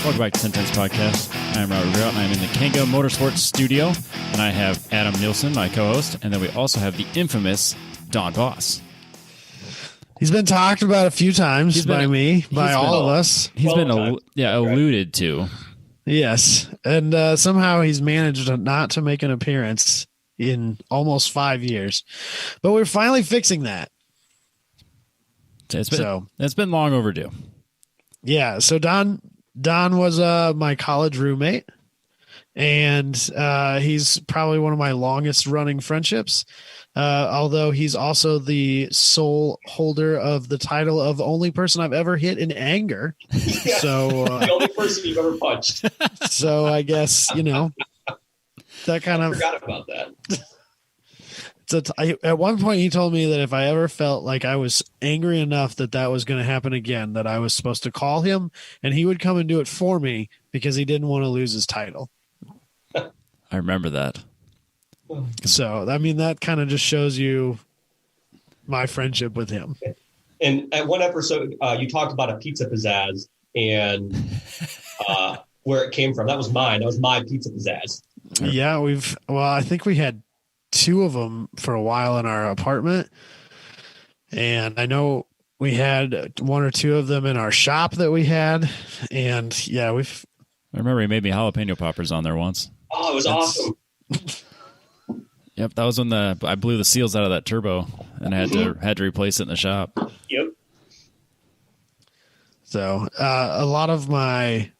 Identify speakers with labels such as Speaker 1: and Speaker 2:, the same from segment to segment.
Speaker 1: Welcome back to TenTenths Podcast. I'm Robert Grout, and I'm in the Kanga Motorsports studio, and I have Adam Nielsen, my co-host, and then we also have the infamous Don Boss.
Speaker 2: He's been talked about a few times by me, by all of us.
Speaker 1: He's been alluded to.
Speaker 2: Yes, and somehow he's managed not to make an appearance in almost 5 years, but we're finally fixing that.
Speaker 1: It's been long overdue.
Speaker 2: Yeah, so Don was my college roommate, and he's probably one of my longest running friendships, although he's also the sole holder of the title of only person I've ever hit in anger.
Speaker 3: Yeah.
Speaker 2: So
Speaker 3: the only person you've ever punched.
Speaker 2: So I guess, that kind of...
Speaker 3: I forgot about that.
Speaker 2: At one point, he told me that if I ever felt like I was angry enough that was going to happen again, that I was supposed to call him and he would come and do it for me because he didn't want to lose his title.
Speaker 1: I remember that.
Speaker 2: So, I mean, that kind of just shows you my friendship with him.
Speaker 3: And at one episode, you talked about a pizza pizzazz and where it came from. That was mine. That was my pizza pizzazz.
Speaker 2: Yeah, I think we had 2 of them for a while in our apartment, and I know we had 1 or 2 of them in our shop that we had, and yeah, I
Speaker 1: remember he made me jalapeno poppers on there once.
Speaker 3: Oh, it was awesome.
Speaker 1: Yep, that was when I blew the seals out of that turbo and I had to replace it in the shop.
Speaker 3: Yep.
Speaker 2: So a lot of my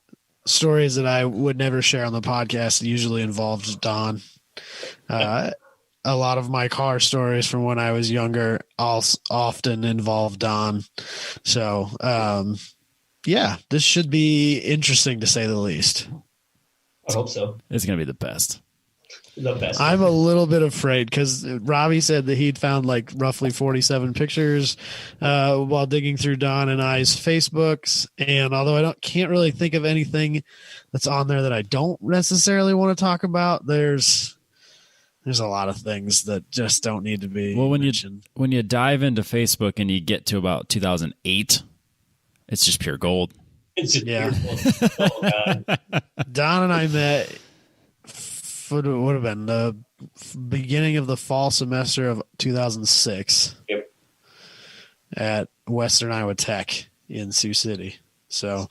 Speaker 2: stories that I would never share on the podcast usually involved Don. A lot of my car stories from when I was younger often involve Don. So, yeah, this should be interesting to say the least.
Speaker 3: I hope so.
Speaker 1: It's going to be the best.
Speaker 3: The best.
Speaker 2: I'm a little bit afraid because Robbie said that he'd found like roughly 47 pictures while digging through Don and I's Facebooks. And although I can't really think of anything that's on there that I don't necessarily want to talk about, there's a lot of things that just don't need to be mentioned.
Speaker 1: When you dive into Facebook and you get to about 2008, it's just pure gold.
Speaker 3: It's just pure gold. Oh, God.
Speaker 2: Don and I met, would have been the beginning of the fall semester of 2006.
Speaker 3: Yep.
Speaker 2: At Western Iowa Tech in Sioux City. So,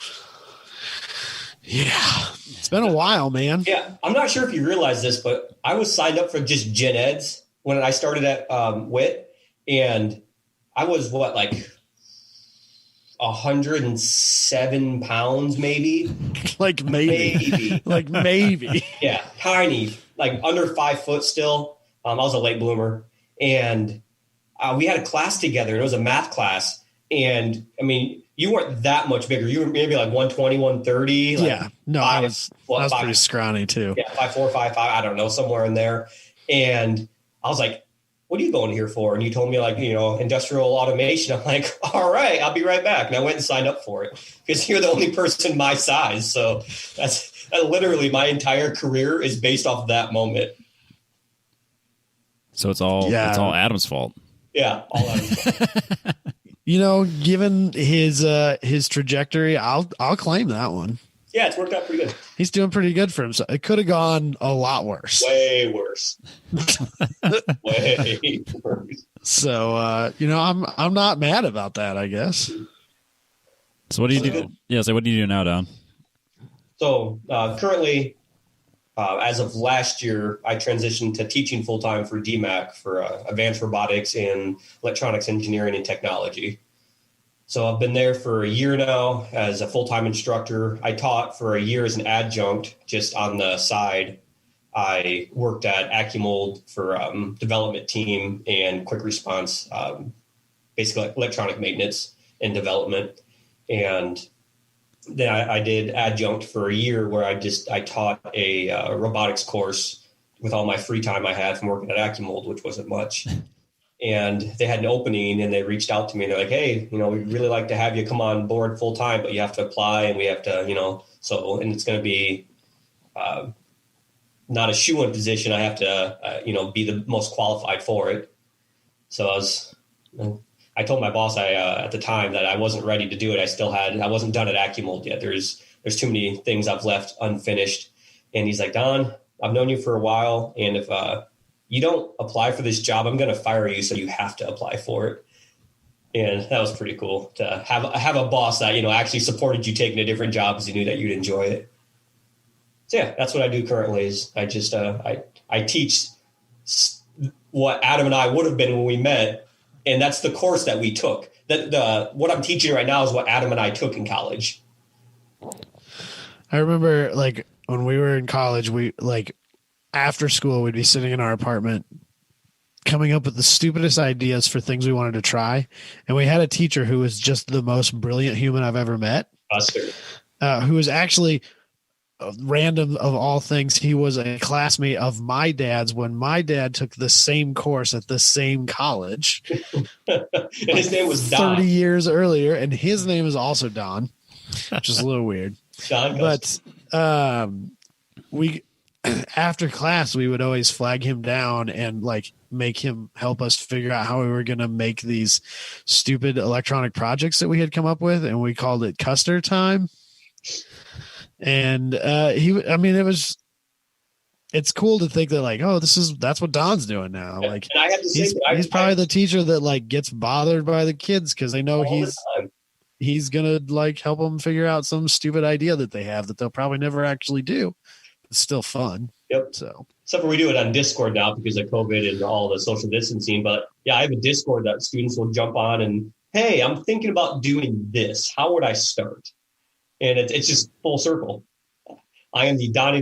Speaker 2: yeah, it's been a while, man.
Speaker 3: Yeah, I'm not sure if you realize this, but I was signed up for just gen eds when I started at WIT, and I was like 107 pounds, maybe.
Speaker 2: Like maybe. Like maybe.
Speaker 3: Yeah, tiny, like under 5 foot still. I was a late bloomer, and we had a class together, and it was a math class, and I mean, you weren't that much bigger. You were maybe like 120, 130. Like
Speaker 2: yeah. No, I was pretty scrawny too.
Speaker 3: Yeah, 5'4", 5'5", I don't know, somewhere in there. And I was like, what are you going here for? And you told me like, industrial automation. I'm like, all right, I'll be right back. And I went and signed up for it because you're the only person my size. So that's literally my entire career is based off of that moment.
Speaker 1: So it's all Adam's fault.
Speaker 3: Yeah, all Adam's fault.
Speaker 2: Given his trajectory, I'll claim that one.
Speaker 3: Yeah, it's worked out pretty good.
Speaker 2: He's doing pretty good for himself. It could have gone a lot worse.
Speaker 3: Way worse. Way worse.
Speaker 2: So, I'm not mad about that, I guess.
Speaker 1: So what do you do? Yeah, so what do you do now, Don?
Speaker 3: So currently, as of last year, I transitioned to teaching full-time for DMAC for advanced robotics and electronics engineering and technology. So I've been there for a year now as a full-time instructor. I taught for a year as an adjunct just on the side. I worked at AccuMold for development team and quick response, basically electronic maintenance and development. And then I did adjunct for a year where I taught a robotics course with all my free time I had from working at AccuMold, which wasn't much. And they had an opening and they reached out to me and they're like, hey, we'd really like to have you come on board full time, but you have to apply and we have to, and it's going to be not a shoe-in position. I have to, be the most qualified for it. So I told my boss at the time that I wasn't ready to do it. I wasn't done at AccuMold yet. There's there's too many things I've left unfinished. And he's like, Don, I've known you for a while. And if you don't apply for this job, I'm going to fire you. So you have to apply for it. And that was pretty cool to have a boss that, actually supported you taking a different job because he knew that you'd enjoy it. So yeah, that's what I do currently is I just, I teach what Adam and I would have been when we met. And that's the course that we took. What I'm teaching right now is what Adam and I took in college.
Speaker 2: I remember like when we were in college, we like after school, we'd be sitting in our apartment coming up with the stupidest ideas for things we wanted to try. And we had a teacher who was just the most brilliant human I've ever met. Who was actually random of all things. He was a classmate of my dad's when my dad took the same course at the same college.
Speaker 3: And his name was Don.
Speaker 2: 30 years earlier. And his name is also Don, which is a little weird.
Speaker 3: Don
Speaker 2: but we after class we would always flag him down and like make him help us figure out how we were going to make these stupid electronic projects that we had come up with, and we called it Custer time. And it's cool to think that like, oh, that's what Don's doing now. Like,
Speaker 3: and I have to say
Speaker 2: he's probably the teacher that like gets bothered by the kids because they know he's gonna like help them figure out some stupid idea that they have that they'll probably never actually do. It's still fun.
Speaker 3: Yep.
Speaker 2: So
Speaker 3: except for we do it on Discord now because of COVID and all the social distancing. But yeah, I have a Discord that students will jump on and, hey, I'm thinking about doing this. How would I start? And it's just full circle. I am the Don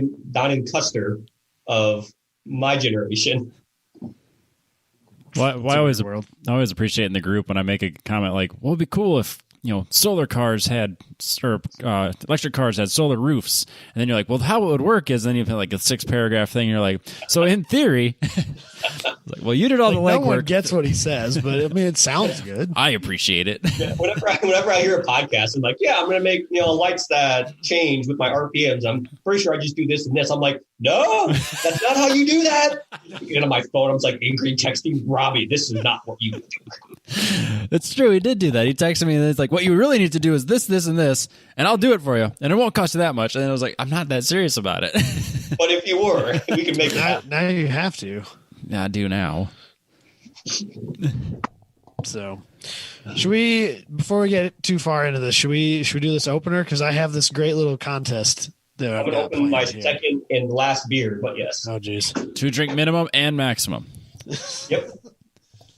Speaker 3: and Custer of my generation.
Speaker 1: Well, I always appreciate in the group when I make a comment like, "What would be cool if solar cars had or electric cars had solar roofs?" And then you're like, "Well, how it would work is then you have like a 6-paragraph thing. You're like, so in theory." Like, well, you did all the legwork.
Speaker 2: No one gets what he says, but I mean, it sounds good.
Speaker 1: I appreciate it.
Speaker 3: Yeah, whenever I hear a podcast, I'm like, yeah, I'm going to make lights that change with my RPMs. I'm pretty sure I just do this and this. I'm like, no, that's not how you do that. And on my phone, I'm like angry texting Robbie. This is not what you do.
Speaker 1: It's true. He did do that. He texted me and it's like, what you really need to do is this, this, and this, and I'll do it for you, and it won't cost you that much. And I was like, I'm not that serious about it.
Speaker 3: But if you were, we could make it happen.
Speaker 2: Now you have to.
Speaker 1: Yeah, I do now.
Speaker 2: So, should we, before we get too far into this, should we do this opener? Because I have this great little contest.
Speaker 3: I'm going to open my second and last beer, but yes.
Speaker 2: Oh, geez.
Speaker 1: 2-drink minimum and maximum.
Speaker 3: Yep.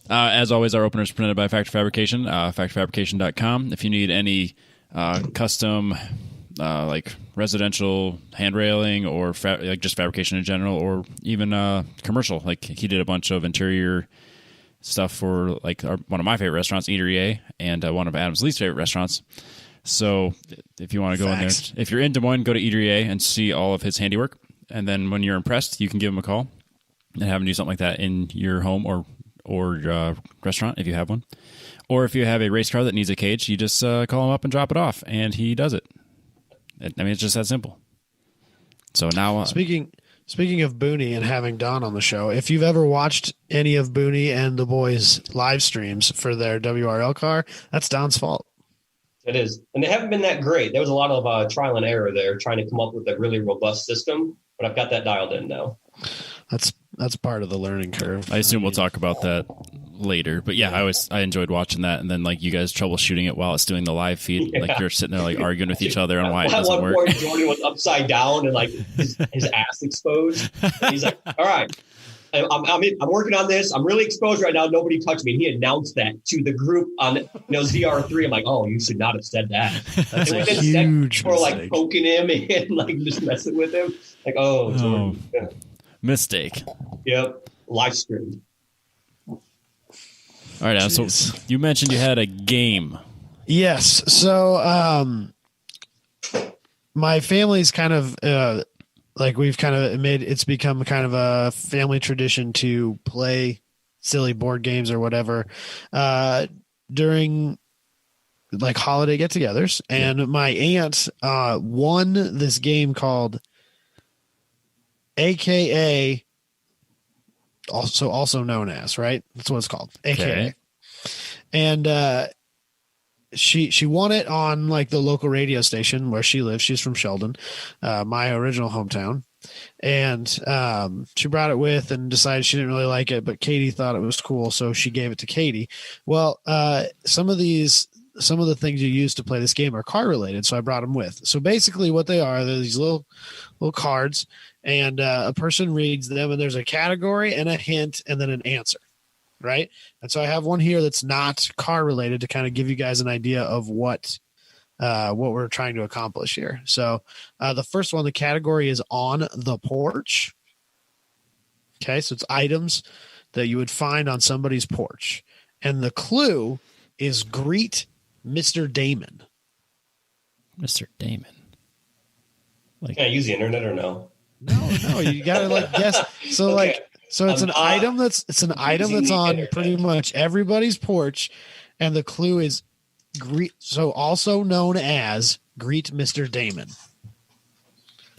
Speaker 1: As always, our opener is presented by Factory Fabrication, factoryfabrication.com. If you need any custom like residential hand railing or like just fabrication in general, or even commercial, like he did a bunch of interior stuff for like one of my favorite restaurants, Eatery A, and one of Adam's least favorite restaurants. So if you want to go in there, if you're in Des Moines, go to Eatery A and see all of his handiwork. And then when you're impressed, you can give him a call and have him do something like that in your home or restaurant if you have one. Or if you have a race car that needs a cage, you just call him up and drop it off, and he does it. I mean, it's just that simple. So now,
Speaker 2: speaking of Booney and having Don on the show, if you've ever watched any of Booney and the boys' live streams for their WRL car, that's Don's fault.
Speaker 3: It is, and they haven't been that great. There was a lot of trial and error there, trying to come up with a really robust system. But I've got that dialed in now.
Speaker 2: That's part of the learning curve.
Speaker 1: I assume we'll talk about that later. But yeah, I enjoyed watching that, and then like you guys troubleshooting it while it's doing the live feed. Yeah. Like you're sitting there like arguing with each other on why it doesn't work.
Speaker 3: At one point, Jordan was upside down and like his ass exposed. And he's like, "All right, I'm working on this. I'm really exposed right now. Nobody touch me." And he announced that to the group on ZR3. I'm like, "Oh, you should not have said that."
Speaker 2: That's a huge
Speaker 3: mistake. Like poking him and like just messing with him. Like, Jordan. Yeah.
Speaker 1: Mistake.
Speaker 3: Yep. Live streamed.
Speaker 1: All right, Adam, so you mentioned you had a game.
Speaker 2: Yes. So my family's kind of like we've kind of it's become kind of a family tradition to play silly board games or whatever during like holiday get-togethers. And my aunt won this game called AKA, also known as, right? That's what it's called, AKA. Okay. And she won it on like the local radio station where she lives. She's from Sheldon, my original hometown. And she brought it with and decided she didn't really like it, but Katie thought it was cool, so she gave it to Katie. Well, some of the things you use to play this game are car related, so I brought them with. So basically what they are, they're these little cards, and a person reads them, and there's a category and a hint and then an answer, right? And so I have one here that's not car related to kind of give you guys an idea of what we're trying to accomplish here. So the first one, the category is on the porch. Okay, so it's items that you would find on somebody's porch. And the clue is greet Mr. Damon.
Speaker 1: Mr. Damon.
Speaker 3: Can I use the internet or no?
Speaker 2: No, you gotta like guess. So
Speaker 3: Okay.
Speaker 2: like, so it's an item that's on pretty much everybody's porch, and the clue is greet. So also known as greet Mr. Damon.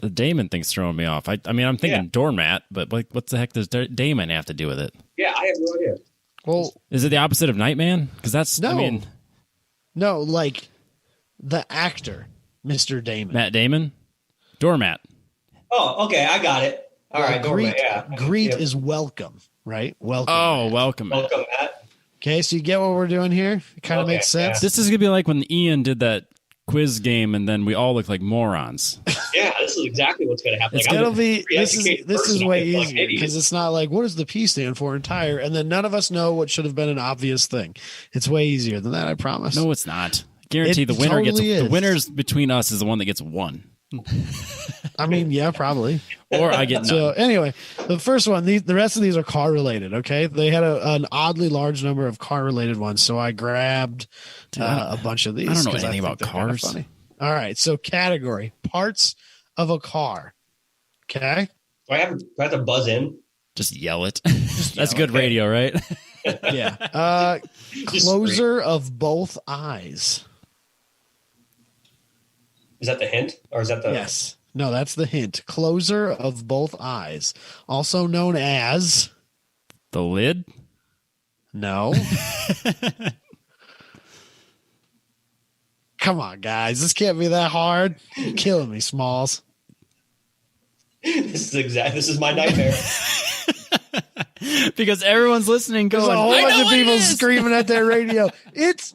Speaker 1: The Damon thing's throwing me off. I mean, I'm thinking doormat, but like, what the heck does Damon have to do with it?
Speaker 3: Yeah, I have no idea.
Speaker 2: Well,
Speaker 1: is it the opposite of Nightman? Because that's
Speaker 2: no, like the actor, Mr. Damon.
Speaker 1: Matt Damon, doormat.
Speaker 3: Oh, okay, I got it. All right,
Speaker 2: greet is welcome, right? Welcome.
Speaker 1: Oh,
Speaker 2: Matt.
Speaker 1: welcome.
Speaker 3: Welcome, Matt.
Speaker 2: Okay, so you get what we're doing here? It kind of makes sense.
Speaker 3: Yeah.
Speaker 1: This is gonna be like when Ian did that quiz game, and then we all look like morons.
Speaker 3: Yeah, this is exactly what's going to happen.
Speaker 1: It's
Speaker 3: Like,
Speaker 1: gonna
Speaker 2: be this is way
Speaker 3: like
Speaker 2: easier because it's not like what does the P stand for entire, and then none of us know what should have been an obvious thing. It's way easier than that, I promise.
Speaker 1: No, it's not. Guarantee the winner
Speaker 2: totally
Speaker 1: gets
Speaker 2: is.
Speaker 1: the winners between us is the one that gets one.
Speaker 2: I mean, yeah, probably.
Speaker 1: Or I get none.
Speaker 2: So anyway, the first one, the rest of these are car related. Okay, they had an oddly large number of car related ones, so I grabbed a bunch of these.
Speaker 1: I don't know
Speaker 2: 'cause
Speaker 1: anything
Speaker 2: think
Speaker 1: about
Speaker 2: they're kinda
Speaker 1: cars.
Speaker 2: funny. All right, so category parts of a car. Okay,
Speaker 3: Do I have to buzz in?
Speaker 1: Just yell it. That's good radio, right?
Speaker 2: yeah. Closer of both eyes.
Speaker 3: Is that the hint, or is that the?
Speaker 2: Yes. No, that's the hint. Closer of both eyes, also known as
Speaker 1: The lid.
Speaker 2: no. Come on, guys. This can't be that hard. You're killing me, Smalls.
Speaker 3: This is my nightmare.
Speaker 1: Because everyone's listening,
Speaker 2: There's
Speaker 1: going,
Speaker 2: a whole
Speaker 1: I know
Speaker 2: bunch of
Speaker 1: what it
Speaker 2: people
Speaker 1: is!"
Speaker 2: screaming at their radio. It's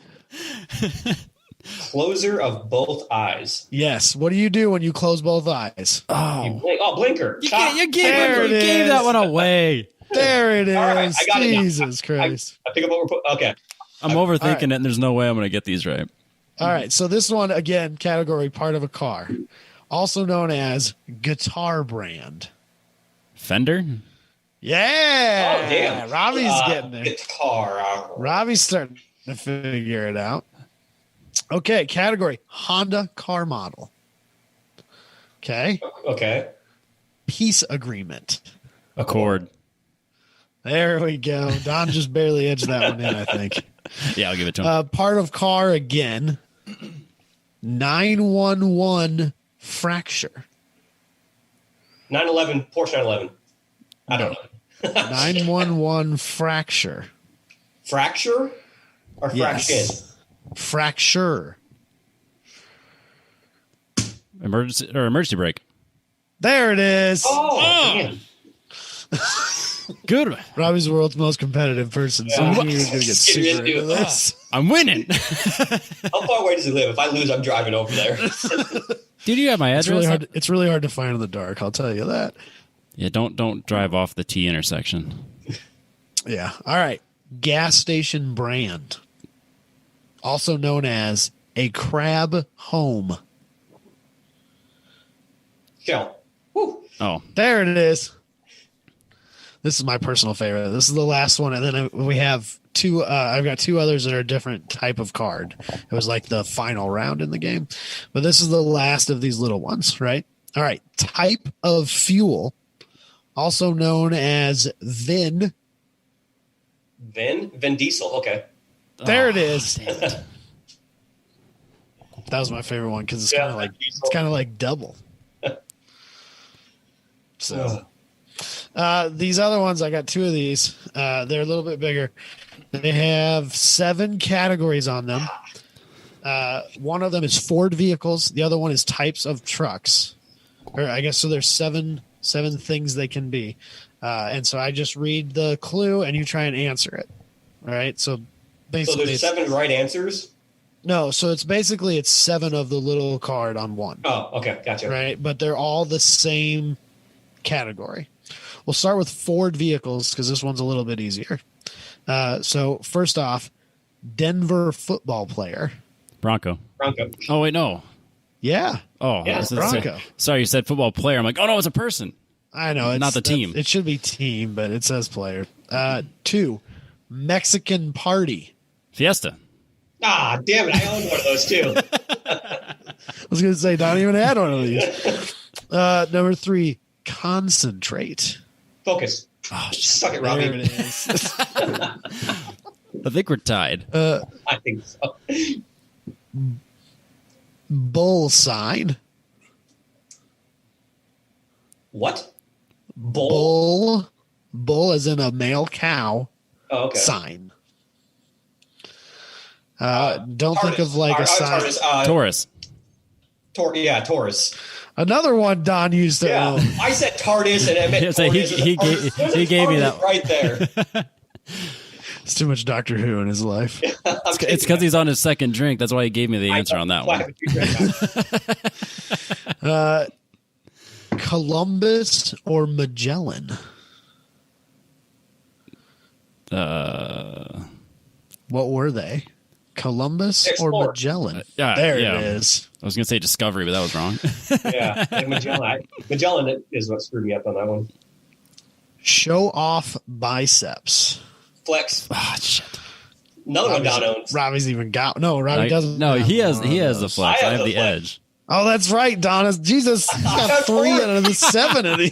Speaker 3: Closer of both eyes.
Speaker 2: yes. What do you do when you close both eyes?
Speaker 3: You blink. Oh, blinker.
Speaker 1: You,
Speaker 3: Stop.
Speaker 1: you gave,
Speaker 2: There
Speaker 1: you
Speaker 2: it
Speaker 1: gave
Speaker 2: is.
Speaker 1: that one away.
Speaker 2: There it is.
Speaker 3: All right, I got it now.
Speaker 2: Jesus Christ.
Speaker 3: I pick up what we're putting. Okay.
Speaker 1: I'm overthinking
Speaker 2: right.
Speaker 1: it, and there's no way I'm going to get these right.
Speaker 2: All right. So this one again, category part of a car, also known as guitar brand.
Speaker 1: Fender.
Speaker 2: Yeah.
Speaker 3: Oh, damn.
Speaker 2: Robbie's getting there.
Speaker 3: Guitar.
Speaker 2: Robbie's starting to figure it out. Okay, category Honda car model. Okay,
Speaker 3: Okay.
Speaker 2: peace agreement.
Speaker 1: Accord.
Speaker 2: There we go. Don just barely edged that one in, I think.
Speaker 1: Yeah, I'll give it to him.
Speaker 2: Part of car again. 911 fracture.
Speaker 3: 911, Porsche 911. I don't know.
Speaker 2: 911 fracture.
Speaker 3: Fracture or fraction?
Speaker 2: Yes. Fracture.
Speaker 1: Emergency brake.
Speaker 2: There it is.
Speaker 3: Oh, man.
Speaker 1: Good.
Speaker 2: Robbie's the world's most competitive person, so
Speaker 3: Yeah.
Speaker 2: he knew he was going to get super
Speaker 3: Get into
Speaker 2: into
Speaker 3: it.
Speaker 2: this.
Speaker 1: I'm winning.
Speaker 3: How far away does he live? If I lose, I'm driving over there.
Speaker 1: Dude, you have my address?
Speaker 2: It's really hard to find in the dark, I'll tell you that.
Speaker 1: Yeah, don't drive off the T intersection.
Speaker 2: Yeah. All right. Gas station brand. Also known as a crab home.
Speaker 3: Shell. Woo.
Speaker 1: Oh,
Speaker 2: There it is. This is my personal favorite. This is the last one. And then we have two. I've got two others that are a different type of card. It was like the final round in the game. But this is the last of these little ones, right? All right. Type of fuel. Also known as VIN.
Speaker 3: Vin Diesel. Okay.
Speaker 2: There it is.
Speaker 1: Damn it.
Speaker 2: That was my favorite one because it's
Speaker 3: Yeah,
Speaker 2: kind of like
Speaker 3: Diesel.
Speaker 2: it's kind of like double. So these other ones, I got two of these. They're a little bit bigger. They have 7 categories on them. One of them is Ford vehicles. The other one is types of trucks. Or I guess so. There's seven things they can be, and so I just read the clue and you try and answer it. All right. So basically,
Speaker 3: there's 7 right answers.
Speaker 2: No, so it's 7 of the little card on one.
Speaker 3: Oh, okay, gotcha.
Speaker 2: Right, but they're all the same category. We'll start with Ford vehicles because this one's a little bit easier. So first off, Denver football player.
Speaker 1: Bronco. Oh, wait, no.
Speaker 2: Yeah.
Speaker 1: Oh,
Speaker 3: yeah,
Speaker 2: Bronco.
Speaker 1: Sorry, you said football player. I'm like, oh, no, it's a person.
Speaker 2: I know. It's
Speaker 1: not the team.
Speaker 2: It should be team, but it says player. 2, Mexican party.
Speaker 1: Fiesta.
Speaker 3: Ah, damn it. I owned one of those too.
Speaker 2: I was going to say, Don even had one of these. Number 3, concentrate.
Speaker 3: Focus.
Speaker 1: Oh,
Speaker 3: Suck it, Robbie.
Speaker 2: There it is.
Speaker 1: I think we're tied.
Speaker 3: I think so.
Speaker 2: Bull sign.
Speaker 3: What? Bull?
Speaker 2: Bull as in a male cow.
Speaker 3: Oh, okay.
Speaker 2: Sign. Don't think of like a sign.
Speaker 1: Taurus.
Speaker 3: Taurus.
Speaker 2: Another one Don used to own.
Speaker 3: I said TARDIS and I meant TARDIS.
Speaker 1: He gave me that
Speaker 3: right there.
Speaker 2: It's too much Doctor Who in his life.
Speaker 1: It's because he's on his second drink. That's why he gave me the answer on that one.
Speaker 2: Columbus or Magellan? What were they? Columbus
Speaker 3: Explorer.
Speaker 2: or Magellan?
Speaker 1: Yeah,
Speaker 2: There
Speaker 1: yeah.
Speaker 2: it is.
Speaker 1: I was going to say Discovery, but that was wrong.
Speaker 3: Yeah, like Magellan. Magellan is what screwed me up on that one.
Speaker 2: Show off biceps.
Speaker 3: Flex.
Speaker 1: Ah, shit.
Speaker 3: Another one Don owns.
Speaker 2: Robbie's even got. No, Robbie doesn't.
Speaker 1: No,
Speaker 2: have
Speaker 1: he has
Speaker 2: one of
Speaker 1: the
Speaker 2: those.
Speaker 1: flex. I have the
Speaker 3: flex.
Speaker 1: edge.
Speaker 2: Oh, that's right, Donna. Jesus, he's got 3 out of the 7 of these.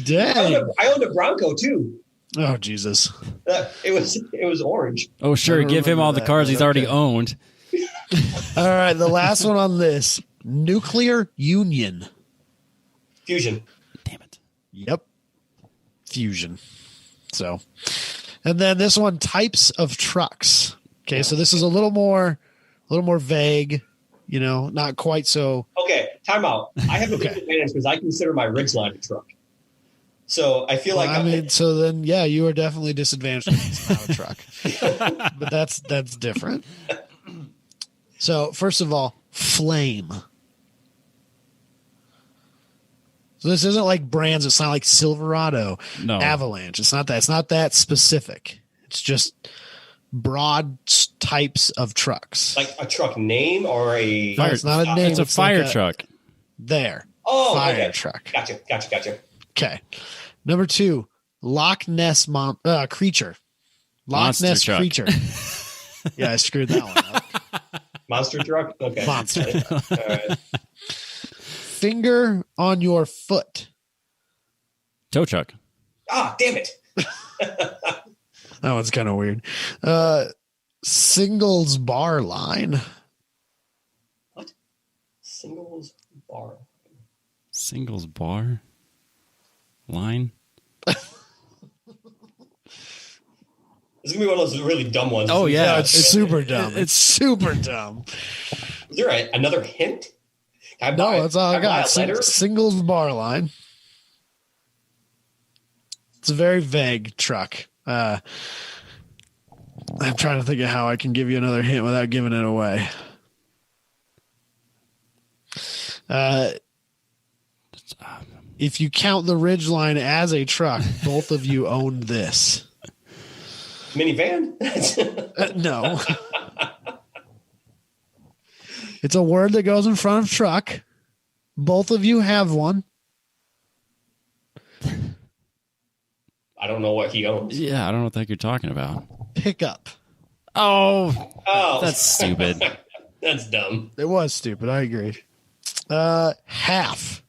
Speaker 2: Dang.
Speaker 3: I owned a Bronco too.
Speaker 2: Oh, Jesus.
Speaker 3: It was orange.
Speaker 1: Oh, sure.
Speaker 2: I don't
Speaker 1: Give him all the
Speaker 2: remember
Speaker 1: cards
Speaker 2: that,
Speaker 1: he's
Speaker 2: but
Speaker 1: already
Speaker 2: okay.
Speaker 1: owned.
Speaker 2: All right, the last one on this. Nuclear union.
Speaker 3: Fusion.
Speaker 1: Damn it.
Speaker 2: Yep. Fusion. So, and then this one, types of trucks. Okay, so this is a little more vague, not quite so.
Speaker 3: Okay, time out. I have a disadvantage because I consider my Ridgeline a truck. So I feel like
Speaker 2: so then, yeah, you are definitely disadvantaged. It's not a truck, but that's different. So first of all, flame. So this isn't like brands. It's not like Silverado,
Speaker 1: No.
Speaker 2: Avalanche. It's not that. It's not that specific. It's just broad types of trucks.
Speaker 3: like a truck name or a
Speaker 2: No, it's not a name.
Speaker 1: It's a fire
Speaker 2: like
Speaker 1: truck.
Speaker 2: There.
Speaker 3: oh
Speaker 2: Fire
Speaker 3: okay.
Speaker 2: truck.
Speaker 3: Gotcha.
Speaker 2: Okay. Number 2, Loch Ness creature. Loch
Speaker 1: Monster
Speaker 2: Ness
Speaker 1: truck.
Speaker 2: creature. Yeah, I screwed that one up.
Speaker 3: Monster truck. Okay.
Speaker 2: Monster truck.
Speaker 3: All right.
Speaker 2: Finger on your foot.
Speaker 1: Tow truck.
Speaker 3: Ah, damn it.
Speaker 2: That one's kind of weird. Singles bar line.
Speaker 3: What? Singles bar.
Speaker 1: Singles bar. Line.
Speaker 3: This is gonna be one of those really dumb ones.
Speaker 1: Oh, yeah.
Speaker 2: No, it's super dumb.
Speaker 1: it's-
Speaker 2: It's super dumb.
Speaker 3: Is there another hint? Can I
Speaker 2: No,
Speaker 3: buy-
Speaker 2: that's all I
Speaker 3: can buy
Speaker 2: got.
Speaker 3: a letter?
Speaker 2: Singles bar line. It's a very vague truck. I'm trying to think of how I can give you another hint without giving it away. If you count the Ridgeline as a truck, both of you own this.
Speaker 3: Minivan?
Speaker 2: No. It's a word that goes in front of truck. Both of you have one.
Speaker 3: I don't know what he owns.
Speaker 1: Yeah, I don't know what the heck you're talking about.
Speaker 2: Pickup.
Speaker 1: Oh,
Speaker 3: Oh,
Speaker 1: that's stupid.
Speaker 3: That's dumb.
Speaker 2: It was stupid. I agree. Half.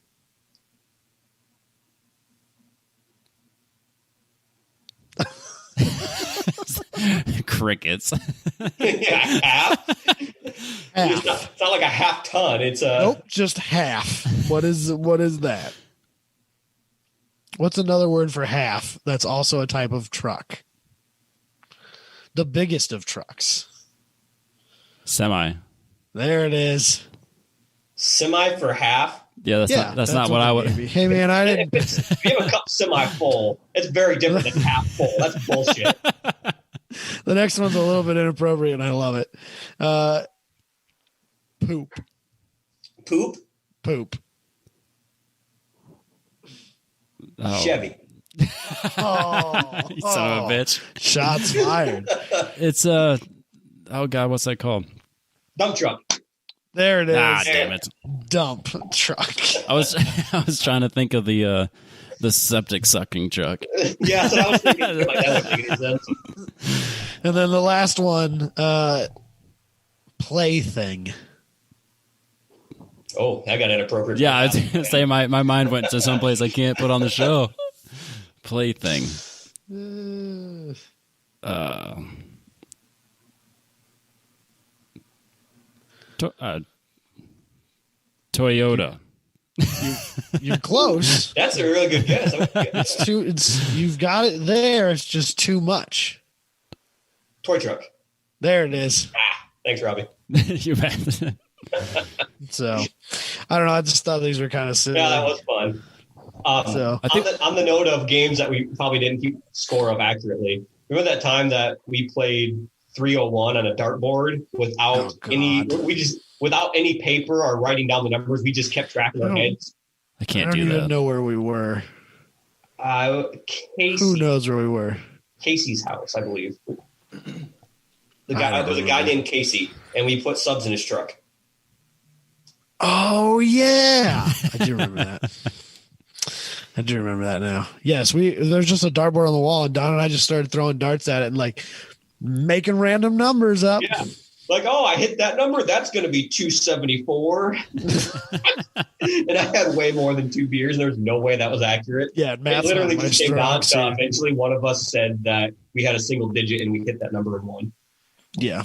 Speaker 1: Crickets.
Speaker 3: Yeah, half.
Speaker 2: Half.
Speaker 3: It's not like a half ton. It's a
Speaker 2: Nope, just half. What is that? What's another word for half that's also a type of truck? The biggest of trucks.
Speaker 1: Semi.
Speaker 2: There it is.
Speaker 3: Semi for half.
Speaker 1: Yeah, that's not what I would.
Speaker 2: Hey man, I didn't.
Speaker 3: If you have a cup semi full, it's very different than half full. That's bullshit.
Speaker 2: The next one's a little bit inappropriate, and I love it. Poop.
Speaker 3: Poop.
Speaker 1: Oh.
Speaker 3: Chevy.
Speaker 2: Oh,
Speaker 1: You son of a bitch.
Speaker 2: Shots fired.
Speaker 1: It's oh god, what's that called?
Speaker 3: Dump truck.
Speaker 2: There it is.
Speaker 1: Ah, damn it.
Speaker 2: Dump truck.
Speaker 1: I was trying to think of the septic sucking truck.
Speaker 3: Yeah, that's what I was thinking. Like, that would make any sense.
Speaker 2: And then the last one, plaything.
Speaker 3: Oh, I got inappropriate.
Speaker 1: Yeah, I was gonna say my mind went to someplace I can't put on the show. Plaything. Toyota.
Speaker 2: You're close.
Speaker 3: That's a really good guess.
Speaker 2: You've got it there. It's just too much.
Speaker 3: Toy truck.
Speaker 2: There it is.
Speaker 3: Thanks, Robbie.
Speaker 1: You bet.
Speaker 2: So, I don't know. I just thought these were kind of silly.
Speaker 3: Yeah, that was fun.
Speaker 2: So
Speaker 1: I think
Speaker 3: on the note of games that we probably didn't keep score of accurately, remember that time that we played 301 on a dartboard without without any paper or writing down the numbers? We just kept track in our heads.
Speaker 1: I can't
Speaker 2: don't
Speaker 1: do
Speaker 2: even
Speaker 1: that.
Speaker 2: know where we were. Who knows where we were?
Speaker 3: Casey's house, I believe. There was a guy named Casey, and we put subs in his truck.
Speaker 2: Oh yeah, I do remember that. I do remember that now. Yes, there's just a dartboard on the wall, and Don and I just started throwing darts at it and like making random numbers up.
Speaker 3: Yeah, like, oh, I hit that number. That's going to be 274. And I had way more than 2 beers. And there was no way that was accurate.
Speaker 2: Yeah,
Speaker 3: it literally just came down to eventually one of us said that we had a single digit and we hit that number and won.
Speaker 2: Yeah.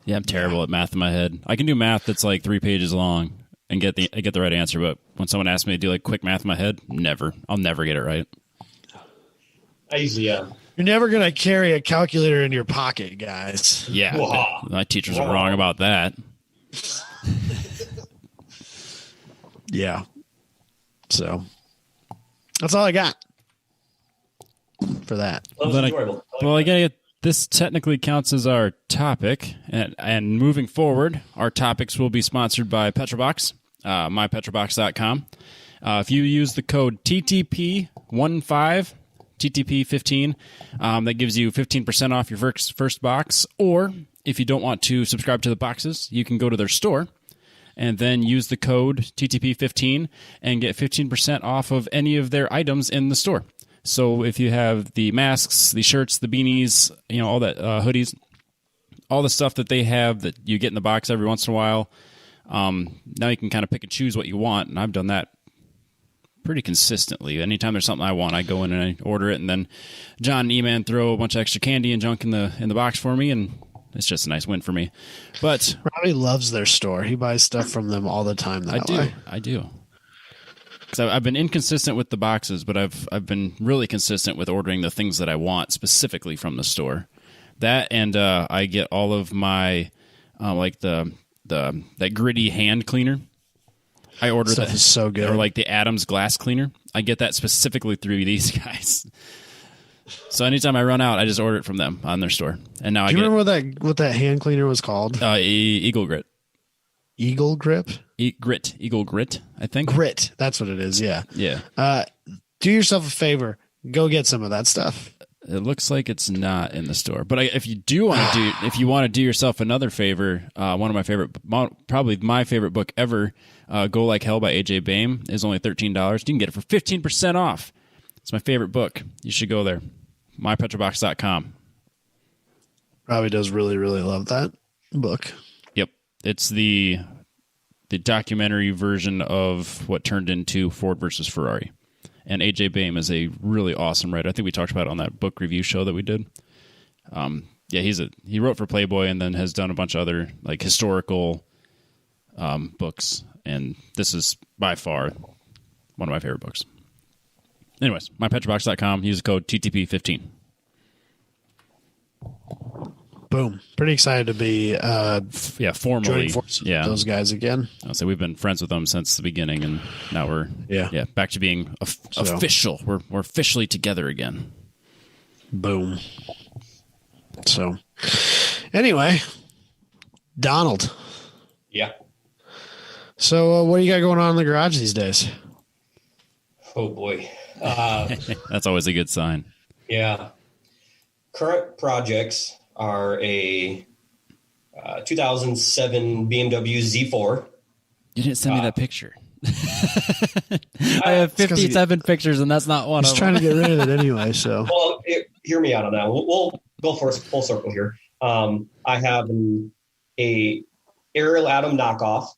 Speaker 1: Yeah, I'm terrible at math in my head. I can do math that's like 3 pages long and get the right answer, but when someone asks me to do like quick math in my head, never. I'll never get it right.
Speaker 3: I usually am.
Speaker 2: You're never going to carry a calculator in your pocket, guys.
Speaker 1: Yeah.
Speaker 3: Wow.
Speaker 1: My teachers are wrong about that.
Speaker 2: Yeah. So that's all I got for that.
Speaker 3: That was enjoyable.
Speaker 1: I gotta get this technically counts as our topic, and moving forward, our topics will be sponsored by Petrobox, mypetrobox.com. If you use the code TTP15, TTP15, that gives you 15% off your first box. Or if you don't want to subscribe to the boxes, you can go to their store and then use the code TTP15 and get 15% off of any of their items in the store. So if you have the masks, the shirts, the beanies, all that hoodies, all the stuff that they have that you get in the box every once in a while, now you can kind of pick and choose what you want. And I've done that pretty consistently. Anytime there's something I want, I go in and I order it, and then John and E-Man throw a bunch of extra candy and junk in the box for me, and it's just a nice win for me. But
Speaker 2: Robbie loves their store. He buys stuff from them all the time.
Speaker 1: I do. Because I've been inconsistent with the boxes, but I've been really consistent with ordering the things that I want specifically from the store. That, and I get all of my like that gritty hand cleaner. I order
Speaker 2: that. Is so good.
Speaker 1: Or like the Adams glass cleaner. I get that specifically through these guys. So anytime I run out, I just order it from them on their store. And now
Speaker 2: do you remember what that hand cleaner was called?
Speaker 1: Eagle Grit.
Speaker 2: Eagle Grip?
Speaker 1: Eagle Grit, I think.
Speaker 2: Grit, that's what it is, yeah.
Speaker 1: Yeah.
Speaker 2: Do yourself a favor. Go get some of that stuff.
Speaker 1: It looks like it's not in the store. But if you do want to if you want to do yourself another favor, probably my favorite book ever, Go Like Hell by AJ Baim, is only $13. You can get it for 15% off. It's my favorite book. You should go there. mypetrobox.com.
Speaker 2: Robbie does really, really love that book.
Speaker 1: Yep. It's the documentary version of what turned into Ford versus Ferrari. And AJ Baim is a really awesome writer. I think we talked about it on that book review show that we did. He wrote for Playboy and then has done a bunch of other like historical books. And this is by far one of my favorite books. Anyways, mypetrobox.com. Use the code TTP15.
Speaker 2: boom. Pretty excited to be
Speaker 1: formally
Speaker 2: joining forces with those guys again.
Speaker 1: So we've been friends with them since the beginning, and now we're back to being official. We're officially together again.
Speaker 2: Boom. So anyway, Donald.
Speaker 3: Yeah.
Speaker 2: So what do you got going on in the garage these days?
Speaker 3: Oh boy.
Speaker 1: That's always a good sign.
Speaker 3: Yeah. Current projects are a 2007 BMW Z4.
Speaker 1: You didn't send me that picture. I have 57 pictures, and that's not one of them.
Speaker 2: He's trying to get rid of it anyway. So,
Speaker 3: well, hear me out on that. We'll go for a full circle here. I have a Ariel Atom knockoff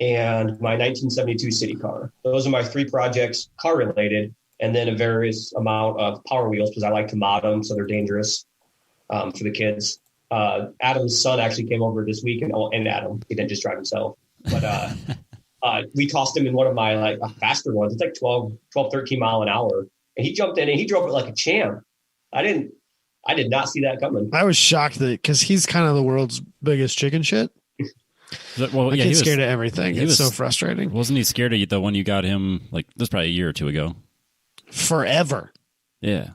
Speaker 3: and my 1972 city car. Those are my three projects, car related, and then a various amount of Power Wheels because I like to mod them so they're dangerous for the kids. Adam's son actually came over this week, and Adam, he didn't just drive himself, but we tossed him in one of my faster ones. It's like 12, 13 mile an hour, and he jumped in and he drove it like a champ. I did not see that coming.
Speaker 2: I was shocked that because he's kind of the world's biggest chicken shit.
Speaker 1: Well,
Speaker 2: he was scared of everything. It's so frustrating.
Speaker 1: Wasn't he scared of the one you got him? Like this, probably a year or two ago.
Speaker 2: Forever.
Speaker 1: Yeah.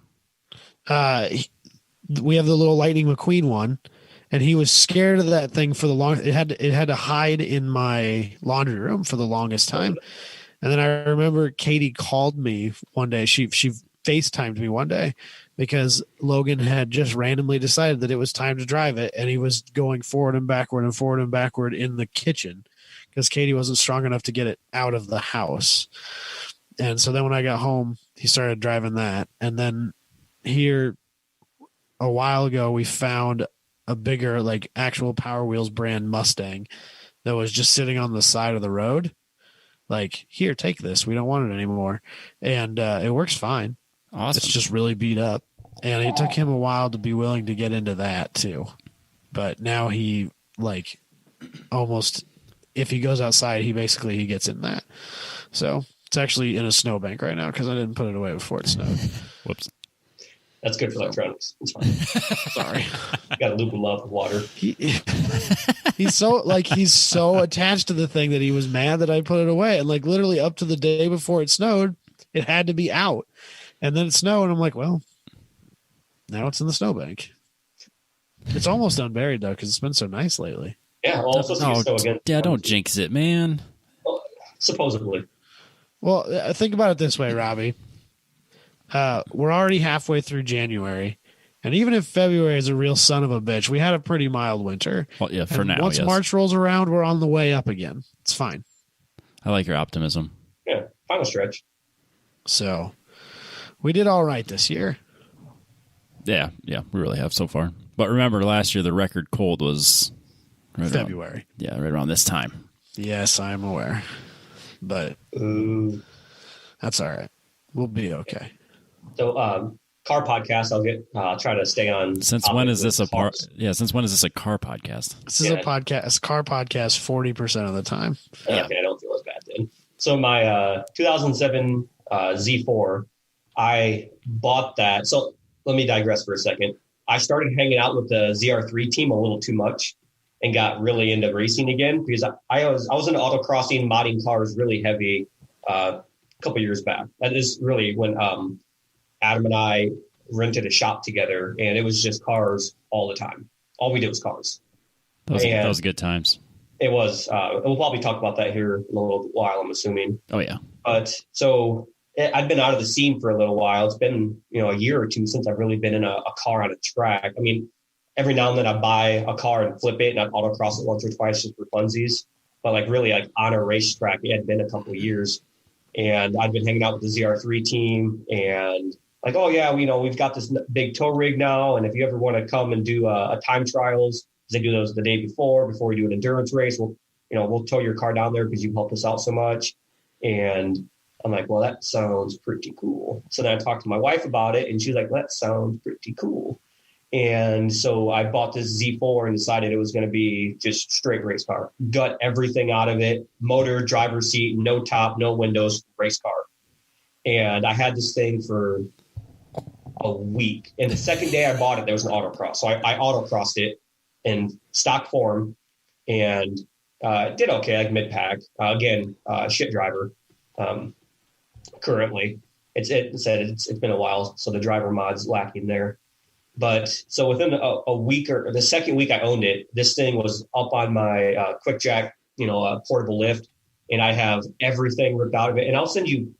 Speaker 2: We have the little Lightning McQueen one, and he was scared of that thing for the long. It had to hide in my laundry room for the longest time. And then I remember Katie called me one day. She FaceTimed me one day because Logan had just randomly decided that it was time to drive it, and he was going forward and backward in the kitchen because Katie wasn't strong enough to get it out of the house. And so then when I got home, he started driving that. And then here a while ago, we found a bigger, actual Power Wheels brand Mustang that was just sitting on the side of the road. Like, here, take this. We don't want it anymore. And it works fine.
Speaker 1: Awesome.
Speaker 2: It's just really beat up. And it took him a while to be willing to get into that too. But now he almost, if he goes outside, he gets in that. So it's actually in a snowbank right now because I didn't put it away before it snowed.
Speaker 1: Whoops.
Speaker 3: That's good for electronics. It's fine.
Speaker 2: Sorry.
Speaker 3: Got a loop of love with water.
Speaker 2: He's so attached to the thing that he was mad that I put it away. And literally up to the day before it snowed, it had to be out. And then it snowed, and I'm like, well, now it's in the snowbank. It's almost unburied, though, because it's been so nice lately.
Speaker 3: Yeah, well,
Speaker 1: don't jinx it, man.
Speaker 3: Well, supposedly.
Speaker 2: Well, think about it this way, Robbie. We're already halfway through January, and even if February is a real son of a bitch, we had a pretty mild winter.
Speaker 1: Well, yeah, for now.
Speaker 2: Once March rolls around, we're on the way up again. It's fine.
Speaker 1: I like your optimism.
Speaker 3: Yeah, final stretch.
Speaker 2: So we did all right this year.
Speaker 1: Yeah, we really have so far. But remember, last year the record cold was
Speaker 2: February.
Speaker 1: Right around this time.
Speaker 2: Yes, I'm aware, but that's all right. We'll be okay.
Speaker 3: So, car podcast. I'll try to stay on.
Speaker 1: Since when is this a part? Yeah, since when is this a car podcast?
Speaker 2: This is a podcast, car podcast, 40% of the time.
Speaker 3: Okay, I don't feel as bad then. So my 2007 Z4, I bought that. So let me digress for a second. I started hanging out with the ZR3 team a little too much and got really into racing again because I was into autocrossing, modding cars really heavy a couple years back. That is really when Adam and I rented a shop together, and it was just cars all the time. All we did was cars.
Speaker 1: Those good times.
Speaker 3: It was. We'll probably talk about that here in a little while, I'm assuming.
Speaker 1: Oh, yeah.
Speaker 3: But so I've been out of the scene for a little while. It's been, a year or two since I've really been in a car on a track. I mean, every now and then I buy a car and flip it, and I'd autocross it once or twice just for funsies. But really on a racetrack, it had been a couple of years. And I've been hanging out with the ZR3 team and we've got this big tow rig now. And if you ever want to come and do a time trials, they do those the day before we do an endurance race, we'll tow your car down there because you helped us out so much. And I'm like, well, that sounds pretty cool. So then I talked to my wife about it, and she's like, that sounds pretty cool. And so I bought this Z4 and decided it was going to be just straight race car. Gut everything out of it. Motor, driver's seat, no top, no windows, race car. And I had this thing for a week. And the second day I bought it, there was an autocross. So I autocrossed it in stock form and did okay, like mid-pack. Again, shit driver currently. It's been a while, so the driver mod's lacking there. But so within a week or the second week I owned it, this thing was up on my quick jack, portable lift, and I have everything ripped out of it. And I'll send you,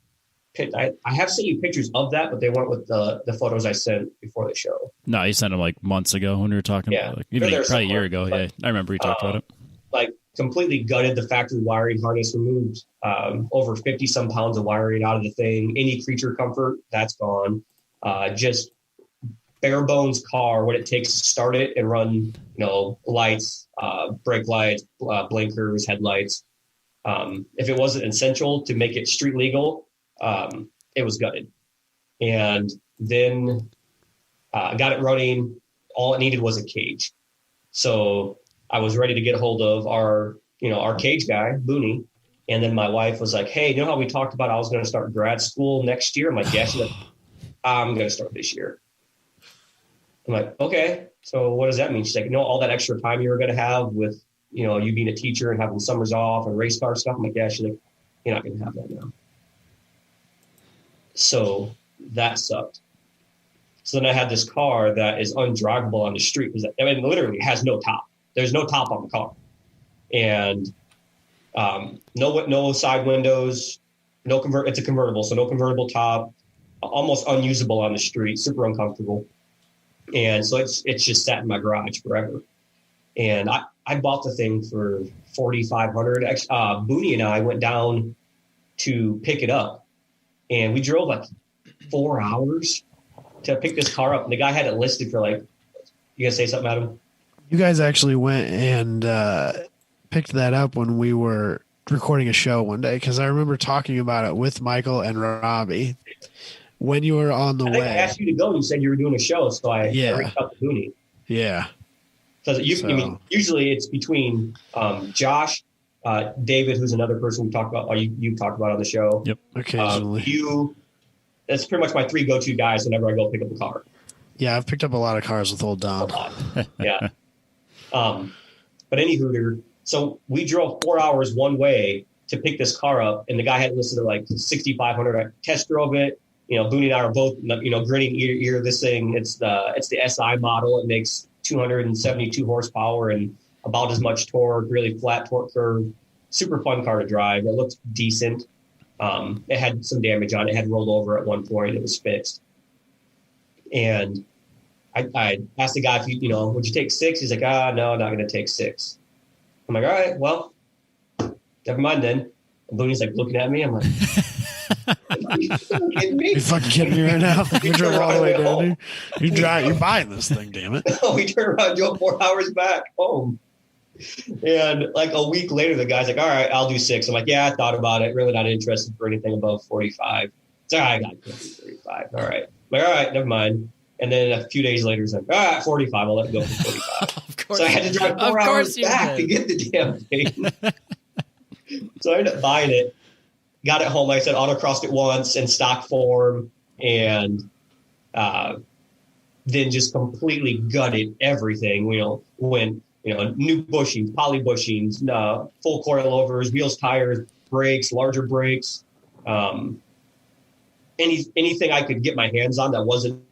Speaker 3: I have sent you pictures of that, but they weren't with the photos I sent before the show.
Speaker 1: No, you sent them like months ago when we were talking about it. Like, probably a year ago. But, yeah, I remember you talked about it.
Speaker 3: Like completely gutted the factory wiring harness, removed over 50 some pounds of wiring out of the thing. Any creature comfort, that's gone. Just bare bones car, what it takes to start it and run, lights, brake lights, blinkers, headlights. If it wasn't essential to make it street legal, it was gutted. And then got it running. All it needed was a cage. So I was ready to get a hold of our cage guy, Booney. And then my wife was like, hey, how we talked about I was going to start grad school next year? I'm like, yeah. She's like, I'm going to start this year. I'm like, okay, so what does that mean? She's like, all that extra time you were going to have with, you being a teacher and having summers off and race car stuff. I'm like, yeah. She's like, you're not going to have that now. So that sucked. So then I had this car that is undrivable on the street because literally has no top. There's no top on the car, and no side windows, it's a convertible, so no convertible top, almost unusable on the street, super uncomfortable. And so it's just sat in my garage forever. And I bought the thing for $4,500. Booney and I went down to pick it up, and we drove like 4 hours to pick this car up. And the guy had it listed for like, you gonna say something, Adam?
Speaker 2: You guys actually went and picked that up when we were recording a show one day, because I remember talking about it with Michael and Robbie when you were on the way.
Speaker 3: I asked you to go, and you said you were doing a show, so I reached out to Booney.
Speaker 2: Yeah.
Speaker 3: Usually it's between Josh, David, who's another person we talked about, or you talked about on the show.
Speaker 2: Yep. Occasionally.
Speaker 3: That's pretty much my three go-to guys whenever I go pick up a car.
Speaker 2: Yeah, I've picked up a lot of cars with old Don.
Speaker 3: Yeah. But anywho, so we drove 4 hours one way to pick this car up, and the guy had listed at like 6,500. I test drove it. Booney and I are both, grinning ear to ear. This thing, it's the SI model. It makes 272 horsepower and about as much torque, really flat torque curve. Super fun car to drive. It looked decent. It had some damage on it. It had rolled over at one point. It was fixed. And I asked the guy, if would you take 6? He's like, no, not going to take 6. I'm like, all right, well, never mind then. And Booney's like looking at me. I'm like, are you kidding me?
Speaker 2: You fucking kidding me right now? You drove all the way down here. You're buying this thing, damn it.
Speaker 3: We turned around and drove 4 hours back home. And like a week later, the guy's like, all right, I'll do 6. I'm like, yeah, I thought about it. Really not interested for anything above 45. It's all right, I got 35. All right. I'm like, all right, never mind. And then a few days later, he's like, all right, 45. I'll let it go for 45.
Speaker 1: Of course.
Speaker 3: So I had to drive 4 hours back to get the damn thing. So I ended up buying it, got it home. Like I said, autocrossed it once in stock form, and then just completely gutted everything. When new bushings, poly bushings, full coilovers, wheels, tires, brakes, larger brakes, anything I could get my hands on that wasn't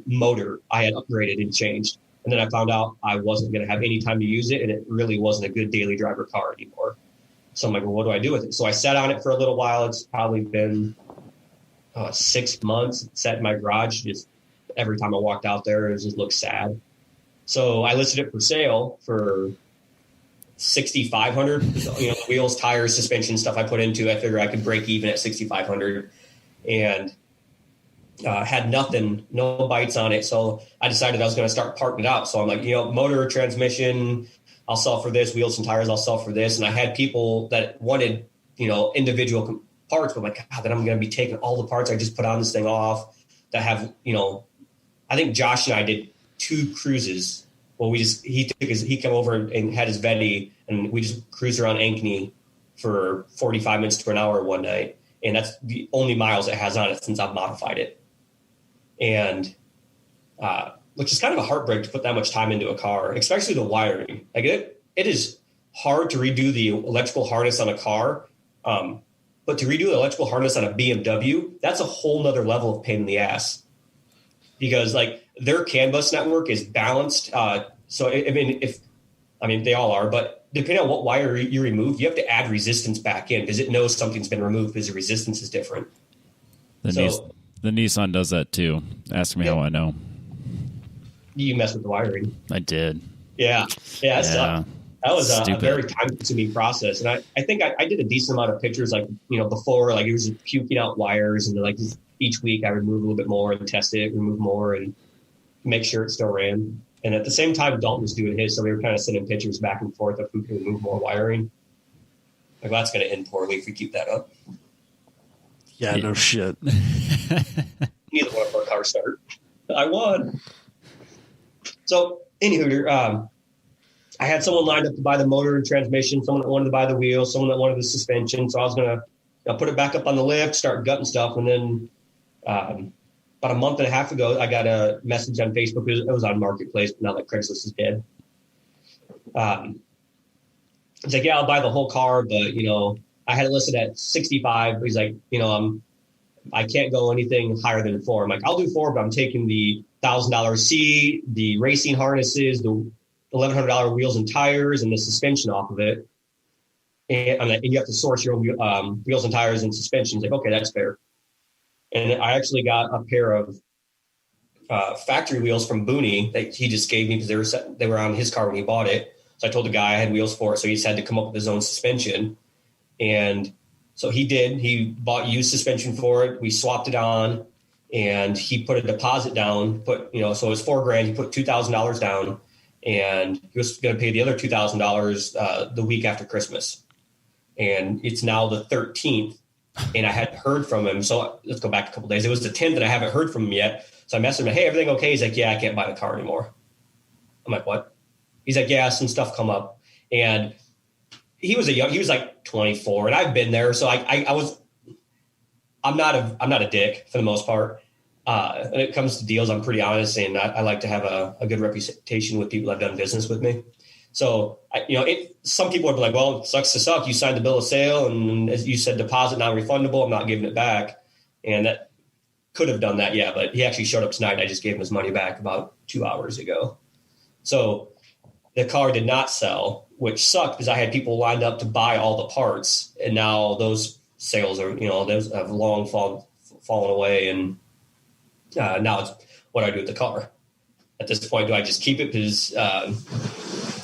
Speaker 3: motor, I had upgraded and changed. And then I found out I wasn't going to have any time to use it, and it really wasn't a good daily driver car anymore. So I'm like, well, what do I do with it? So I sat on it for a little while. It's probably been 6 months. It sat in my garage. Just every time I walked out there, it just looked sad. So I listed it for sale for $6,500. Wheels, tires, suspension stuff I put into. I figured I could break even at $6,500, and had nothing, no bites on it. So I decided I was going to start parting it out. So I'm like, motor, transmission, I'll sell for this. Wheels and tires, I'll sell for this. And I had people that wanted, individual parts, but I'm like, God, then I'm going to be taking all the parts I just put on this thing off that have, I think Josh and I did 2 cruises. Well, he came over and had his Vetti, and we just cruised around Ankeny for 45 minutes to an hour one night. And that's the only miles it has on it since I've modified it. And which is kind of a heartbreak to put that much time into a car, especially the wiring. Like it is hard to redo the electrical harness on a car. But to redo the electrical harness on a BMW, that's a whole nother level of pain in the ass, because like their CAN bus network is balanced. So I mean, they all are, but depending on what wire you remove, you have to add resistance back in because it knows something's been removed because the resistance is different.
Speaker 1: The Nissan does that too. Ask me how I know.
Speaker 3: You mess with the wiring.
Speaker 1: I did.
Speaker 3: Yeah. So that was a very time-consuming process. And I think I did a decent amount of pictures, like, before, like it was just puking out wires, and like each week I remove a little bit more and test it, remove more, and make sure it still ran. And at the same time, Dalton was doing his, so we were kind of sending pictures back and forth of who can remove more wiring. Like, well, that's going to end poorly if we keep that up.
Speaker 2: Yeah, no shit.
Speaker 3: Neither one of our cars start. I won. So, anywho, I had someone lined up to buy the motor and transmission, someone that wanted to buy the wheels, someone that wanted the suspension. So I was going to put it back up on the lift, start gutting stuff. And then about a month and a half ago, I got a message on Facebook. It was on Marketplace, but now that Craigslist is dead. It's like, yeah, I'll buy the whole car, but, I had it listed at 65. He's like, I can't go anything higher than 4. I'm like, I'll do 4, but I'm taking the $1,000 seat, the racing harnesses, the $1,100 wheels and tires, and the suspension off of it. And you have to source your own wheels and tires and suspension. He's like, okay, that's fair. And I actually got a pair of factory wheels from Booney that he just gave me because they were on his car when he bought it. So I told the guy I had wheels for it, so he just had to come up with his own suspension. And so he did. He bought used suspension for it. We swapped it on, and he put a deposit down. So it was $4,000. He put $2,000 down, and he was going to pay the other $2,000 the week after Christmas. And it's now the 13th, and I hadn't heard from him. So let's go back a couple of days. It was the 10th, and I haven't heard from him yet. So I messaged him, hey, everything okay? He's like, yeah, I can't buy the car anymore. I'm like, what? He's like, yeah, some stuff come up. And he was like 24, and I've been there. So I'm not a dick for the most part. When it comes to deals, I'm pretty honest, and I like to have a good reputation with people that have done business with me. So, some people would be like, well, it sucks to suck. You signed the bill of sale, and as you said, deposit non-refundable. I'm not giving it back. And that could have done that, yeah. But he actually showed up tonight. I just gave him his money back about 2 hours ago. So the car did not sell, which sucked because I had people lined up to buy all the parts. And now those sales are, those have long fallen away. And now it's what do I do with the car? At this point, do I just keep it because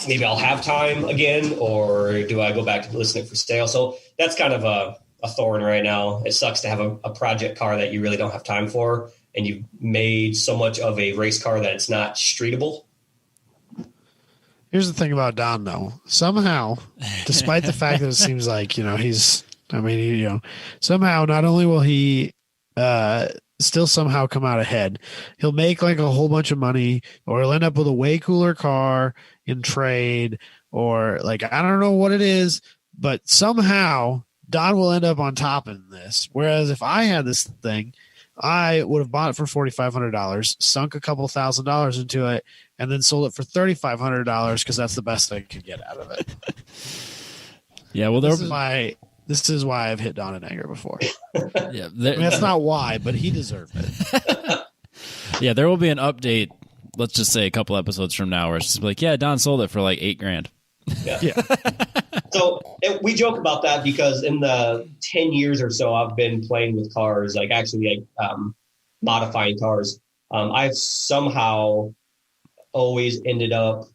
Speaker 3: maybe I'll have time again, or do I go back to listing it for sale? So that's kind of a thorn right now. It sucks to have a project car that you really don't have time for, and you've made so much of a race car that it's not streetable.
Speaker 2: Here's the thing about Don, though. Somehow, despite the fact that it seems like, somehow not only will he still somehow come out ahead, he'll make like a whole bunch of money, or he'll end up with a way cooler car in trade, or like, I don't know what it is, but somehow Don will end up on top in this. Whereas if I had this thing, I would have bought it for $4,500, sunk a couple $1,000s into it, and then sold it for $3,500 because that's the best I could get out of it.
Speaker 1: Yeah, well,
Speaker 2: this is why I've hit Don in anger before.
Speaker 1: Yeah,
Speaker 2: that's not why, but he deserved it.
Speaker 1: Yeah, there will be an update. Let's just say a couple episodes from now, where it's just like, yeah, Don sold it for like $8,000.
Speaker 3: Yeah. So we joke about that because in the 10 years or so I've been playing with cars, like actually modifying cars. I've somehow always ended up,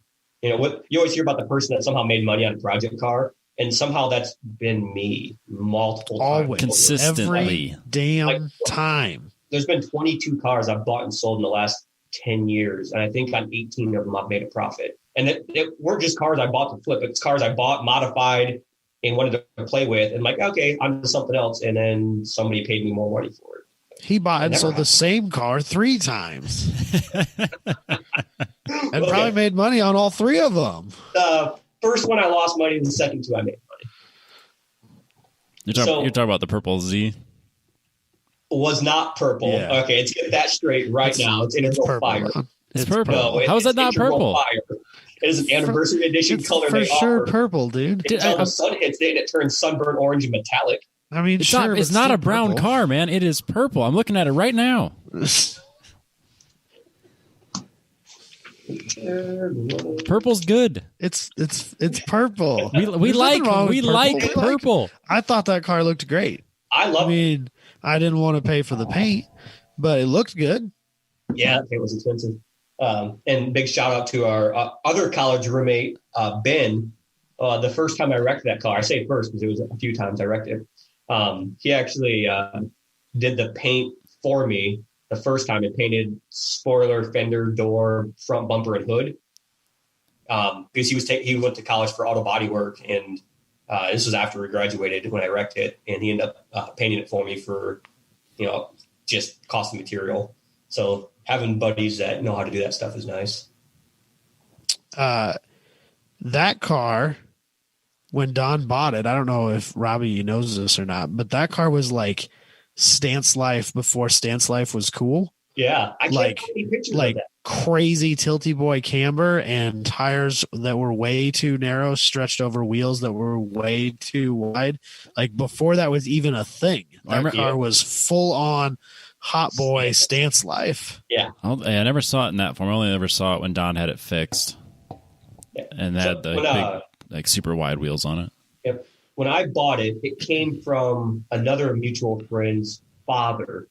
Speaker 3: what you always hear about the person that somehow made money on a project car, and somehow that's been me multiple times.
Speaker 2: Always.
Speaker 1: Consistently.
Speaker 2: Every damn time.
Speaker 3: There's been 22 cars I've bought and sold in the last 10 years, and I think on 18 of them I've made a profit. And it weren't just cars I bought to flip. It's cars I bought, modified, and wanted to play with. And like, okay, I'm something else. And then somebody paid me more money for it.
Speaker 2: He bought and sold the same car 3 times. And probably made money on all 3 of them.
Speaker 3: The first one I lost money, and the second 2 I made money.
Speaker 1: You're talking about the purple Z?
Speaker 3: Was not purple.
Speaker 2: Yeah.
Speaker 3: Okay, let's get that straight right now. It's Integral Fiber.
Speaker 1: It's purple.
Speaker 3: No,
Speaker 1: How is that not
Speaker 3: your
Speaker 1: purple?
Speaker 3: fire. It is an anniversary edition
Speaker 2: It's
Speaker 3: color.
Speaker 2: for
Speaker 3: they
Speaker 2: sure
Speaker 3: offer.
Speaker 2: purple, dude.
Speaker 3: Until the sun hits it, and it turns sunburnt orange and metallic.
Speaker 2: I mean,
Speaker 1: It's
Speaker 2: sure,
Speaker 1: not. It's
Speaker 2: but
Speaker 1: not
Speaker 2: still
Speaker 1: a brown
Speaker 2: purple.
Speaker 1: car, man. It is purple. I'm looking at it right now. Purple's good.
Speaker 2: It's purple.
Speaker 1: We
Speaker 2: There's nothing wrong with
Speaker 1: like
Speaker 2: purple.
Speaker 1: purple.
Speaker 2: I thought that car looked great.
Speaker 3: I love
Speaker 2: I mean, I didn't want to pay for the paint, but it looked good.
Speaker 3: Yeah, it was expensive. And big shout out to our other college roommate, Ben. The first time I wrecked that car, I say first because it was a few times I wrecked it. He actually did the paint for me the first time. It painted spoiler, fender, door, front bumper, and hood. Because he went to college for auto body work, and this was after we graduated when I wrecked it, and he ended up painting it for me for, just cost of material. So having buddies that know how to do that stuff is nice.
Speaker 2: That car, when Don bought it, I don't know if Robbie knows this or not, but that car was like Stance Life before Stance Life was cool.
Speaker 3: Yeah, I can't find any pictures of that.
Speaker 2: Crazy tilty boy camber and tires that were way too narrow, stretched over wheels that were way too wide. Like before that was even a thing. That car was full on hot boy Stance Life.
Speaker 3: Yeah.
Speaker 1: I never saw it in that form. I only ever saw it when Don had it fixed.
Speaker 3: Yeah.
Speaker 1: And that had the big, super wide wheels on it.
Speaker 3: Yep. When I bought it, it came from another mutual friend's father.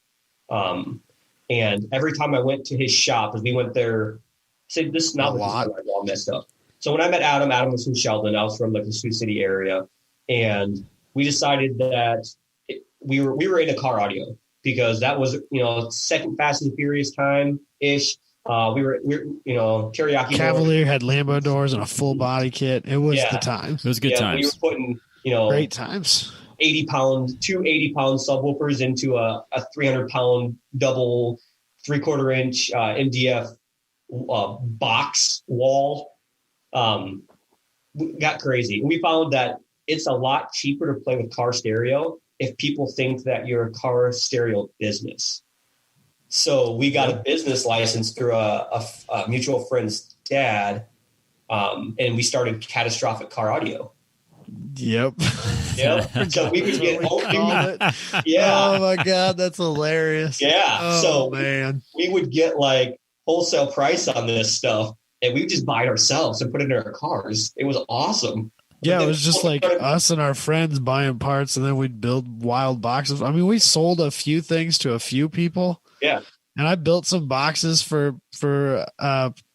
Speaker 3: And every time I went to his shop, as we went there, say this is not all messed up. So when I met Adam was from Sheldon. I was from like the Sioux City area, and we decided that we were into car audio because that was second Fast and Furious time ish. We were Teriyaki
Speaker 2: Cavalier had Lambo doors and a full body kit. It was the time.
Speaker 1: It was good times.
Speaker 3: We were putting
Speaker 2: great times.
Speaker 3: 2 80-pound subwoofers into a 300-pound double 3/4 inch MDF box wall. We got crazy. And we found that it's a lot cheaper to play with car stereo if people think that you're a car stereo business. So we got a business license through a mutual friend's dad, and we started Catastrophic Car Audio.
Speaker 2: Yep.
Speaker 3: So we would get
Speaker 2: Oh my God, that's hilarious.
Speaker 3: Yeah.
Speaker 2: Oh,
Speaker 3: so
Speaker 2: man,
Speaker 3: we would get like wholesale price on this stuff, and we would just buy it ourselves and put it in our cars. It was awesome.
Speaker 2: Yeah, it was just like us and our friends buying parts, and then we'd build wild boxes. I mean, we sold a few things to a few people.
Speaker 3: Yeah.
Speaker 2: And I built some boxes for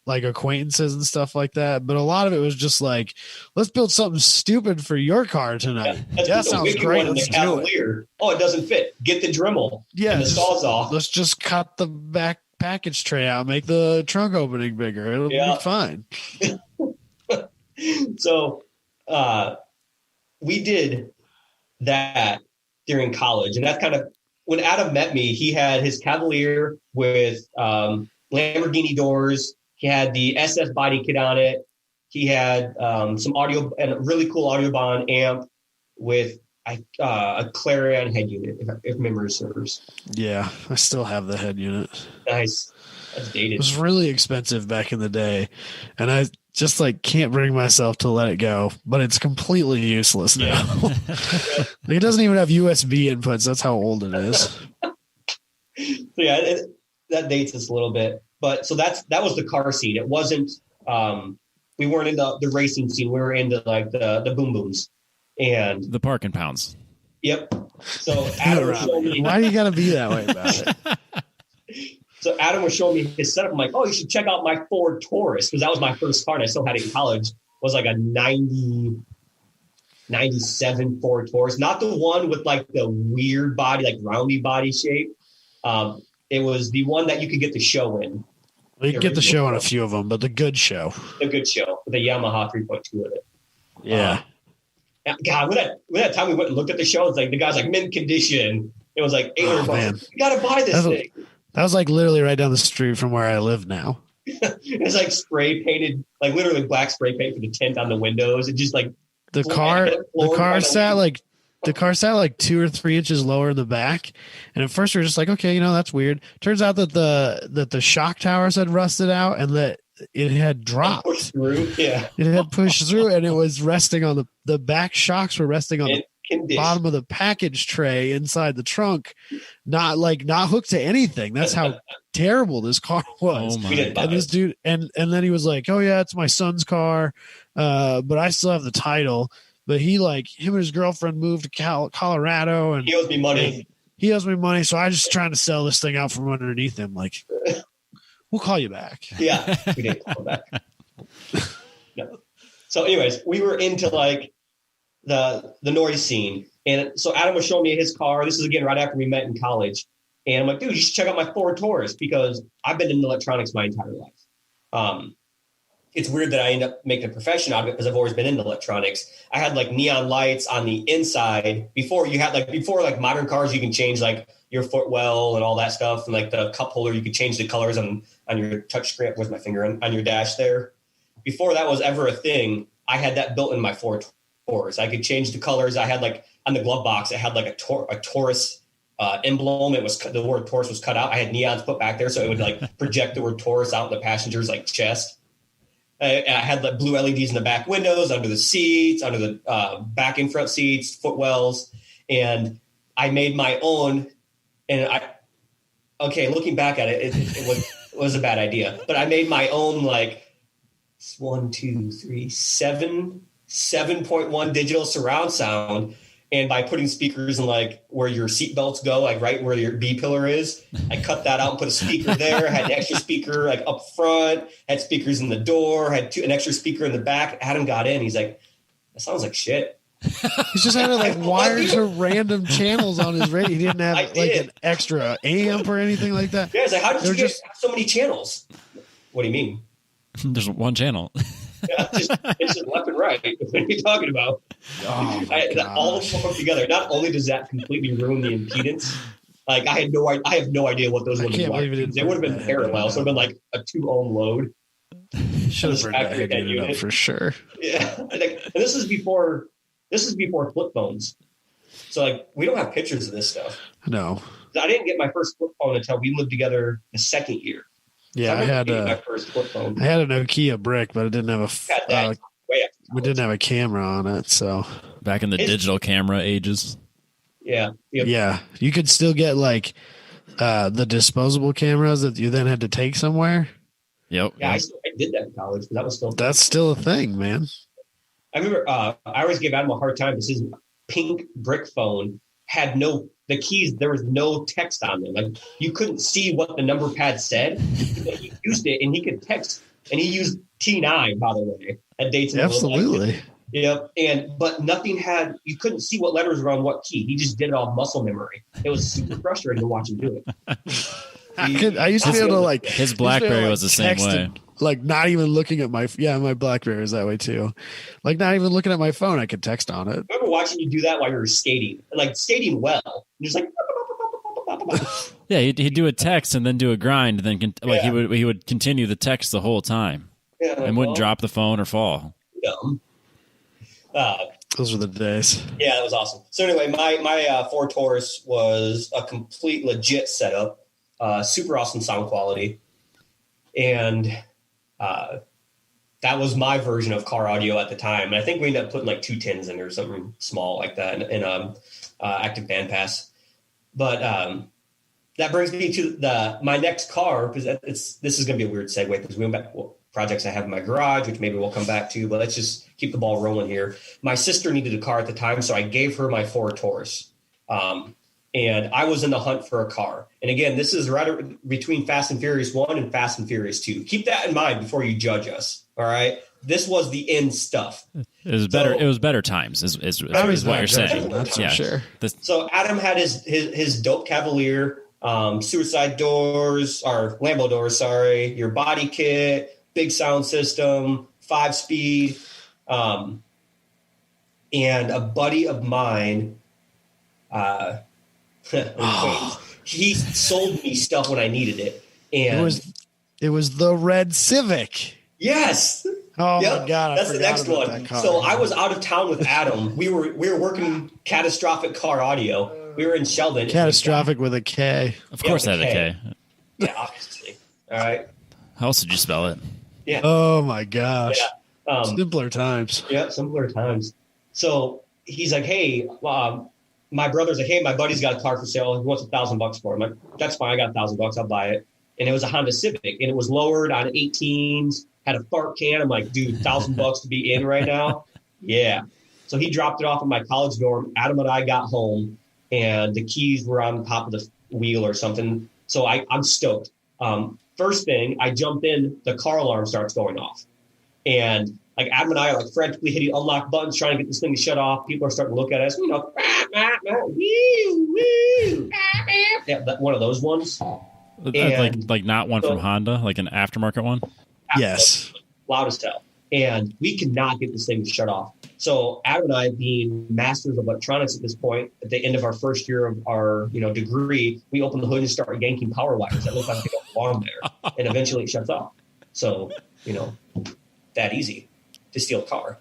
Speaker 2: like acquaintances and stuff like that. But a lot of it was just like, let's build something stupid for your car tonight.
Speaker 3: Yeah,
Speaker 2: that sounds great. Let's do it.
Speaker 3: Oh, it doesn't fit. Get the Dremel.
Speaker 2: Yeah.
Speaker 3: And the Sawzall.
Speaker 2: Let's just cut the back package tray out, make the trunk opening bigger. It'll be fine.
Speaker 3: So we did that during college. And that's kind of when Adam met me, he had his Cavalier with Lamborghini doors. He had the SS body kit on it. He had some audio and a really cool Audiobahn amp with a Clarion head unit, if memory serves.
Speaker 2: Yeah, I still have the head unit.
Speaker 3: Nice. That's dated.
Speaker 2: It was really expensive back in the day, and I just like can't bring myself to let it go. But it's completely useless now. Like, it doesn't even have USB inputs. That's how old it is.
Speaker 3: So yeah, that dates us a little bit. But so that was the car scene. It wasn't. We weren't into the racing scene. We were into like the boom booms and
Speaker 1: the park and pounds.
Speaker 3: Yep. So Adam was showing me.
Speaker 2: Why do you got to be that way about
Speaker 3: it? So Adam was showing me his setup. I'm like, oh, you should check out my Ford Taurus, because that was my first car and I still had it in college. It was like a 97 Ford Taurus, not the one with like the weird body, like roundy body shape. It was the one that you could get the show in.
Speaker 2: You could get the show on a few of them, but the good show.
Speaker 3: The good show with the Yamaha 3.2 with it.
Speaker 2: Yeah.
Speaker 3: God, when that time we went and looked at the show, it's like the guy's like mint condition. It was like $800. You got to buy this thing.
Speaker 2: That was like literally right down the street from where I live now.
Speaker 3: It's like spray painted, like literally black spray paint for the tint on the windows. It just like
Speaker 2: the car sat like the car sat like 2 or 3 inches lower in the back, and at first we were just like, okay, that's weird. Turns out that the shock towers had rusted out and that it had dropped.
Speaker 3: Pushed through. Yeah.
Speaker 2: It had pushed through, and it was resting on the back shocks were resting on the bottom of the package tray inside the trunk, not hooked to anything. That's how terrible this car was.
Speaker 1: Oh my
Speaker 2: and this dude, and then he was like, "Oh yeah, it's my son's car, but I still have the title." But him and his girlfriend moved to Colorado, and
Speaker 3: he owes me money.
Speaker 2: He owes me money, so I'm just trying to sell this thing out from underneath him. Like, we'll call you back.
Speaker 3: Yeah, we didn't call back. No. So, anyways, we were into like the noise scene, and so Adam was showing me his car. This is again right after we met in college, and I'm like, dude, you should check out my Ford Taurus because I've been in electronics my entire life. It's weird that I end up making a profession out of it because I've always been into electronics. I had like neon lights on the inside before modern cars, you can change like your footwell and all that stuff. And like the cup holder, you could change the colors on your touch screen. Where's my finger on your dash there? Before that was ever a thing, I had that built in my Ford Taurus. I could change the colors. I had like on the glove box, it had like a Taurus emblem. The word Taurus was cut out. I had neons put back there. So it would like project the word Taurus out in the passenger's like chest. I had like blue LEDs in the back windows, under the seats, under the back and front seats, footwells, and I made my own. And looking back at it, it was a bad idea. But I made my own 7.1 digital surround sound. And by putting speakers in like where your seat belts go, like right where your B pillar is, I cut that out and put a speaker there. Had an extra speaker like up front, had speakers in the door, had an extra speaker in the back. Adam got in. He's like, that sounds like shit.
Speaker 2: He's just having like wired to random channels on his radio. He didn't have an extra amp or anything like that.
Speaker 3: Yeah, it's like, how did you get so many channels? What do you mean?
Speaker 1: There's one channel.
Speaker 3: Yeah, it's just left and right. What are you talking about?
Speaker 2: Oh
Speaker 3: all of them put together. Not only does that completely ruin the impedance, like I have no idea what those would have been. They would have been parallel. So it would have been like a 2-ohm load.
Speaker 2: Should have burned that unit up for sure.
Speaker 3: Yeah, and this is before flip phones. So like we don't have pictures of this stuff.
Speaker 2: No,
Speaker 3: I didn't get my first flip phone until we lived together the second year.
Speaker 2: Yeah, I had my first flip phone. I had a Nokia brick, but it didn't have we didn't have a camera on it. So
Speaker 1: back in the digital camera ages.
Speaker 3: Yeah.
Speaker 2: Yeah. You could still get like the disposable cameras that you then had to take somewhere.
Speaker 1: Yep.
Speaker 3: Yeah, I did that in college, but
Speaker 2: that's still a thing, man.
Speaker 3: I remember I always gave Adam a hard time because his pink brick phone had the keys, there was no text on them. Like you couldn't see what the number pad said. He used it and he could text, and he used T9, by the way, at dates.
Speaker 2: Absolutely.
Speaker 3: Yep. But nothing you couldn't see what letters were on what key. He just did it all muscle memory. It was super frustrating to watch him do it.
Speaker 2: I used to be able to
Speaker 1: his BlackBerry was the same way.
Speaker 2: Like not even looking at my BlackBerry was that way too. Like not even looking at my phone, I could text on it.
Speaker 3: I remember watching you do that while you were skating, like skating well. Just like.
Speaker 1: Yeah, he'd do a text and then do a grind, and then he would continue the text the whole time, and wouldn't drop the phone or fall.
Speaker 3: Dumb.
Speaker 2: Those were the days.
Speaker 3: Yeah, that was awesome. So anyway, my Ford Taurus was a complete legit setup, super awesome sound quality, and that was my version of car audio at the time. And I think we ended up putting like 2 tins in or something small like that in active bandpass. But that brings me to my next car, because this is going to be a weird segue because we went back to projects I have in my garage, which maybe we'll come back to, but let's just keep the ball rolling here. My sister needed a car at the time, so I gave her my Ford Taurus. And I was in the hunt for a car. And again, this is right between Fast and Furious 1 and Fast and Furious 2. Keep that in mind before you judge us. All right. This was the end stuff.
Speaker 1: It was better. It was better times is what you're saying.
Speaker 2: That's for sure.
Speaker 3: So Adam had his dope Cavalier, suicide doors or Lambo doors. Sorry. Your body kit, big sound system, 5-speed. And a buddy of mine, he sold me stuff when I needed it, and
Speaker 2: it was the red Civic.
Speaker 3: Yes,
Speaker 2: Oh
Speaker 3: Yep,
Speaker 2: my God.
Speaker 3: that's the next one. So I was out of town with Adam. We were working catastrophic car audio. We were in Sheldon.
Speaker 2: Catastrophic with a K.
Speaker 1: Of course, I had a K.
Speaker 3: Yeah, obviously. All right.
Speaker 1: How else did you spell it?
Speaker 3: Yeah.
Speaker 2: Oh my gosh.
Speaker 3: Yeah.
Speaker 2: Simpler times.
Speaker 3: Yeah, simpler times. So he's like, hey, my brother's like, hey, my buddy's got a car for sale. He wants $1,000 for it. I'm like, that's fine. I got $1,000. I'll buy it. And it was a Honda Civic, and it was lowered on 18s. Had a fart can. I'm like, dude, $1,000 to be in right now. Yeah. So he dropped it off in my college dorm. Adam and I got home, and the keys were on top of the wheel or something. So I'm stoked. First thing, I jump in, the car alarm starts going off. And like Adam and I are like frantically hitting unlock buttons, trying to get this thing to shut off. People are starting to look at us, yeah, one of those ones.
Speaker 1: Like not one from Honda, like an aftermarket one?
Speaker 2: Yes.
Speaker 3: Loud as hell. And we could not get this thing to shut off. So Adam and I, being masters of electronics at this point, at the end of our first year of our degree, we open the hood and start yanking power wires that look like they don't belong there. And eventually it shuts off. So, that easy to steal a car.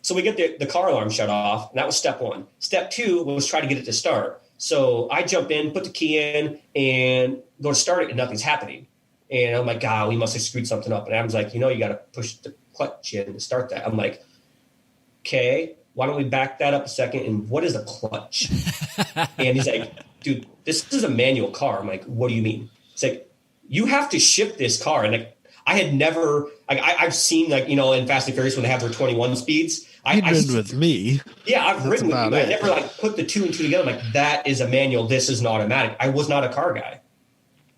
Speaker 3: So we get the car alarm shut off, and that was step one. Step two was try to get it to start. So I jump in, put the key in, and go to start it, and nothing's happening. And I'm like, God, we must have screwed something up. And Adam's like, you got to push the clutch in to start that. I'm like, okay, why don't we back that up a second? And what is a clutch? And he's like, dude, this is a manual car. I'm like, what do you mean? It's like, you have to shift this car. And like, I had never, like, I've seen, like, in Fast and Furious when they have their 21 speeds.
Speaker 2: You've ridden with me.
Speaker 3: Yeah, I've ridden with you. I never like put the two and two together. I'm like, that is a manual. This is an automatic. I was not a car guy.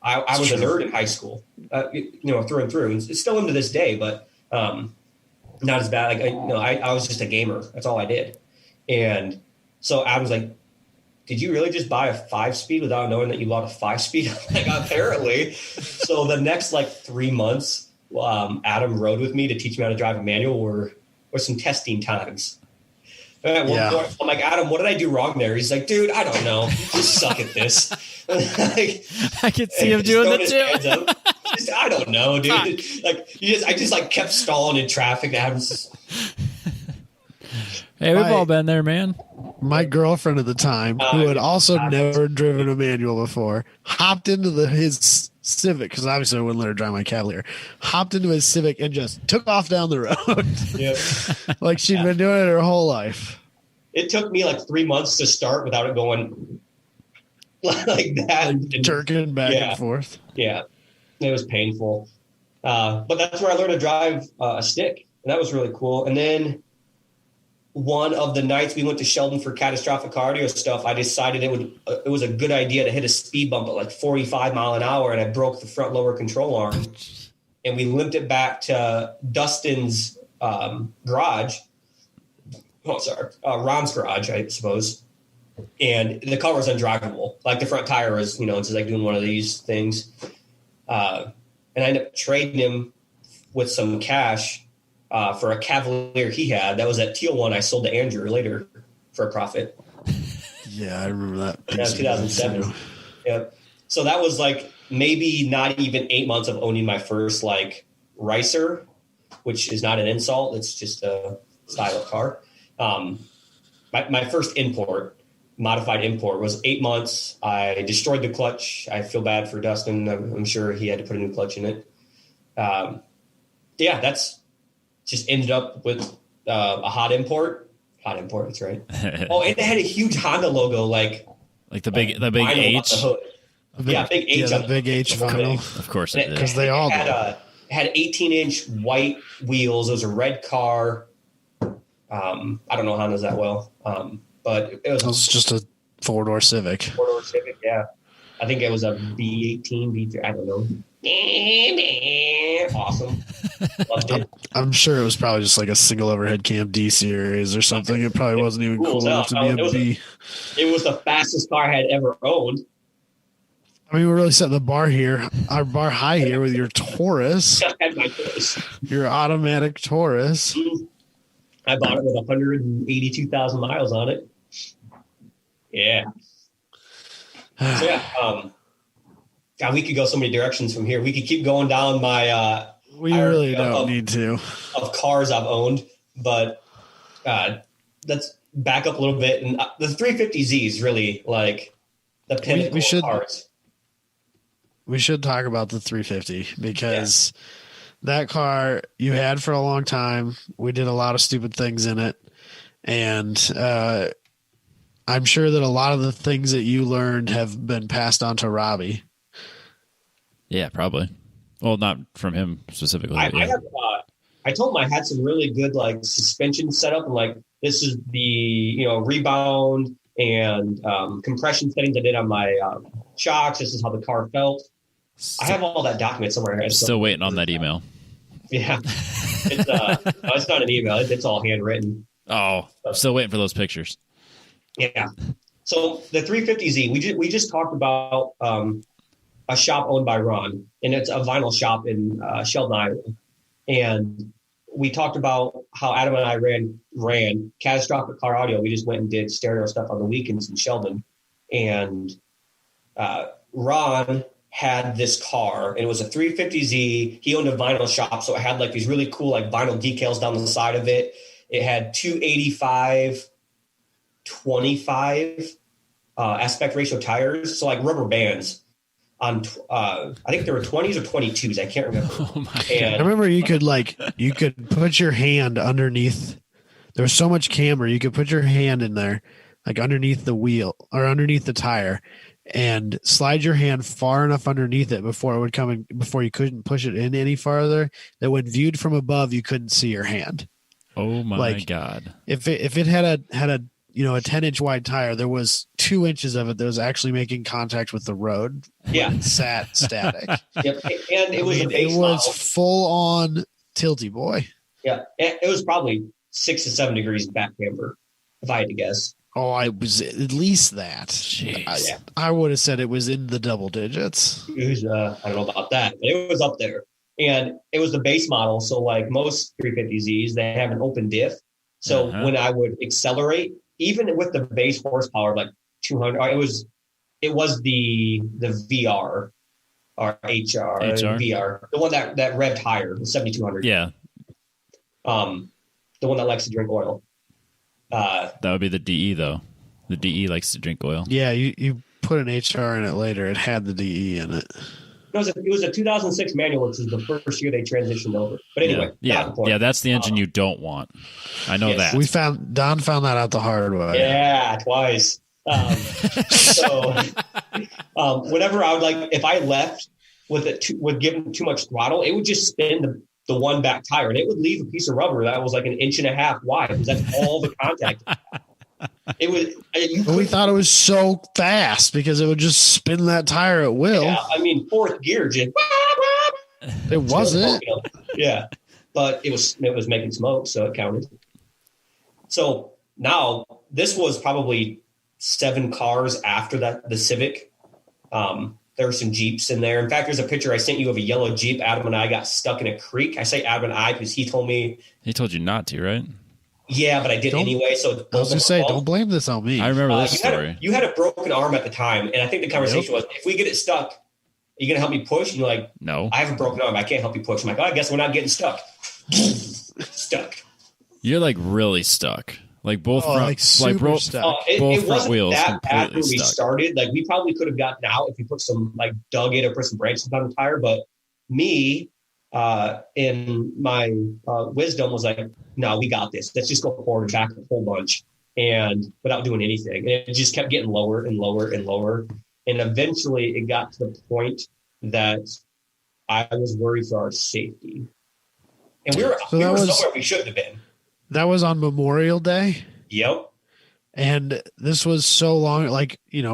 Speaker 3: I was a nerd in high school, through and through. It's still into this day, but not as bad. Like, I was just a gamer. That's all I did. And so I was like, did you really just buy a 5-speed without knowing that you bought a 5-speed? Like, apparently. So the next 3 months, Adam rode with me to teach me how to drive a manual were some testing times. I'm like, Adam, what did I do wrong there? He's like, dude, I don't know. You just suck at this.
Speaker 1: I could see him doing that too.
Speaker 3: I don't know, dude. I just kept stalling in traffic. Adam's
Speaker 1: Hey, we've all been there, man.
Speaker 2: My girlfriend at the time, who had also never driven a manual before, hopped into his Civic, because obviously I wouldn't let her drive my Cavalier, hopped into his Civic and just took off down the road.
Speaker 3: Yep.
Speaker 2: Like she'd been doing it her whole life.
Speaker 3: It took me 3 months to start without it going like that.
Speaker 2: Jerking back and forth.
Speaker 3: Yeah, it was painful. But that's where I learned to drive a stick. And that was really cool. And then one of the nights we went to Sheldon for catastrophic cardio stuff, I decided it was a good idea to hit a speed bump at 45 mile an hour, and I broke the front lower control arm. And we limped it back to Dustin's garage. Oh, sorry, Ron's garage, I suppose. And the car was undrivable. The front tire was, it's just doing one of these things. And I ended up trading him with some cash for a Cavalier he had. That was that teal one I sold to Andrew later for a profit.
Speaker 2: Yeah, I remember that.
Speaker 3: Yeah, 2007. Yep. So that was maybe not even 8 months of owning my first Ricer, which is not an insult. It's just a style of car. My first modified import was 8 months. I destroyed the clutch. I feel bad for Dustin. I'm sure he had to put a new clutch in it. That's just ended up with a hot import. Hot import, that's right. Oh, and it had a huge Honda logo, like
Speaker 1: the big H.
Speaker 3: Big H.
Speaker 2: Yeah, the big H vinyl.
Speaker 1: Of course it did.
Speaker 2: Because they all
Speaker 3: had 18-inch white wheels. It was a red car. I don't know Hondas that well, but it was
Speaker 2: just a 4-door Civic.
Speaker 3: 4-door Civic, yeah. I think it was a V18, V3. I don't know. Awesome. Loved it.
Speaker 2: I'm sure it was probably just a single overhead cam D series or something. It probably wasn't even cool enough to be a B.
Speaker 3: It was the fastest car I had ever owned.
Speaker 2: I mean, we're really setting the bar here. Our bar high here with your Taurus.
Speaker 3: I had my Taurus.
Speaker 2: Your automatic Taurus.
Speaker 3: I bought it with 182,000 miles on it. Yeah. So we could go so many directions from here. We could keep going down my
Speaker 2: We really don't need to.
Speaker 3: Of cars I've owned, but let's back up a little bit. And the 350Z is really like the pinnacle of cars.
Speaker 2: We should talk about the 350 because that car you had for a long time. We did a lot of stupid things in it. And I'm sure that a lot of the things that you learned have been passed on to Robbie.
Speaker 1: Yeah, probably. Well, not from him specifically.
Speaker 3: I told him I had some really good like suspension setup, and like this is the rebound and compression settings I did on my shocks. This is how the car felt. I have all that document somewhere.
Speaker 1: Still waiting on that email.
Speaker 3: Yeah, it's not an email. It's all handwritten.
Speaker 1: Oh, I'm still waiting for those pictures.
Speaker 3: Yeah. So the 350Z, we just talked about a shop owned by Ron, and it's a vinyl shop in Sheldon, Iowa. And we talked about how Adam and I ran Catastrophic Car Audio. We just went and did stereo stuff on the weekends in Sheldon. And Ron had this car, and it was a 350Z. He owned a vinyl shop, so it had like these really cool like vinyl decals down the side of it. It had 285/25 aspect ratio tires, so like rubber bands on. I think there were 20s or 22s. I can't remember.
Speaker 1: Oh my God.
Speaker 2: I remember you could put your hand underneath. There was so much camber, you could put your hand in there, like underneath the wheel or underneath the tire, and slide your hand far enough underneath it before it would come in, before you couldn't push it in any farther. That when viewed from above, you couldn't see your hand.
Speaker 1: Oh my God!
Speaker 2: If it had a 10-inch wide tire, there was 2 inches of it that was actually making contact with the road.
Speaker 3: Yeah,
Speaker 2: sat static.
Speaker 3: Yep, and it was a base
Speaker 2: it
Speaker 3: model.
Speaker 2: was full on tilty boy.
Speaker 3: Yeah, it was probably 6 to 7 degrees back camber, if I had to guess.
Speaker 2: Oh, I was at least that. I would have said it was in the double digits.
Speaker 3: It was, I don't know about that, but it was up there. And it was the base model. So like most 350Zs, they have an open diff. So when I would accelerate, even with the base horsepower, like 200, it was the VR or HR. VR, the one that revved higher, the 7200.
Speaker 1: Yeah.
Speaker 3: The one that likes to drink oil.
Speaker 1: That would be the DE though. The DE likes to drink oil.
Speaker 2: Yeah, you put an HR in it later. It had the DE in it.
Speaker 3: It was a 2006 manual, which is the first year they transitioned over. But anyway,
Speaker 1: yeah, that's the engine you don't want. I know that.
Speaker 2: Don found that out the hard way.
Speaker 3: Yeah, twice. Whenever I would if I left with giving too much throttle, it would just spin the one back tire, and it would leave a piece of rubber that was like 1.5 inches wide, because that's all the contact. It was.
Speaker 2: We thought it was so fast because it would just spin that tire at will.
Speaker 3: Yeah, I mean, fourth gear just.
Speaker 2: It wasn't.
Speaker 3: Yeah, but it was making smoke, so it counted. So now this was probably 7 cars after that, the Civic. There were some Jeeps in there. In fact, there's a picture I sent you of a yellow Jeep. Adam and I got stuck in a creek. I say Adam and I because he told me.
Speaker 1: He told you not to, right?
Speaker 3: Yeah, but I did anyway. So
Speaker 2: I was going to say, don't blame this on me.
Speaker 1: I remember this story.
Speaker 3: You had a broken arm at the time, and I think the conversation was, if we get it stuck, are you going to help me push? And you're like,
Speaker 1: no.
Speaker 3: I have a broken arm. I can't help you push. I'm like, I guess we're not getting stuck. Stuck.
Speaker 1: You're like really stuck. Like both front,
Speaker 2: stuck.
Speaker 1: both front wheels
Speaker 3: that bad
Speaker 1: completely
Speaker 3: when we
Speaker 1: stuck.
Speaker 3: started. Like we probably could have gotten out if we put some dug it or put some branches on the tire. But me, in my wisdom, was like, no, we got this. Let's just go forward and back a whole bunch, and without doing anything. And it just kept getting lower and lower and lower. And eventually, it got to the point that I was worried for our safety, and we were somewhere we shouldn't have been.
Speaker 2: That was on Memorial Day.
Speaker 3: Yep.
Speaker 2: And this was so long,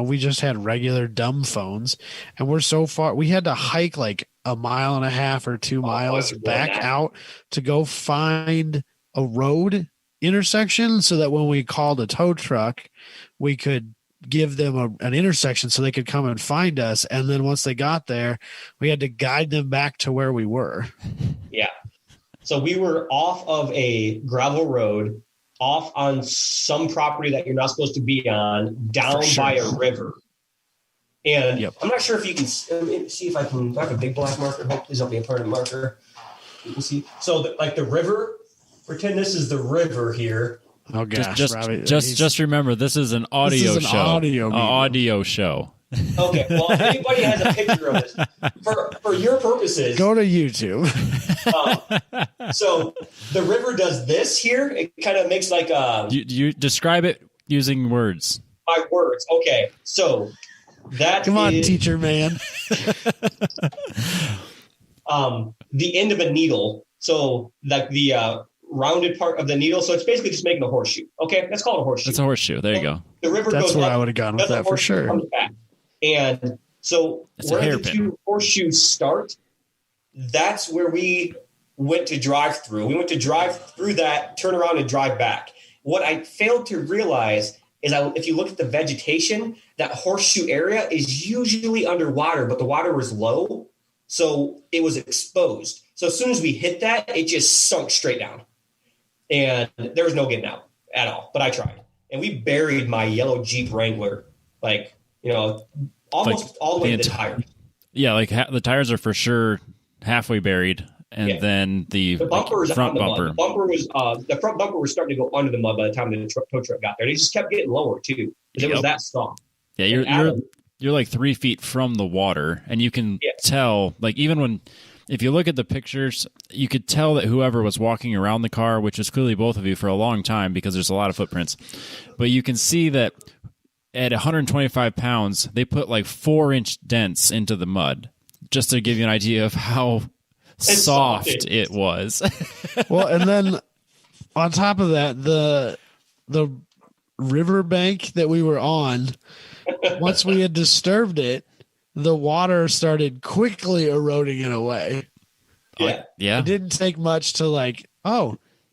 Speaker 2: we just had regular dumb phones, and we're so far. We had to hike like 1.5 miles or 2 miles back out to go find a road intersection so that when we called a tow truck, we could give them an intersection so they could come and find us. And then once they got there, we had to guide them back to where we were.
Speaker 3: Yeah. So we were off of a gravel road, off on some property that you're not supposed to be on, down by a river. And I'm not sure if you can see if I can. Do I have a big black marker? Please don't be a permanent marker. You see, so like the river. Pretend this is the river here.
Speaker 2: Oh gosh,
Speaker 1: just remember, this is an audio show. Audio show.
Speaker 3: Okay, well, if anybody has a picture of this, for your purposes,
Speaker 2: go to YouTube.
Speaker 3: So the river does this here. It kind of makes like a.
Speaker 1: You describe it using words.
Speaker 3: My words. Okay, so that.
Speaker 2: Come on, teacher man.
Speaker 3: The end of a needle. So like the rounded part of the needle. So it's basically just making a horseshoe. Okay, let's call it a horseshoe.
Speaker 1: That's a horseshoe. There you go.
Speaker 3: The river
Speaker 2: That's
Speaker 3: goes
Speaker 2: where
Speaker 3: up,
Speaker 2: I would have gone with that for sure.
Speaker 3: And so
Speaker 1: it's
Speaker 3: where the two horseshoes start, that's where we went to drive through. We went to drive through that, turn around and drive back. What I failed to realize is if you look at the vegetation, that horseshoe area is usually underwater, but the water was low. So it was exposed. So as soon as we hit that, it just sunk straight down. And there was no getting out at all, but I tried. And we buried my yellow Jeep Wrangler, almost like all the way to the tires.
Speaker 1: Yeah, like the tires are for sure halfway buried, and then the
Speaker 3: bumper is
Speaker 1: front
Speaker 3: on the
Speaker 1: bumper.
Speaker 3: Mud. The front bumper was starting to go under the mud by the time the tow truck got there. And it just kept getting lower too, because it was that soft.
Speaker 1: Yeah, you're like 3 feet from the water, and you can tell, like if you look at the pictures, you could tell that whoever was walking around the car, which is clearly both of you for a long time because there's a lot of footprints, but you can see that at 125 pounds, they put like 4-inch dents into the mud just to give you an idea of how soft it was.
Speaker 2: Well, and then on top of that, the riverbank that we were on, once we had disturbed it, the water started quickly eroding it away.
Speaker 1: Yeah.
Speaker 2: It didn't take much to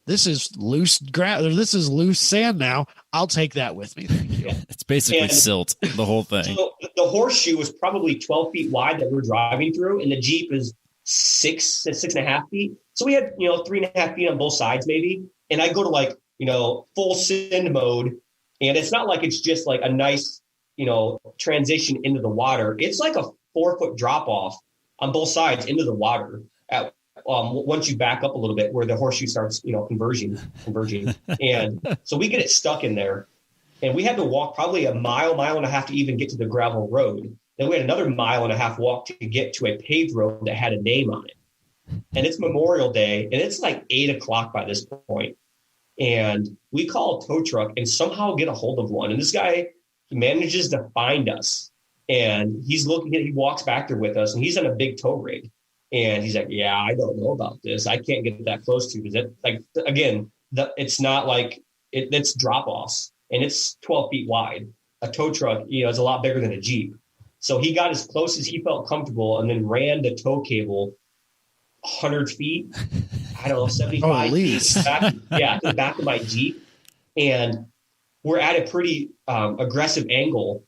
Speaker 2: this is loose grass, or this is loose sand now. I'll take that with me. Thank you.
Speaker 1: It's basically silt, the whole thing.
Speaker 3: So the horseshoe was probably 12 feet wide that we were driving through, and the Jeep is 6.5 feet. So we had, 3.5 feet on both sides maybe. And I go to full send mode, and it's not like it's just like a nice, transition into the water. It's like a 4-foot drop off on both sides into the water once you back up a little bit where the horseshoe starts, converging. And so we get it stuck in there, and we had to walk probably a mile and a half to even get to the gravel road. Then we had another 1.5 mile walk to get to a paved road that had a name on it. And it's Memorial Day, and it's like 8:00 by this point. And we call a tow truck and somehow get a hold of one. And this guy manages to find us, and he walks back there with us, and he's on a big tow rig. And he's like, yeah, I don't know about this. I can't get that close to, because it's not like it's drop offs, and it's 12 feet wide. A tow truck, is a lot bigger than a Jeep. So he got as close as he felt comfortable, and then ran the tow cable 100 feet, 75 feet to the back of my Jeep. And we're at a pretty aggressive angle.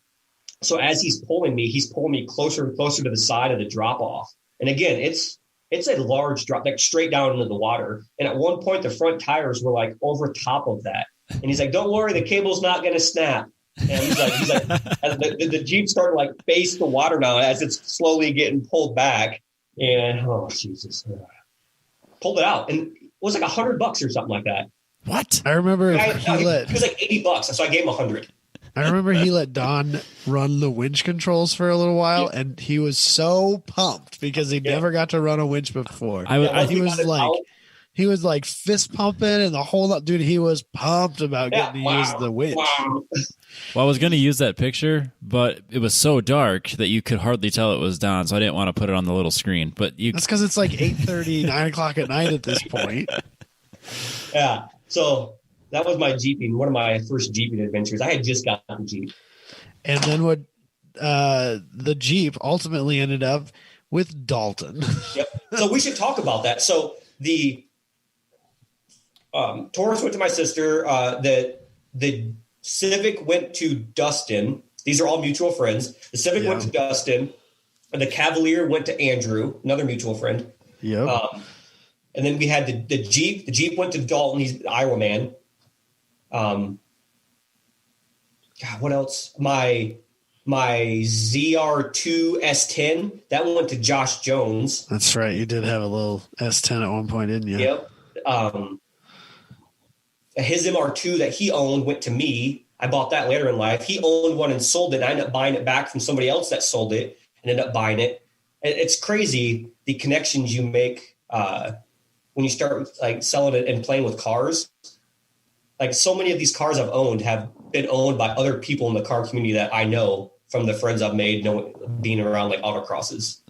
Speaker 3: So as he's pulling me closer and closer to the side of the drop off. And again, it's a large drop, like straight down into the water. And at one point, the front tires were like over top of that. And he's like, "Don't worry, the cable's not going to snap." And he's like, the Jeep started to like face the water now as it's slowly getting pulled back. And oh Jesus, pulled it out, and it was like $100 or something like that.
Speaker 1: What?
Speaker 2: I remember
Speaker 3: it was like $80, so I gave him 100.
Speaker 2: I remember he let Don run the winch controls for a little while, and he was so pumped because he never got to run a winch before. He was like fist pumping and the whole lot. Dude, he was pumped about getting to use the winch.
Speaker 3: Wow.
Speaker 1: Well, I was going to use that picture, but it was so dark that you could hardly tell it was Don, so I didn't want to put it on the little screen. But that's
Speaker 2: because it's like 8:30, 9:00 at night at this point.
Speaker 3: Yeah. So that was my Jeeping, one of my first Jeeping adventures. I had just gotten the Jeep.
Speaker 2: And then what the Jeep ultimately ended up with Dalton.
Speaker 3: Yep. So we should talk about that. So the Taurus went to my sister. The Civic went to Dustin. These are all mutual friends. The Civic went to Dustin. And the Cavalier went to Andrew, another mutual friend.
Speaker 2: Yep.
Speaker 3: And then we had the Jeep. The Jeep went to Dalton. He's the Iowa man. God, what else? My my ZR2 S10, that one went to Josh Jones.
Speaker 2: That's right. You did have a little S10 at one point, didn't you?
Speaker 3: Yep. His MR2 that he owned went to me. I bought that later in life. He owned one and sold it. And I ended up buying it back from somebody else that sold it and ended up buying it. It's crazy the connections you make when you start like selling it and playing with cars. Like so many of these cars I've owned have been owned by other people in the car community that I know from the friends I've made being around like autocrosses.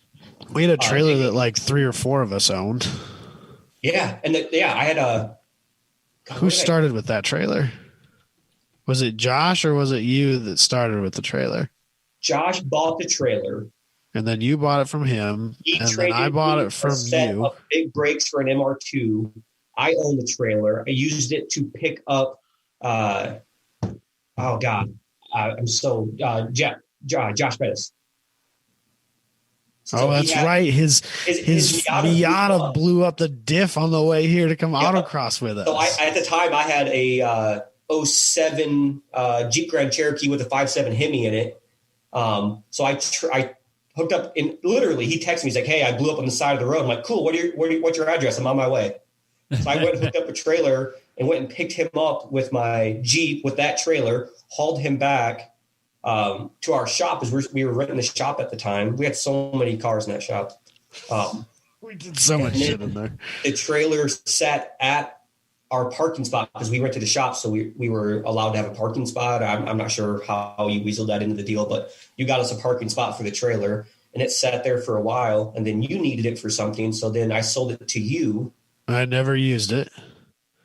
Speaker 2: We had a trailer that like 3 or 4 of us owned.
Speaker 3: Yeah. And I had a.
Speaker 2: Who started with that trailer? Was it Josh or was it you that started with the trailer?
Speaker 3: Josh bought the trailer.
Speaker 2: And then you bought it from him. And then I bought it from you.
Speaker 3: Of big brakes for an MR2. I own the trailer. I used it to pick up. Oh God, I'm so Josh Bettis.
Speaker 2: So that's right. His Miata blew up the diff on the way here to come autocross with us.
Speaker 3: So at the time I had a 07 Jeep Grand Cherokee with a 5.7 Hemi in it. So I hooked up and literally he texted me. He's like, "Hey, I blew up on the side of the road." I'm like, "Cool. What's your address? I'm on my way." So I went and hooked up a trailer and went and picked him up with my Jeep with that trailer, hauled him back to our shop as we were renting the shop at the time. We had so many cars in that shop.
Speaker 2: We did so much shit in there.
Speaker 3: The trailer sat at our parking spot because we rented the shop, so we were allowed to have a parking spot. I'm not sure how you weaseled that into the deal, but you got us a parking spot for the trailer, and it sat there for a while, and then you needed it for something, so then I sold it to you.
Speaker 2: I never used it.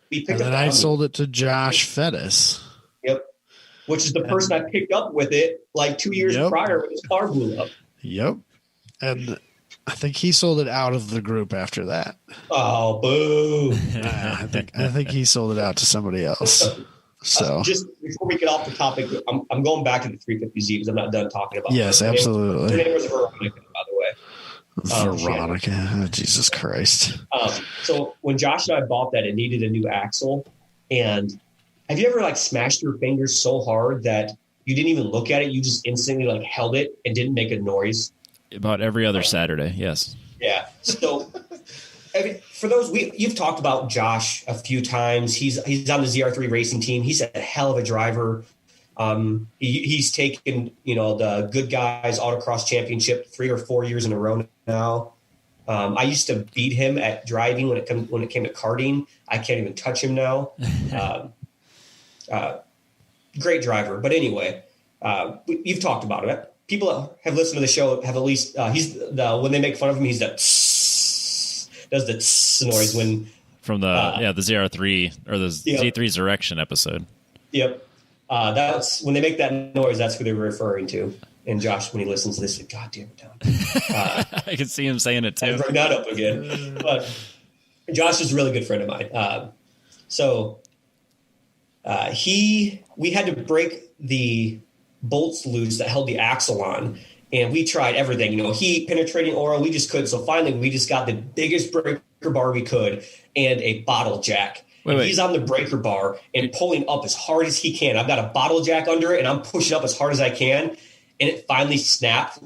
Speaker 2: And then I sold it to Josh Fettis.
Speaker 3: Yep. Which is the person I picked up with it like 2 years prior when his car blew up.
Speaker 2: Yep. And I think he sold it out of the group after that.
Speaker 3: Oh, boo.
Speaker 2: I think he sold it out to somebody else. So
Speaker 3: just before we get off the topic, I'm going back to the 350Z because I'm not done talking about it.
Speaker 2: Yes, absolutely.
Speaker 3: Her name was Veronica, by the way.
Speaker 2: Veronica. Oh, Jesus Christ.
Speaker 3: So when Josh and I bought that, it needed a new axle. And have you ever like smashed your fingers so hard that you didn't even look at it? You just instantly like held it and didn't make a noise?
Speaker 1: About every other Saturday, yes.
Speaker 3: Yeah. So for those, you've talked about Josh a few times. He's on the ZR3 racing team. He's a hell of a driver. He's taken, the Good Guys Autocross Championship 3 or 4 years in a row now. I used to beat him at driving when it came to karting. I can't even touch him now. Great driver. But anyway, you've talked about it. People that have listened to the show have at least when they make fun of him, he's that does the noise when
Speaker 1: from the ZR3 or the Z3's Erection episode.
Speaker 3: Yep. That's when they make that noise. That's who they're referring to. And Josh, when he listens to this, like, God damn it, Tom.
Speaker 1: I can see him saying it too.
Speaker 3: I bring that up again. But Josh is a really good friend of mine. We had to break the bolts loose that held the axle on, and we tried everything. Heat, penetrating oil. We just couldn't. So finally, we just got the biggest breaker bar we could and a bottle jack. Wait. He's on the breaker bar and pulling up as hard as he can. I've got a bottle jack under it, and I'm pushing up as hard as I can. And it finally snapped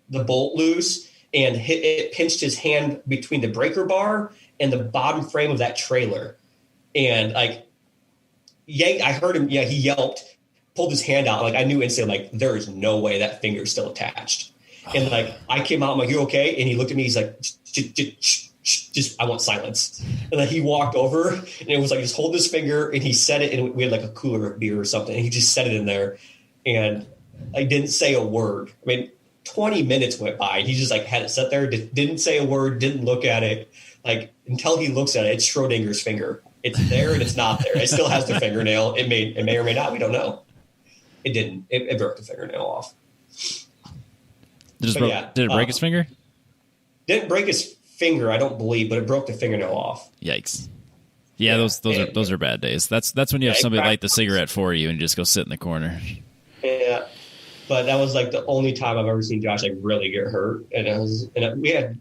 Speaker 3: the bolt loose, and it pinched his hand between the breaker bar and the bottom frame of that trailer. And I heard him. Yeah, he yelped, pulled his hand out. Like I knew instantly, there is no way that finger's still attached. And I came out, I'm like, "You okay?" And he looked at me. He's like, just I want silence. And then he walked over, and it was like just hold his finger, and he set it, and we had like a cooler of beer or something, and he just set it in there, and I didn't say a word. 20 minutes went by, and he just had it set there, didn't say a word, didn't look at it, until he looks at it. It's Schrodinger's finger. It's there and it's not there. It still has the fingernail. It may or may not. We don't know. It didn't. It broke the fingernail off.
Speaker 1: Did it break his finger?
Speaker 3: Didn't break his finger, I don't believe, but it broke the fingernail off.
Speaker 1: Yikes! Yeah, those are bad days. That's when you have somebody light the cigarette for you and just go sit in the corner. Yeah,
Speaker 3: but that was the only time I've ever seen Josh really get hurt, and we had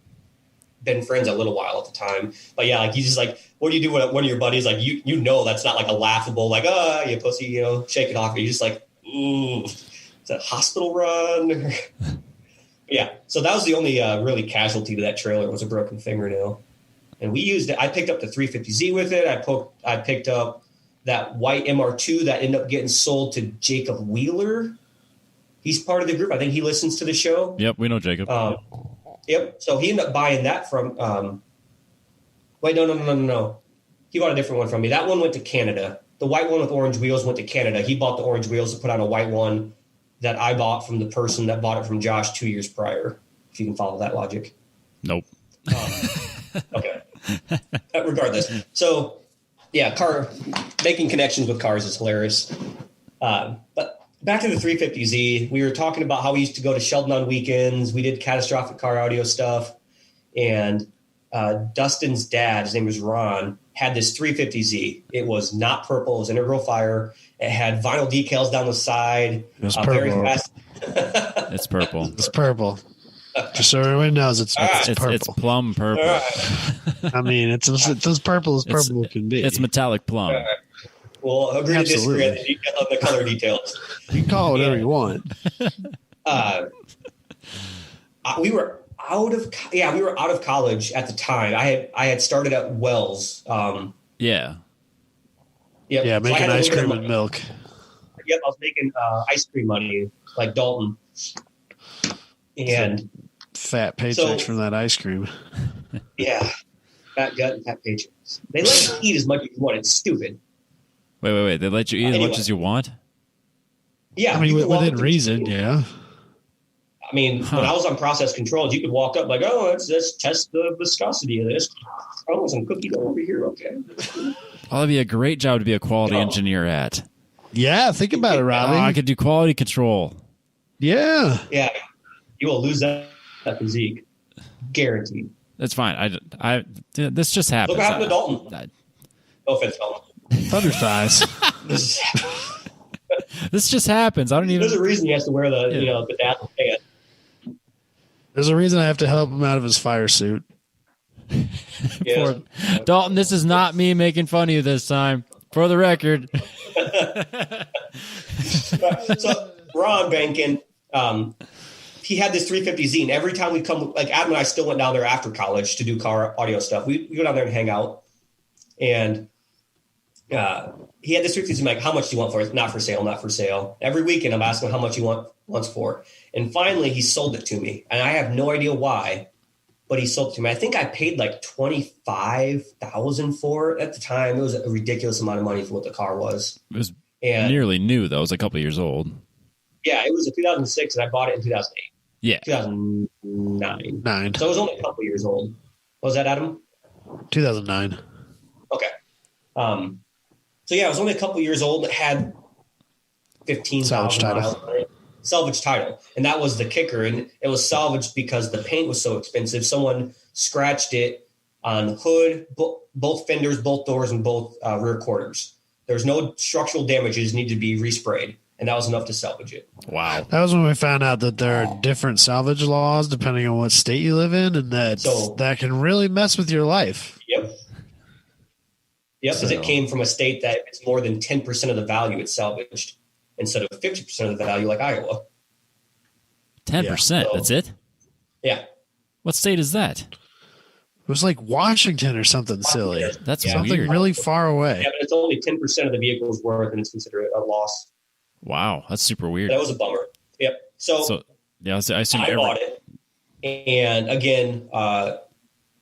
Speaker 3: been friends a little while at the time. But yeah, he's just what do you do when one of your buddies that's not a laughable you pussy, shake it off. You're just ooh. it's a hospital run. Yeah. So that was the only really casualty to that trailer was a broken fingernail. And we used it. I picked up the 350Z with it. I picked up that white MR2 that ended up getting sold to Jacob Wheeler. He's part of the group. I think he listens to the show.
Speaker 1: Yep, we know Jacob.
Speaker 3: Yep. So he ended up buying that from wait, no. He bought a different one from me. That one went to Canada. The white one with orange wheels went to Canada. He bought the orange wheels to put on a white one that I bought from the person that bought it from Josh 2 years prior, if you can follow that logic.
Speaker 1: Nope.
Speaker 3: Okay. Regardless. So, yeah, making connections with cars is hilarious. But back to the 350Z, we were talking about how we used to go to Sheldon on weekends. We did catastrophic car audio stuff. And Dustin's dad, his name was Ron, had this 350Z. It was not purple. It was integral fire. It had vinyl decals down the side.
Speaker 2: It was purple.
Speaker 3: Very fast.
Speaker 1: It's purple.
Speaker 2: It's purple. Just so everyone knows, it's purple.
Speaker 1: It's plum purple.
Speaker 2: Right. I mean, it's as purple as purple can be.
Speaker 1: It's metallic plum.
Speaker 3: Right. Well, agree to disagree on the color details.
Speaker 2: You can call it whatever you want.
Speaker 3: We were out of college at the time. I had started at Wells.
Speaker 1: Yeah.
Speaker 3: Yep.
Speaker 2: Yeah,
Speaker 3: So I
Speaker 2: making
Speaker 3: had a
Speaker 2: ice
Speaker 3: little bit
Speaker 2: cream
Speaker 3: of
Speaker 2: and milk.
Speaker 3: Yep, I was making ice cream money like Dalton. And
Speaker 2: Fat paychecks from that ice cream.
Speaker 3: yeah, fat gut and fat paychecks. They let you eat as much as you want. It's stupid.
Speaker 1: Wait. They let you eat as much as you want?
Speaker 3: Yeah.
Speaker 2: I mean,
Speaker 3: you can walk
Speaker 2: within
Speaker 3: up to
Speaker 2: reason,
Speaker 3: people.
Speaker 2: yeah.
Speaker 3: I mean, when I was on process controls, you could walk up like, oh, let's test the viscosity of this. Oh, some cookie dough over here. Okay.
Speaker 1: Oh, that'd be a great job to be a quality engineer at.
Speaker 2: Yeah, think about it, Robbie.
Speaker 1: I could do quality control.
Speaker 2: Yeah.
Speaker 3: Yeah. You will lose that physique. Guaranteed.
Speaker 1: That's fine. This just happens.
Speaker 3: Look what happened to Dalton. No offense, Dalton.
Speaker 2: Thunder thighs.
Speaker 1: This just happens. I don't even.
Speaker 3: There's a reason he has to wear the dazzle pants.
Speaker 2: There's a reason I have to help him out of his fire suit.
Speaker 3: Yeah.
Speaker 1: Dalton, this is not me making fun of you this time. For the record.
Speaker 3: So Ron Bankin, he had this 350Z, and every time we come, like Adam and I still went down there after college to do car audio stuff. We go down there and hang out, and he had this 350Z. I'm like, how much do you want for it? Not for sale, not for sale. Every weekend I'm asking him how much he wants for, and finally he sold it to me, and I have no idea why, but he sold it to me. I think I paid like $25,000 for it at the time. It was a ridiculous amount of money for what the car was.
Speaker 1: It was nearly new, though. It was a couple of years old.
Speaker 3: Yeah, it was a 2006, and I bought it in 2008.
Speaker 1: Yeah.
Speaker 2: 2009.
Speaker 3: So it was only a couple years old. What was that, Adam?
Speaker 2: 2009.
Speaker 3: Okay. So yeah, it was only a couple years old. It had 15,000 miles on it. Salvage title. And that was the kicker. And it was salvaged because the paint was so expensive. Someone scratched it on hood, both fenders, both doors, and both rear quarters. There was no structural damages, needed to be resprayed. And that was enough to salvage it.
Speaker 1: Wow.
Speaker 2: That was when we found out that there are different salvage laws depending on what state you live in, and that can really mess with your life.
Speaker 3: Yep. Because it came from a state that it's more than 10% of the value it's salvaged instead of 50% of the value like Iowa.
Speaker 1: 10%?
Speaker 3: So,
Speaker 1: that's it?
Speaker 3: Yeah.
Speaker 1: What state is that?
Speaker 2: It was like Washington or something silly.
Speaker 1: That's
Speaker 2: something
Speaker 1: weird.
Speaker 2: really far away.
Speaker 3: Yeah, but it's only 10% of the vehicle's worth, and it's considered a loss.
Speaker 1: Wow, that's super weird.
Speaker 3: That was a bummer. Yep. So
Speaker 1: yeah, I assume
Speaker 3: I bought it. And again,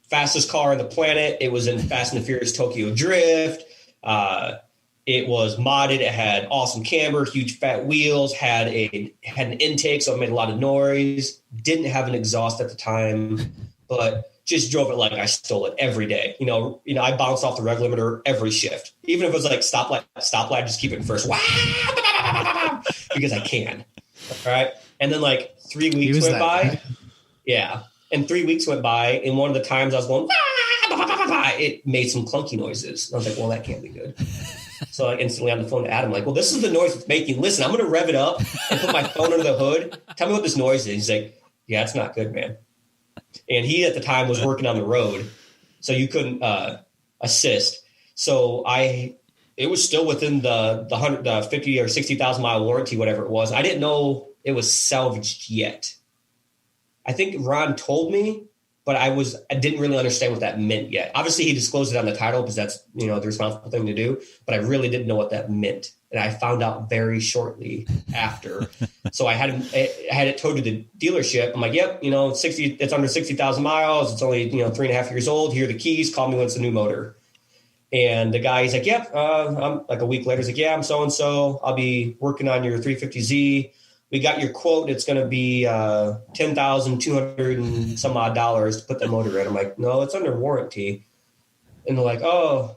Speaker 3: fastest car on the planet. It was in Fast and the Furious Tokyo Drift. It was modded. It had awesome camber, huge fat wheels, had an intake, so it made a lot of noise. Didn't have an exhaust at the time, but just drove it like I stole it every day. You know, I bounced off the reg limiter every shift. Even if it was like stoplight, just keep it in first. Because I can. All right. And then like 3 weeks went by. Yeah. And 3 weeks went by, and one of the times I was going, it made some clunky noises. And I was like, well, that can't be good. So I instantly on the phone to Adam, like, well, this is the noise it's making. Listen, I'm going to rev it up and put my phone under the hood. Tell me what this noise is. He's like, yeah, it's not good, man. And he at the time was working on the road, so you couldn't assist. So it was still within the 50 or 60,000 mile warranty, whatever it was. I didn't know it was salvaged yet. I think Ron told me, but I didn't really understand what that meant yet. Obviously, he disclosed it on the title because that's, the responsible thing to do, but I really didn't know what that meant. And I found out very shortly after. So I had it towed to the dealership. I'm like, yep, it's under 60,000 miles. It's only, 3.5 years old. Here are the keys. Call me when it's a new motor. And the guy, he's like, yep. I'm like a week later. He's like, yeah, I'm so-and-so. I'll be working on your 350Z. We got your quote. It's going to be $10,200 and some odd dollars to put the motor in. I'm like, no, it's under warranty. And they're like, oh,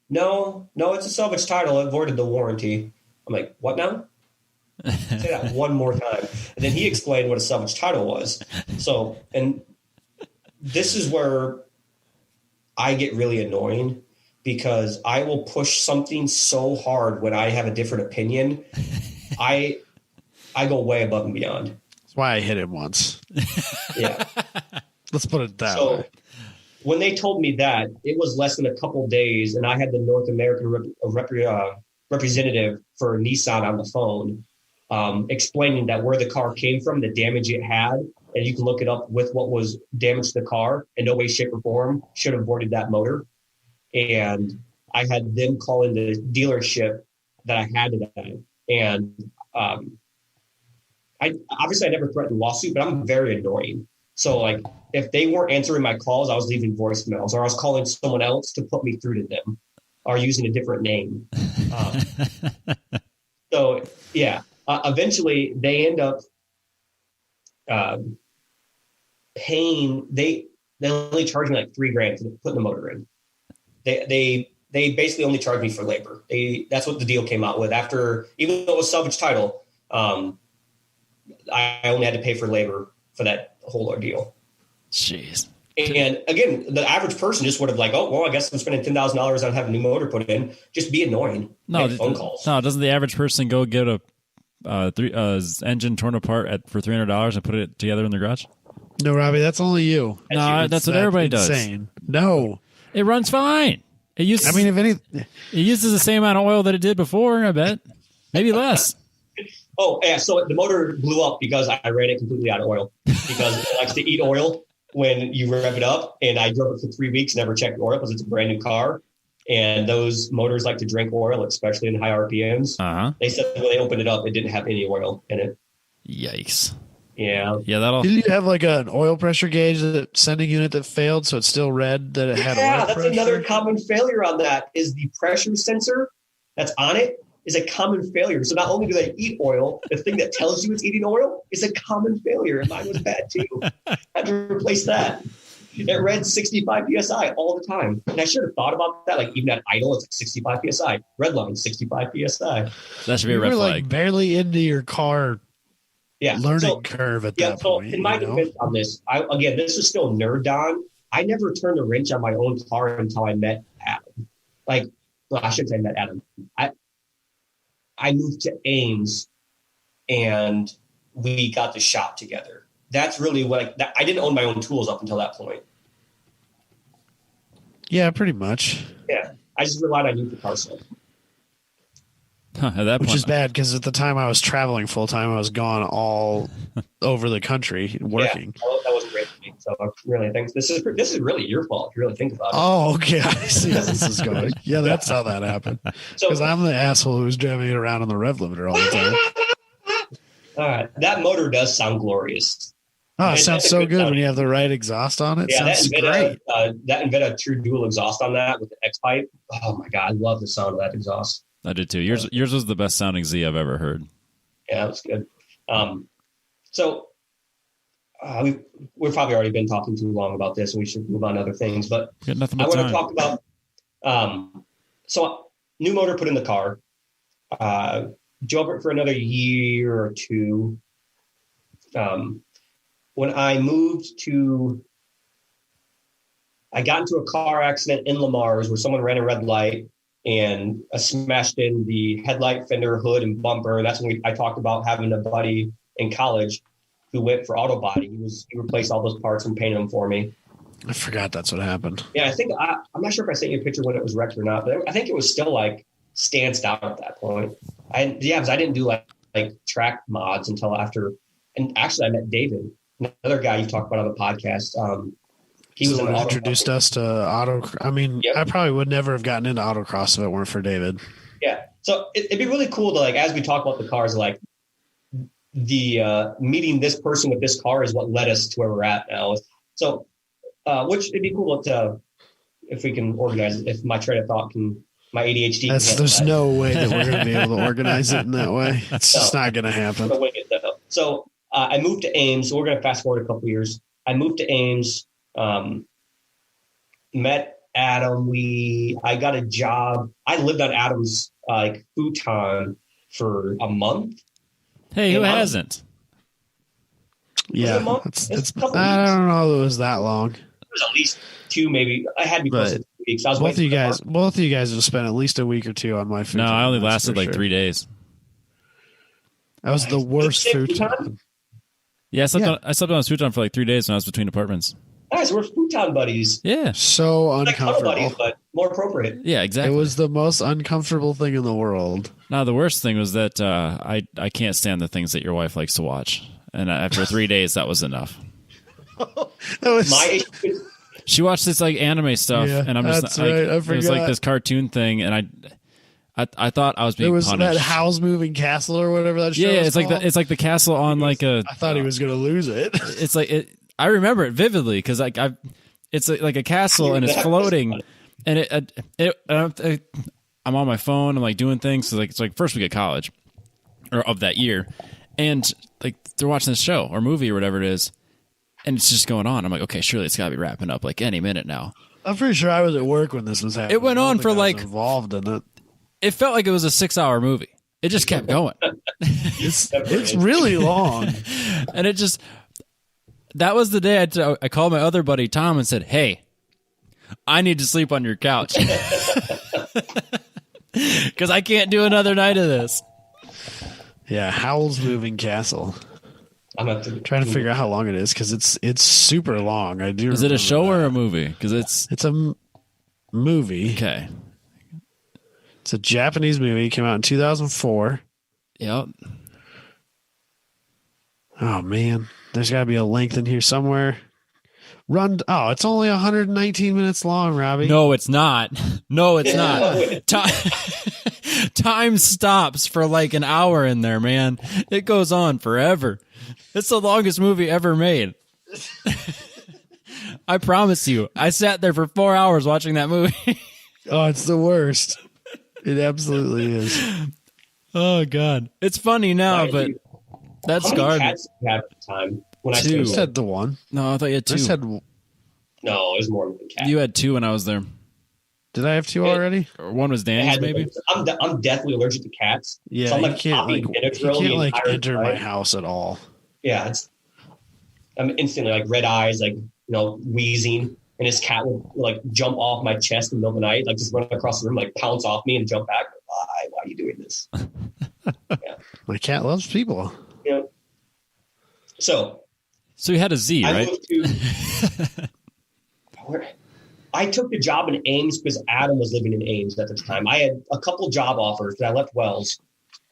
Speaker 3: no, it's a salvage title. It voided the warranty. I'm like, what now? Say that one more time. And then he explained what a salvage title was. So, and this is where I get really annoying because I will push something so hard when I have a different opinion. I go way above and beyond.
Speaker 2: That's why I hit him once.
Speaker 3: Yeah.
Speaker 2: Let's put it that way.
Speaker 3: When they told me that, it was less than a couple days, and I had the North American representative for Nissan on the phone explaining that where the car came from, the damage it had, and you can look it up with what was damaged to the car, and no way, shape, or form should have boarded that motor. And I had them call in the dealership that I had to that. And I never threatened a lawsuit, but I'm very annoying. So like if they weren't answering my calls, I was leaving voicemails or I was calling someone else to put me through to them or using a different name. So yeah, eventually they end up paying, they only charge me like $3,000 for putting the motor in. They basically only charge me for labor. That's what the deal came out with after, even though it was salvage title, I only had to pay for labor for that whole ordeal.
Speaker 1: Jeez.
Speaker 3: And again, the average person just would have like, oh, well, I guess I'm spending $10,000 on having a new motor put in. Just be annoying.
Speaker 1: No,
Speaker 3: phone calls.
Speaker 1: No, doesn't the average person go get a engine torn apart for $300 and put it together in the garage?
Speaker 2: No, Robbie, that's only you.
Speaker 1: That's what everybody does.
Speaker 2: Insane. No,
Speaker 1: it runs fine. It uses the same amount of oil that it did before. I bet, maybe less.
Speaker 3: Oh yeah, so the motor blew up because I ran it completely out of oil because it likes to eat oil when you rev it up. And I drove it for 3 weeks, never checked oil because it's a brand new car. And those motors like to drink oil, especially in high RPMs.
Speaker 1: Uh-huh.
Speaker 3: They said when they opened it up, it didn't have any oil in it.
Speaker 1: Yikes.
Speaker 3: Yeah.
Speaker 1: That'll.
Speaker 2: Did you have like an oil pressure gauge, that sending unit that failed, so it still read that it had oil
Speaker 3: that's
Speaker 2: pressure?
Speaker 3: Another common failure on that is the pressure sensor that's on it is a common failure. So not only do they eat oil, the thing that tells you it's eating oil is a common failure. And mine was bad too. I had to replace that. It read 65 PSI all the time. And I should have thought about that. Like even at idle, it's like 65 PSI. Red line, 65 PSI.
Speaker 1: That should be a red flag.
Speaker 2: Like barely into your car learning curve at that point.
Speaker 3: So in my defense on this, this is still nerd Don. I never turned the wrench on my own car until I met Adam. I shouldn't say I met Adam. I moved to Ames and we got the shop together. That's really what I didn't own my own tools up until that point.
Speaker 2: Yeah, pretty much.
Speaker 3: Yeah. I just relied on you for car stuff.
Speaker 2: Which is bad because at the time I was traveling full time, I was gone all over the country working.
Speaker 3: Yeah, that wasn't great for me. So I really think this is really your fault if you really think about it.
Speaker 2: Oh, okay. I see how this is going. Yeah, that's how that happened. Because I'm the asshole who's driving it around on the rev limiter all the time.
Speaker 3: All right. That motor does sound glorious.
Speaker 2: Oh, it sounds so good when you have the right exhaust on it.
Speaker 3: Yeah,
Speaker 2: sounds great.
Speaker 3: That Invetta true dual exhaust on that with the X pipe. Oh my God, I love the sound of that exhaust.
Speaker 1: I did too. Yours was the best sounding Z I've ever heard.
Speaker 3: Yeah, that was good. We've probably already been talking too long about this, and we should move on to other things. But I want to talk about. So new motor put in the car. Drove it for another year or two. When I got into a car accident in Lamar's where someone ran a red light and smashed in the headlight, fender, hood, and bumper. That's when I talked about having a buddy in college who went for auto body. He replaced all those parts and painted them for me.
Speaker 2: I forgot that's what happened.
Speaker 3: Yeah, I think I'm not sure if I sent you a picture when it was wrecked or not, but I think it was still like stanced out at that point. Because I didn't do like like track mods until after. And actually, I met David, another guy you talked about on the podcast. He was
Speaker 2: introduced us to auto. I mean,
Speaker 3: Yep.
Speaker 2: I probably would never have gotten into autocross if it weren't for David.
Speaker 3: Yeah. So it'd be really cool to, like, as we talk about the cars, like the meeting this person with this car is what led us to where we're at now. So, which it'd be cool to, if we can organize it, if my train of thought my ADHD.
Speaker 2: There's no way that we're going to be able to organize it in that way. It's just not going to happen.
Speaker 3: So I moved to Ames. So we're going to fast forward a couple years. I moved to Ames, met Adam. I got a job. I lived on Adam's like futon for a month.
Speaker 1: Hey, who hasn't?
Speaker 2: Yeah, I don't know if it was that long.
Speaker 3: It was at least 2, maybe. I had to be close to 2 weeks.
Speaker 2: Both of you guys have spent at least a week or 2 on my futon.
Speaker 1: No, I only lasted like 3 days.
Speaker 2: That was the worst futon.
Speaker 1: Yeah, I slept on a futon for like 3 days when I was between apartments.
Speaker 3: Nice, we're futon buddies.
Speaker 1: Yeah,
Speaker 2: so uncomfortable.
Speaker 3: Like buddies, but more appropriate.
Speaker 1: Yeah, exactly.
Speaker 2: It was the most uncomfortable thing in the world.
Speaker 1: No, the worst thing was that I can't stand the things that your wife likes to watch, and after 3 days, that was enough. She watched this like anime stuff, and I'm just like,
Speaker 2: right.
Speaker 1: it was like this cartoon thing, and I thought I was being punished. It was
Speaker 2: that Howl's Moving Castle or whatever that show is
Speaker 1: called. It's like the castle on like a.
Speaker 2: I thought he was going to lose it.
Speaker 1: It's like it. I remember it vividly because it's like a castle and it's floating, and I'm on my phone. I'm like doing things. So like it's like first week of college, or of that year, and like they're watching this show or movie or whatever it is, and it's just going on. I'm like, okay, surely it's got to be wrapping up like any minute now.
Speaker 2: I'm pretty sure I was at work when this was happening.
Speaker 1: It went on for like
Speaker 2: involved in it.
Speaker 1: It felt like it was a 6-hour movie. It just kept going.
Speaker 2: It's really long,
Speaker 1: and it just. That was the day I called my other buddy Tom and said, "Hey, I need to sleep on your couch because I can't do another night of this."
Speaker 2: Yeah, Howl's Moving Castle. I'm trying to figure out how long it is because it's super long. I do.
Speaker 1: Is it a show or a movie? Because it's
Speaker 2: a movie.
Speaker 1: Okay.
Speaker 2: It's a Japanese movie. It came out in 2004.
Speaker 1: Yep.
Speaker 2: Oh man. There's got to be a length in here somewhere. It's only 119 minutes long, Robbie.
Speaker 1: No, it's not. No, it's not. Time stops for like an hour in there, man. It goes on forever. It's the longest movie ever made. I promise you. I sat there for 4 hours watching that movie.
Speaker 2: Oh, it's the worst. It absolutely is.
Speaker 1: Oh, God. It's funny now, but... That's scarred.
Speaker 3: How many cats did you have at the time? When
Speaker 2: 2. I just had the 1.
Speaker 1: No, I thought you had 2.
Speaker 3: No, it was more than cats.
Speaker 1: You had 2 when I was there.
Speaker 2: Did I have 2 already?
Speaker 1: Or 1 was Danny's, maybe?
Speaker 3: I'm deathly allergic to cats.
Speaker 2: Yeah,
Speaker 3: so I'm
Speaker 2: you can't enter my house at all.
Speaker 3: Yeah, I'm instantly like red eyes, like wheezing, and this cat would like jump off my chest in the middle of the night, like just run across the room, like pounce off me and jump back. Why are you doing this? Yeah.
Speaker 2: My cat loves people.
Speaker 3: Yeah. So
Speaker 1: you had a Z, right?
Speaker 3: I took the job in Ames because Adam was living in Ames at the time. I had a couple job offers, but I left Wells,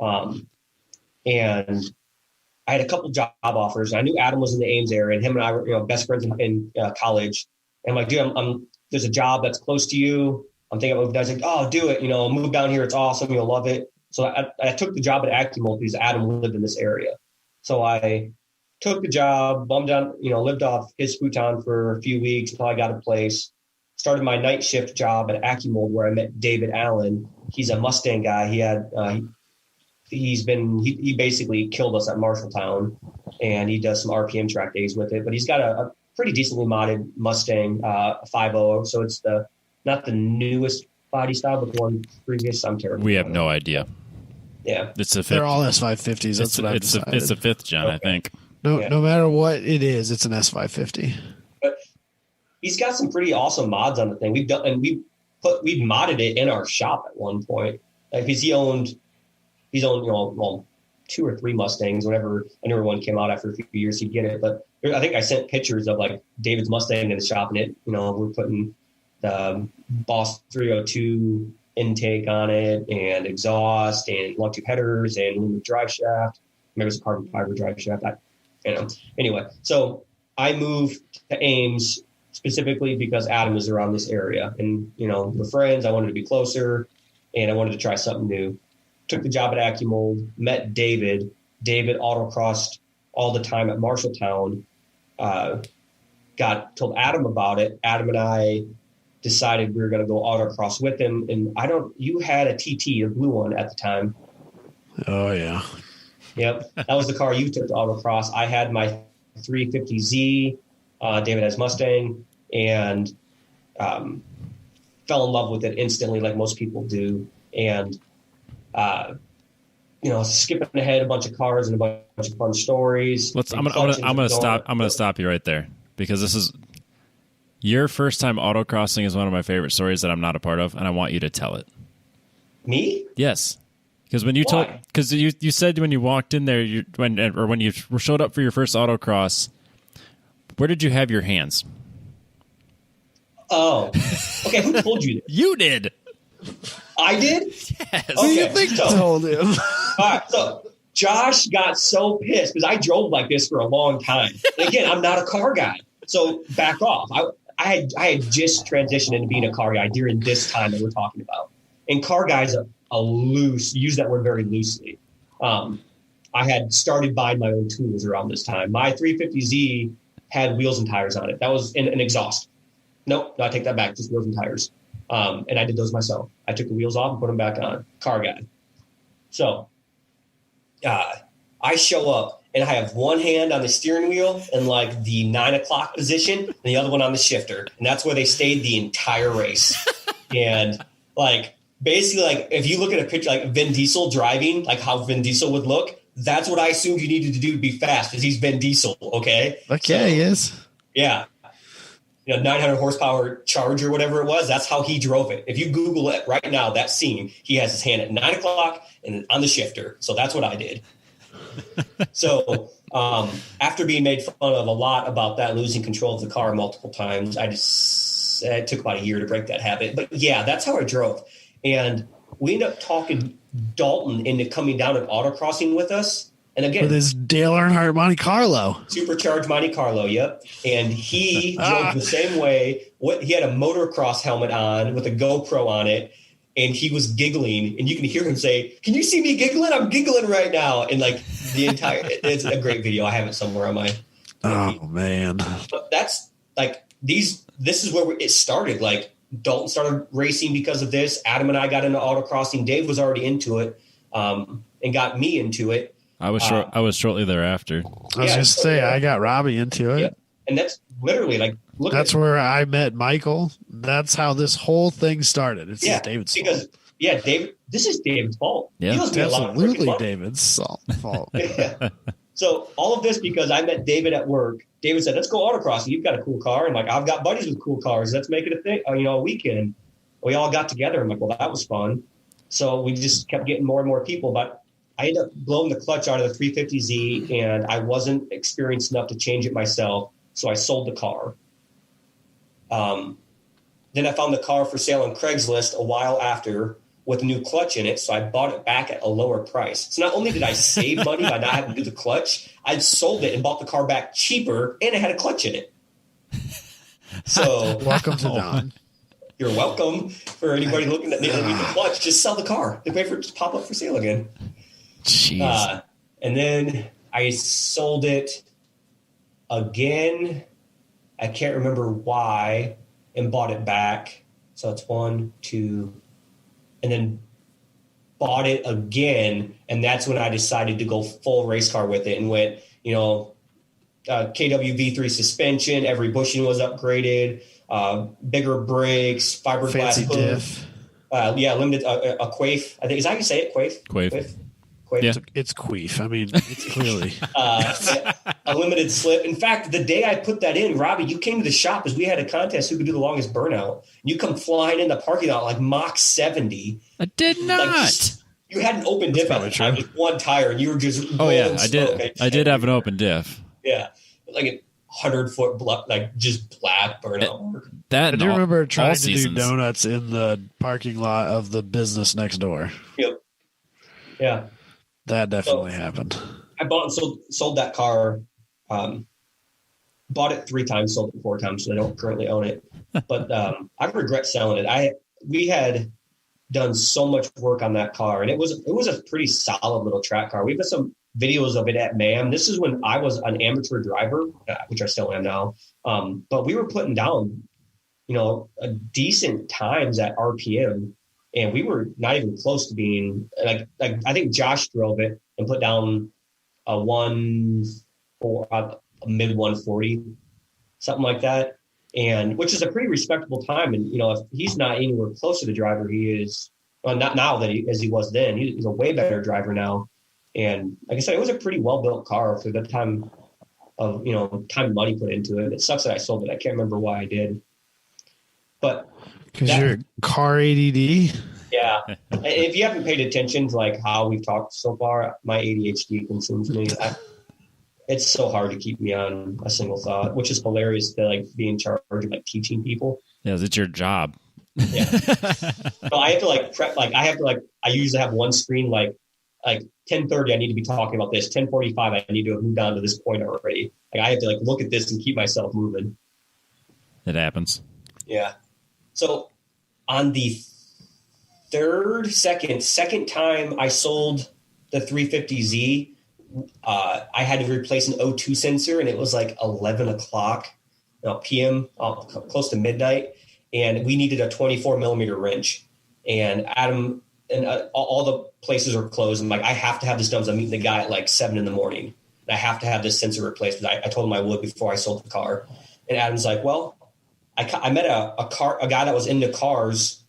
Speaker 3: and I had a couple job offers. I knew Adam was in the Ames area, and him and I were best friends in college. And I'm like, dude, there's a job that's close to you. I'm thinking of moving down. He's like, oh, do it. Move down here. It's awesome. You'll love it. So I took the job at AccuMold because Adam lived in this area. So I took the job, bummed down, lived off his futon for a few weeks until I got a place. Started my night shift job at AccuMold where I met David Allen. He's a Mustang guy. He basically killed us at Marshalltown, and he does some RPM track days with it. But he's got a pretty decently modded Mustang 5.0. So it's not the newest body style, but the one previous. I'm terrible.
Speaker 1: We have no idea.
Speaker 3: Yeah,
Speaker 1: it's a 5th.
Speaker 2: They're all S550s. That's what I've decided.
Speaker 1: It's a 5th gen, okay. I think.
Speaker 2: No matter what it is, it's an S550.
Speaker 3: But he's got some pretty awesome mods on the thing. We've modded it in our shop at one point. Like he owned 2 or 3 Mustangs. Whenever a newer one came out after a few years, he'd get it. But I think I sent pictures of like David's Mustang in the shop, and we're putting the Boss 302 intake on it and exhaust and long-tube headers and aluminum drive shaft. Maybe it's a carbon fiber drive shaft. Anyway, so I moved to Ames specifically because Adam was around this area. And, we're friends. I wanted to be closer, and I wanted to try something new. Took the job at AccuMold, met David. David autocrossed all the time at Marshalltown. Told Adam about it. Adam and I decided we were going to go autocross with him. And you had a TT, a blue one at the time.
Speaker 2: Oh, yeah.
Speaker 3: Yep. That was the car you took to autocross. I had my 350Z. David has Mustang, and fell in love with it instantly, like most people do. And, skipping ahead a bunch of cars and a bunch of fun stories.
Speaker 1: I'm gonna stop you right there, because this is your first time autocrossing is one of my favorite stories that I'm not a part of, and I want you to tell it.
Speaker 3: Me?
Speaker 1: Yes. Because when you you said when you walked in there, when you showed up for your first autocross, where did you have your hands?
Speaker 3: Oh, okay. Who told you that?
Speaker 1: You did.
Speaker 3: I did?
Speaker 1: Yes.
Speaker 2: Who do you think told him?
Speaker 3: All right. So Josh got so pissed because I drove like this for a long time. And again, I'm not a car guy, so back off. I had just transitioned into being a car guy during this time that we're talking about. And car guys are use that word very loosely. I had started buying my own tools around this time. My 350Z had wheels and tires on it. That was an exhaust. Nope, no, I take that back. Just wheels and tires. And I did those myself. I took the wheels off and put them back on. Car guy. So I show up and I have one hand on the steering wheel in like the 9 o'clock position and the other one on the shifter. And that's where they stayed the entire race. And basically, if you look at a picture like Vin Diesel driving, like how Vin Diesel would look, that's what I assumed you needed to do to be fast, because he's Vin Diesel, okay?
Speaker 2: Okay, he is.
Speaker 3: Yeah. 900 horsepower Charger, whatever it was, that's how he drove it. If you Google it right now, that scene, he has his hand at 9 o'clock and on the shifter. So that's what I did. So after being made fun of a lot about that, losing control of the car multiple times, it took about a year to break that habit. But yeah, that's how I drove. And we ended up talking Dalton into coming down and autocrossing with us. And again,
Speaker 2: with his Dale Earnhardt Monte Carlo.
Speaker 3: Supercharged Monte Carlo, yep. And he drove the same way. He had a motocross helmet on with a GoPro on it, and he was giggling. And you can hear him say, "Can you see me giggling? I'm giggling right now." And it's a great video. I have it somewhere on my.
Speaker 2: Oh man!
Speaker 3: But that's this is where it started. Dalton started racing because of this. Adam and I got into autocrossing. Dave was already into it, and got me into it.
Speaker 1: I was shortly thereafter.
Speaker 2: I was just say I got Robbie into it.
Speaker 3: Yeah. And that's literally
Speaker 2: that's where I met Michael. That's how this whole thing started. It's David's fault.
Speaker 3: David, this is David's fault.
Speaker 1: Yeah,
Speaker 2: it's absolutely David's fault.
Speaker 3: Yeah. So all of this because I met David at work. David said, "Let's go autocrossing. You've got a cool car." And I've got buddies with cool cars. Let's make it a thing. A weekend. We all got together. I'm like, well, that was fun. So we just kept getting more and more people, but I ended up blowing the clutch out of the 350Z, and I wasn't experienced enough to change it myself, so I sold the car. Then I found the car for sale on Craigslist a while after with a new clutch in it, so I bought it back at a lower price. So not only did I save money by not having to do the clutch, I sold it and bought the car back cheaper, and it had a clutch in it. So
Speaker 2: welcome to Don.
Speaker 3: You're welcome. For anybody looking at the clutch, just sell the car. Wait for it to pop up for sale again.
Speaker 1: Jeez.
Speaker 3: And then I sold it again. I can't remember why, and bought it back. So it's 1, 2, and then bought it again. And that's when I decided to go full race car with it and went, KWV3 suspension. Every bushing was upgraded. Bigger brakes, fiberglass
Speaker 2: fancy diff.
Speaker 3: Limited a quaif. I think is that how you say it? Quaif.
Speaker 1: Quaif.
Speaker 2: Yeah. It's queef. I mean, it's clearly
Speaker 3: a limited slip. In fact, the day I put that in, Robbie, you came to the shop as we had a contest who could do the longest burnout. You come flying in the parking lot like Mach 70.
Speaker 1: I did not.
Speaker 3: You had an open diff at the time, just one tire, and you were just.
Speaker 1: Oh yeah, I did. I did have an open diff.
Speaker 3: Yeah, 100-foot like just black burnout mark.
Speaker 2: I do remember trying to do donuts in the parking lot of the business next door.
Speaker 3: Yep. Yeah.
Speaker 2: That definitely happened.
Speaker 3: I bought and sold that car. Bought it 3 times, sold it 4 times, so I don't currently own it. But I regret selling it. We had done so much work on that car, and it was a pretty solid little track car. We've got some videos of it at MAM. This is when I was an amateur driver, which I still am now. But we were putting down, a decent times at RPM, and we were not even close to being like I think Josh drove it and put down a mid 140, something like that. And which is a pretty respectable time. And, if he's not anywhere close to the driver he is, well, not now as he was then, he's a way better driver now. And like I said, it was a pretty well-built car for the time of, time and money put into it. It sucks that I sold it. I can't remember why I did. But
Speaker 2: because you're car ADD.
Speaker 3: Yeah. If you haven't paid attention to like how we've talked so far, my ADHD consumes me. It's so hard to keep me on a single thought, which is hilarious to like be in charge of like teaching people.
Speaker 1: Yeah, it's your job.
Speaker 3: Yeah. So I have to like prep, I usually have one screen, like 10:30, I need to be talking about this. 10:45, I need to have moved on to this point already. Like I have to like look at this and keep myself moving.
Speaker 1: It happens.
Speaker 3: Yeah. So on the second time I sold the 350Z, I had to replace an O2 sensor, and it was like 11 o'clock p.m., close to midnight, and we needed a 24 millimeter wrench. And Adam and all the places are closed. And like, I have to have this done. So I'm meeting the guy at like 7 a.m. And I have to have this sensor replaced. But I told him I would before I sold the car. And Adam's like, well, I met a guy that was into cars.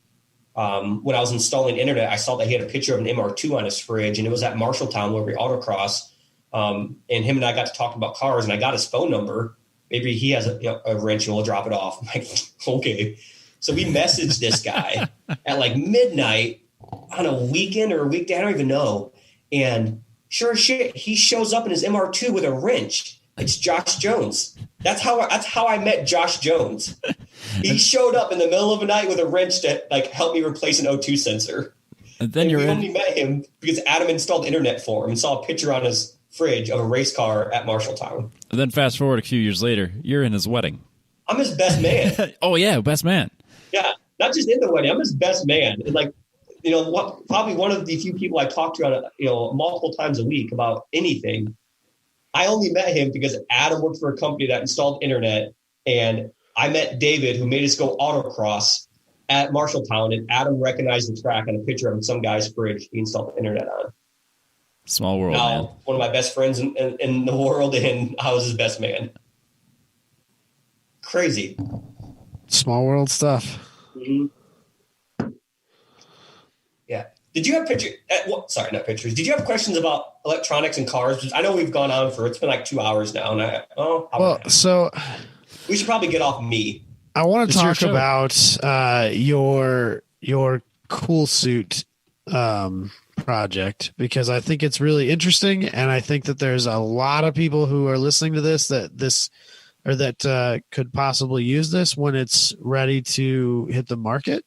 Speaker 3: When I was installing internet, I saw that he had a picture of an MR2 on his fridge, and it was at Marshalltown where we autocross. And him and I got to talking about cars, and I got his phone number. Maybe he has a wrench and we'll drop it off. I'm like, okay. So we messaged this guy at like midnight on a weekend or a weekday. I don't even know. And sure as shit, he shows up in his MR2 with a wrench. It's Josh Jones. That's how I met Josh Jones. He showed up in the middle of the night with a wrench to like help me replace an O2 sensor.
Speaker 1: And then
Speaker 3: we only met him because Adam installed internet for him and saw a picture on his fridge of a race car at Marshalltown.
Speaker 1: And then fast forward a few years later, you're in his wedding.
Speaker 3: I'm his best man.
Speaker 1: Oh yeah, best man.
Speaker 3: Yeah, not just in the wedding. I'm his best man. And like, probably one of the few people I talk to on multiple times a week about anything. I only met him because Adam worked for a company that installed internet, and I met David, who made us go autocross at Marshalltown, and Adam recognized the track on a picture of some guy's fridge he installed the internet on.
Speaker 1: Small world,
Speaker 3: now,
Speaker 1: man.
Speaker 3: One of my best friends in the world, and I was his best man. Crazy.
Speaker 2: Small world stuff.
Speaker 3: Mm-hmm. Yeah. Did you have pictures? Sorry, not pictures. Did you have questions about electronics and cars? I know we've gone on it's been like 2 hours now. And
Speaker 2: so
Speaker 3: we should probably get off me.
Speaker 2: I want to talk about your cool suit project, because I think it's really interesting. And I think that there's a lot of people who are listening to this that could possibly use this when it's ready to hit the market.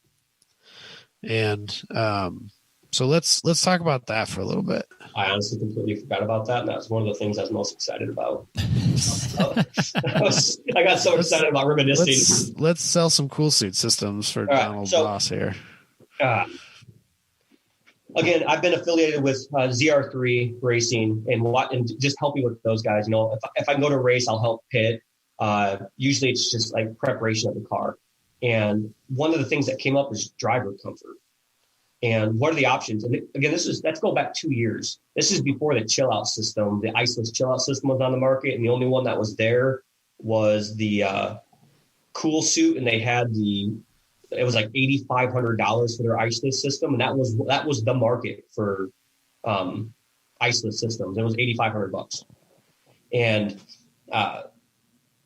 Speaker 2: And so let's talk about that for a little bit.
Speaker 3: I honestly completely forgot about that, and that's one of the things I was most excited about. I got so excited about reminiscing.
Speaker 2: Let's sell some cool suit systems for Donald Boss here.
Speaker 3: Again, I've been affiliated with ZR3 Racing and just helping with those guys. If I can go to a race, I'll help pit. Usually it's just like preparation of the car. And one of the things that came up is driver comfort. And what are the options? And again, let's go back 2 years. This is before the chill out system. The iceless chill out system was on the market, and the only one that was there was the cool suit, and they had it was like $8,500 for their iceless system, and that was the market for iceless systems. It was $8,500. And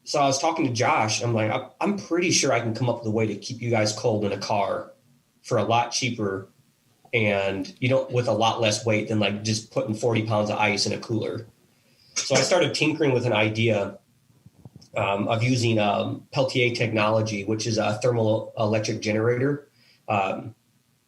Speaker 3: so I was talking to Josh. I'm like, I'm pretty sure I can come up with a way to keep you guys cold in a car for a lot cheaper, and with a lot less weight than like just putting 40 pounds of ice in a cooler. So I started tinkering with an idea, of using Peltier technology, which is a thermal electric generator.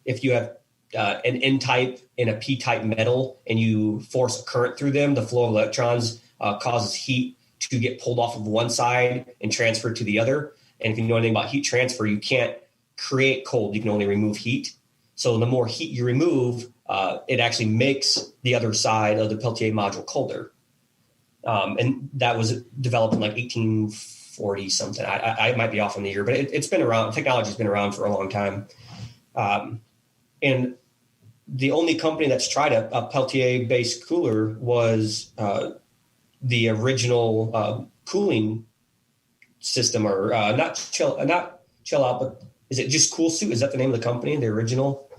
Speaker 3: If you have an N-type and a P-type metal and you force a current through them, the flow of electrons causes heat to get pulled off of one side and transferred to the other. And if you know anything about heat transfer, you can't create cold, you can only remove heat. So the more heat you remove, it actually makes the other side of the Peltier module colder. And that was developed in like 1840 something. I might be off on the year, but it's been around. Technology's been around for a long time. And the only company that's tried a Peltier-based cooler was the original cooling system, or not chill out, but is it just Cool Suit? Is that the name of the company? The original?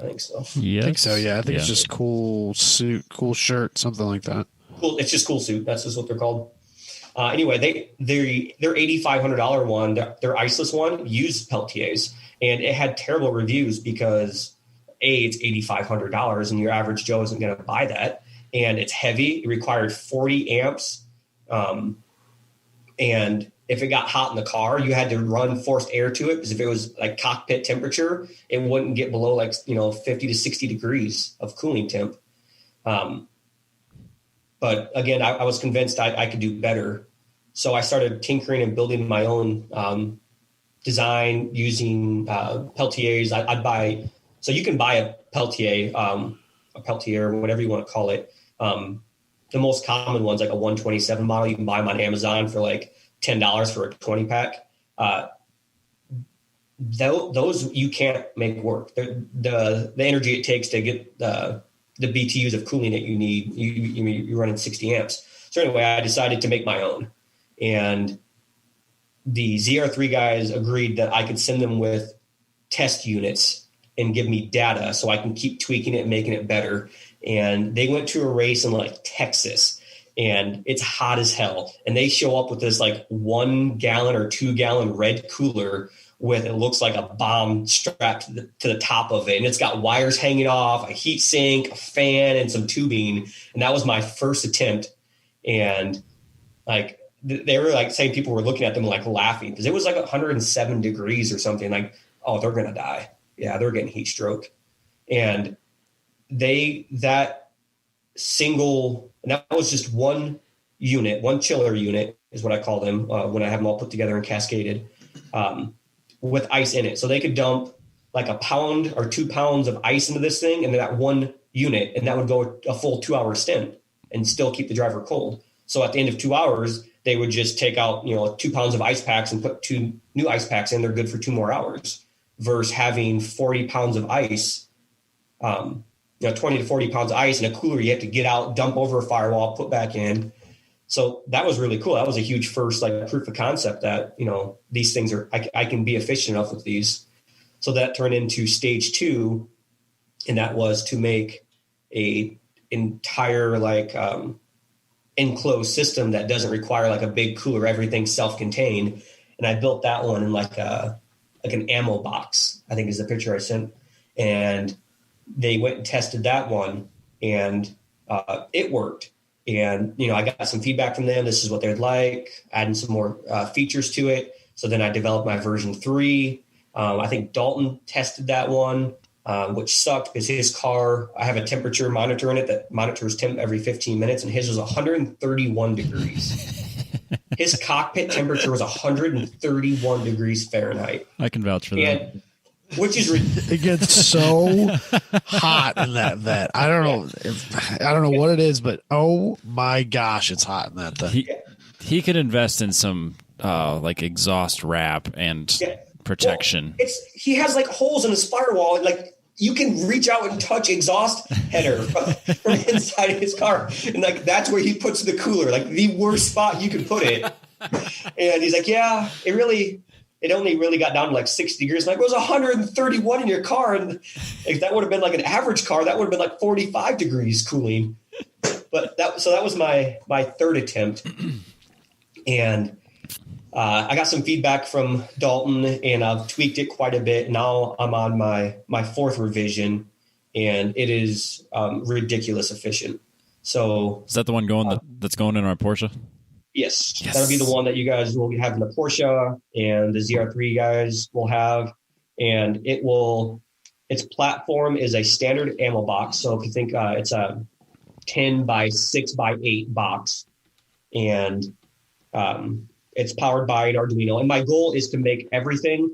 Speaker 3: I think so.
Speaker 2: Yeah, I think so. Yeah, I think it's just Cool Suit, Cool Shirt, something like that.
Speaker 3: Cool. It's just Cool Suit. That's just what they're called. Anyway, their $8,500 one, their iceless one, used Peltiers, and it had terrible reviews because it's $8,500, and your average Joe isn't going to buy that, and it's heavy. It required 40 amps, and if it got hot in the car, you had to run forced air to it, because if it was like cockpit temperature, it wouldn't get below 50 to 60 degrees of cooling temp. But again, I was convinced I could do better. So I started tinkering and building my own design using Peltiers. I'd buy, so you can buy a Peltier, whatever you want to call it. The most common one's like a 127 model. You can buy them on Amazon for like $10 for a 20 pack. Those you can't make work. The energy it takes to get the BTUs of cooling that you need, you're running 60 amps. So anyway, I decided to make my own. And the ZR3 guys agreed that I could send them with test units and give me data so I can keep tweaking it and making it better. And they went to a race in like Texas, and it's hot as hell. And they show up with this like 1 gallon or 2 gallon red cooler with, it looks like a bomb strapped to the top of it. And it's got wires hanging off, a heat sink, a fan, and some tubing. And that was my first attempt. And like, they were like saying, people were looking at them like laughing, because it was like 107 degrees or something. Like, oh, they're going to die. Yeah, they're getting heat stroke. And that was just one unit, one chiller unit is what I call them when I have them all put together and cascaded with ice in it. So they could dump like a pound or 2 pounds of ice into this thing, and that one unit, and that would go a full 2-hour stint and still keep the driver cold. So at the end of 2 hours, they would just take out, 2 pounds of ice packs and put 2 new ice packs in. They're good for 2 more hours, versus having 40 pounds of ice, 20 to 40 pounds of ice in a cooler you have to get out, dump over a firewall, put back in. So that was really cool. That was a huge first proof of concept that, these things are, I can be efficient enough with these. So that turned into stage 2. And that was to make a entire enclosed system that doesn't require like a big cooler, everything self-contained. And I built that one in like an ammo box, I think is the picture I sent. And they went and tested that one, and it worked. And, I got some feedback from them. This is what they'd like, adding some more features to it. So then I developed my version 3. I think Dalton tested that one, which sucked because his car, I have a temperature monitor in it that monitors temp every 15 minutes, and his was 131 degrees. His cockpit temperature was 131 degrees Fahrenheit.
Speaker 1: I can vouch for that.
Speaker 3: Which is
Speaker 2: it gets so hot in that vet. I don't know what it is, but oh my gosh, it's hot in that thing.
Speaker 1: He could invest in some exhaust wrap and protection.
Speaker 3: Well, he has like holes in his firewall, like you can reach out and touch exhaust header from inside of his car, and like that's where he puts the cooler, like the worst spot you could put it. And he's like, yeah, it only really got down to like 60 degrees. Like, it was 131 in your car. And if that would have been like an average car, that would have been like 45 degrees cooling. But that was my third attempt. And I got some feedback from Dalton, and I've tweaked it quite a bit. Now I'm on my fourth revision, and it is ridiculous efficient. So
Speaker 1: is that the one that's going in our Porsche?
Speaker 3: Yes, that'll be the one that you guys will have in the Porsche and the ZR3 guys will have. And its platform is a standard ammo box. So if you think it's a 10 by 6 by 8 box, and it's powered by an Arduino. And my goal is to make everything,